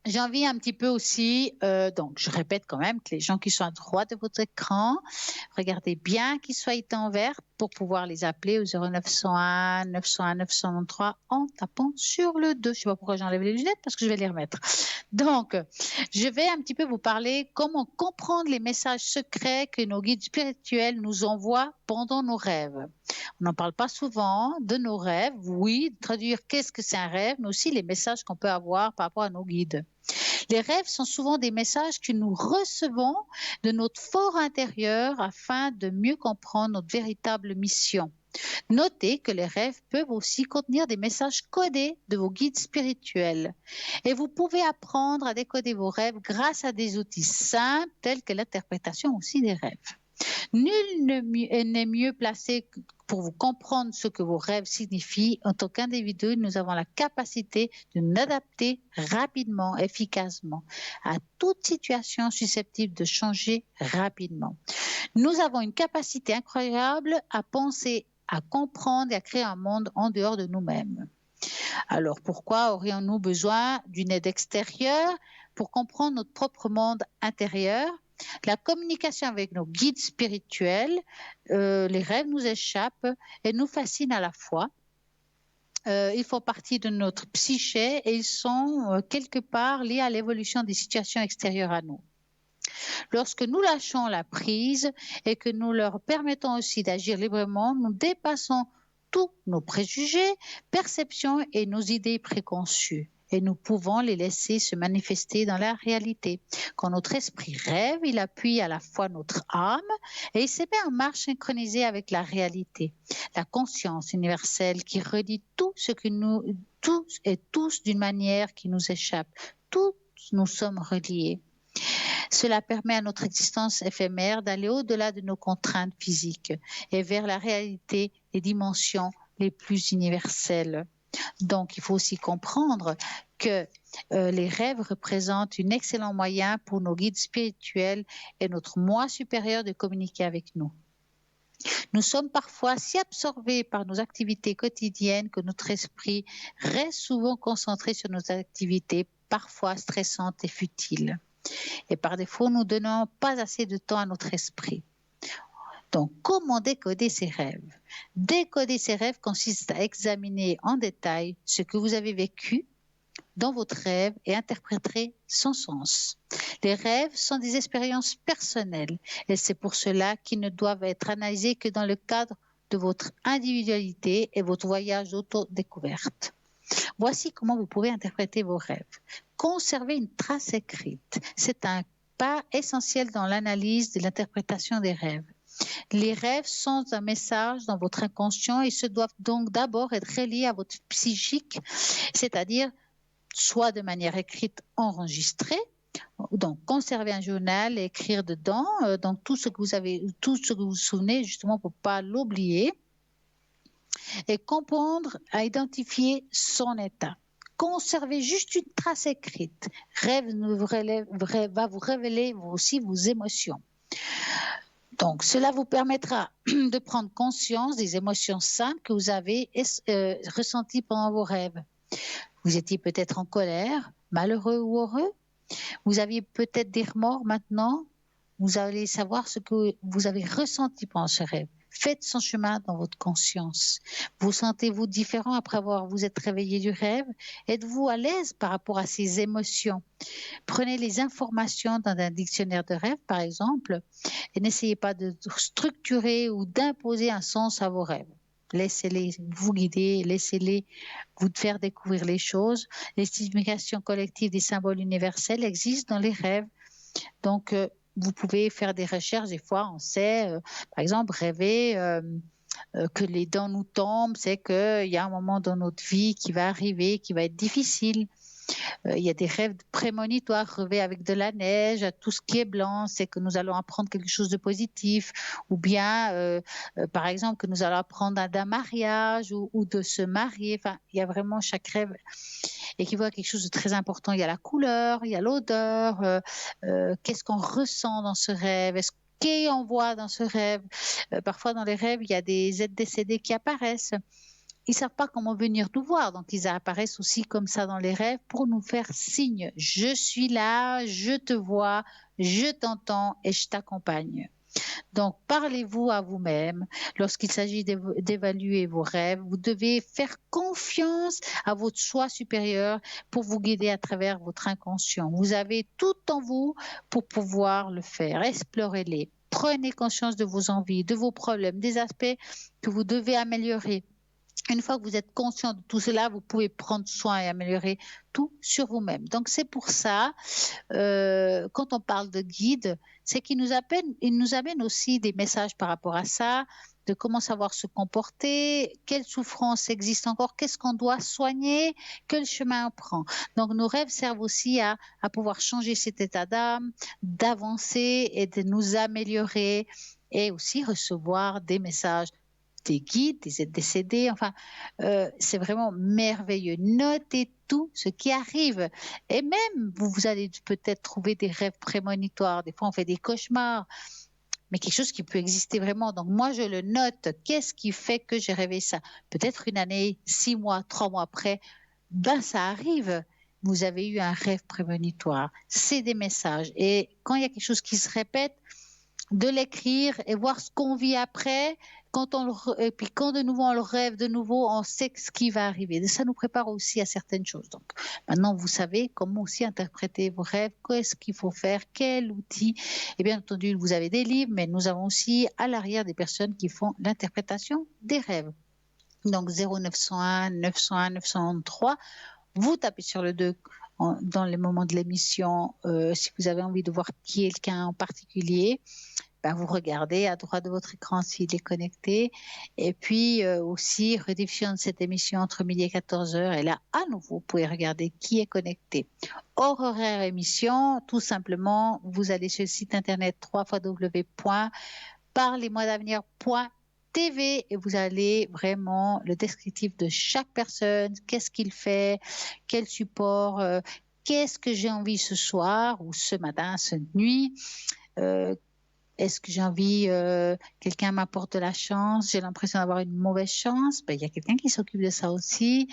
J'ai envie un petit peu aussi, donc je répète quand même que les gens qui sont à droite de votre écran, regardez bien qu'ils soient éteints en vert pour pouvoir les appeler au 0901 901 993 en tapant sur le 2. Je ne sais pas pourquoi j'enlève les lunettes parce que je vais les remettre. Donc, je vais un petit peu vous parler comment comprendre les messages secrets que nos guides spirituels nous envoient pendant nos rêves. On n'en parle pas souvent de nos rêves, oui, traduire qu'est-ce que c'est un rêve, mais aussi les messages qu'on peut avoir par rapport à nos guides. Les rêves sont souvent des messages que nous recevons de notre fort intérieur afin de mieux comprendre notre véritable mission. Notez que les rêves peuvent aussi contenir des messages codés de vos guides spirituels. Et vous pouvez apprendre à décoder vos rêves grâce à des outils simples tels que l'interprétation aussi des rêves. Nul n'est mieux placé pour vous comprendre ce que vos rêves signifient. En tant qu'individu, nous avons la capacité de nous adapter rapidement, efficacement à toute situation susceptible de changer rapidement. Nous avons une capacité incroyable à penser, à comprendre et à créer un monde en dehors de nous-mêmes. Alors pourquoi aurions-nous besoin d'une aide extérieure pour comprendre notre propre monde intérieur? La communication avec nos guides spirituels, les rêves nous échappent et nous fascinent à la fois. Ils font partie de notre psyché et ils sont quelque part liés à l'évolution des situations extérieures à nous. Lorsque nous lâchons la prise et que nous leur permettons aussi d'agir librement, nous dépassons tous nos préjugés, perceptions et nos idées préconçues. Et nous pouvons les laisser se manifester dans la réalité. Quand notre esprit rêve, il appuie à la fois notre âme et il se met en marche synchronisée avec la réalité. La conscience universelle qui redit tout ce que nous, tous et tous d'une manière qui nous échappe. Tous nous sommes reliés. Cela permet à notre existence éphémère d'aller au-delà de nos contraintes physiques et vers la réalité des dimensions les plus universelles. Donc, il faut aussi comprendre que les rêves représentent un excellent moyen pour nos guides spirituels et notre moi supérieur de communiquer avec nous. Nous sommes parfois si absorbés par nos activités quotidiennes que notre esprit reste souvent concentré sur nos activités, parfois stressantes et futiles. Et par défaut, nous ne donnons pas assez de temps à notre esprit. Donc, comment décoder ces rêves? Décoder ces rêves consiste à examiner en détail ce que vous avez vécu dans votre rêve et interpréter son sens. Les rêves sont des expériences personnelles et c'est pour cela qu'ils ne doivent être analysés que dans le cadre de votre individualité et votre voyage d'autodécouverte. Voici comment vous pouvez interpréter vos rêves. Conserver une trace écrite. C'est un pas essentiel dans l'analyse de l'interprétation des rêves. Les rêves sont un message dans votre inconscient et se doivent donc d'abord être reliés à votre psychique, c'est-à-dire soit de manière écrite enregistrée, donc conserver un journal et écrire dedans donc tout ce que vous vous souvenez justement pour ne pas l'oublier et comprendre à identifier son état. Conservez juste une trace écrite. Rêve va vous révéler aussi vos émotions. Donc, cela vous permettra de prendre conscience des émotions simples que vous avez ressenties pendant vos rêves. Vous étiez peut-être en colère, malheureux ou heureux. Vous aviez peut-être des remords maintenant. Vous allez savoir ce que vous avez ressenti pendant ce rêve. Faites son chemin dans votre conscience. Vous sentez-vous différent après avoir vous êtes réveillé du rêve? Êtes-vous à l'aise par rapport à ces émotions? Prenez les informations dans un dictionnaire de rêve, par exemple, et n'essayez pas de structurer ou d'imposer un sens à vos rêves. Laissez-les vous guider, laissez-les vous faire découvrir les choses. Les significations collectives des symboles universels existent dans les rêves. Donc, vous pouvez faire des recherches. Des fois, on sait, par exemple, rêver que les dents nous tombent, c'est qu'il y a un moment dans notre vie qui va arriver, qui va être difficile. Il y a des rêves prémonitoires, rêver avec de la neige, tout ce qui est blanc, c'est que nous allons apprendre quelque chose de positif, ou bien, par exemple, que nous allons apprendre d'un mariage ou de se marier. Enfin, il y a vraiment chaque rêve et qui voit quelque chose de très important. Il y a la couleur, il y a l'odeur, qu'est-ce qu'on ressent dans ce rêve, est-ce qu'on voit dans ce rêve. Parfois, dans les rêves, il y a des êtres décédés qui apparaissent. Ils ne savent pas comment venir nous voir, donc ils apparaissent aussi comme ça dans les rêves pour nous faire signe. Je suis là, je te vois, je t'entends et je t'accompagne. Donc, parlez-vous à vous-même. Lorsqu'il s'agit d'évaluer vos rêves, vous devez faire confiance à votre soi supérieur pour vous guider à travers votre inconscient. Vous avez tout en vous pour pouvoir le faire. Explorez-les. Prenez conscience de vos envies, de vos problèmes, des aspects que vous devez améliorer. Une fois que vous êtes conscient de tout cela, vous pouvez prendre soin et améliorer tout sur vous-même. Donc, c'est pour ça, quand on parle de guide, c'est qu'il nous amène aussi des messages par rapport à ça, de comment savoir se comporter, quelle souffrance existe encore, qu'est-ce qu'on doit soigner, quel chemin on prend. Donc, nos rêves servent aussi à pouvoir changer cet état d'âme, d'avancer et de nous améliorer et aussi recevoir des messages des guides, des êtres décédés, enfin, c'est vraiment merveilleux. Notez tout ce qui arrive. Et même, vous allez peut-être trouver des rêves prémonitoires. Des fois, on fait des cauchemars, mais quelque chose qui peut exister vraiment. Donc, moi, je le note. Qu'est-ce qui fait que j'ai rêvé ça? Peut-être une année, 6 mois, 3 mois après, ça arrive. Vous avez eu un rêve prémonitoire. C'est des messages. Et quand il y a quelque chose qui se répète, de l'écrire et voir ce qu'on vit après. Et puis quand de nouveau on le rêve de nouveau, on sait ce qui va arriver. Ça nous prépare aussi à certaines choses. Donc maintenant vous savez comment aussi interpréter vos rêves, qu'est-ce qu'il faut faire, quel outil. Et bien entendu vous avez des livres, mais nous avons aussi à l'arrière des personnes qui font l'interprétation des rêves. Donc 0901 901 903. Vous tapez sur le 2 dans les moments de l'émission si vous avez envie de voir quelqu'un en particulier. Vous regardez à droite de votre écran s'il est connecté. Et puis aussi, rediffusion de cette émission entre midi et 14h. Et là, à nouveau, vous pouvez regarder qui est connecté. Hors horaire émission, tout simplement, vous allez sur le site internet www.parlez-moi-d'avenir.tv et vous allez vraiment le descriptif de chaque personne, qu'est-ce qu'il fait, quel support, qu'est-ce que j'ai envie ce soir ou ce matin, cette nuit. Est-ce que j'ai envie, quelqu'un m'apporte de la chance, j'ai l'impression d'avoir une mauvaise chance, il y a quelqu'un qui s'occupe de ça aussi.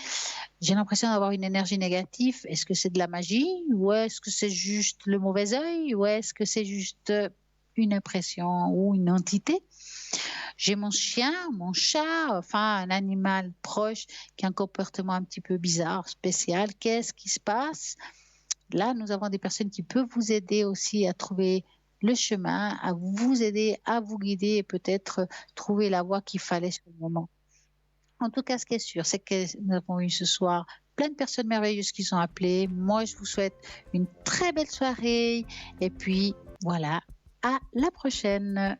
J'ai l'impression d'avoir une énergie négative, est-ce que c'est de la magie ou est-ce que c'est juste le mauvais œil ou est-ce que c'est juste une impression ou une entité? J'ai mon chien, mon chat, enfin un animal proche qui a un comportement un petit peu bizarre, spécial. Qu'est-ce qui se passe? Là, nous avons des personnes qui peuvent vous aider aussi à trouver le chemin, à vous aider, à vous guider et peut-être trouver la voie qu'il fallait sur le moment. En tout cas, ce qui est sûr, c'est que nous avons eu ce soir plein de personnes merveilleuses qui sont appelées. Moi, je vous souhaite une très belle soirée et puis voilà, à la prochaine.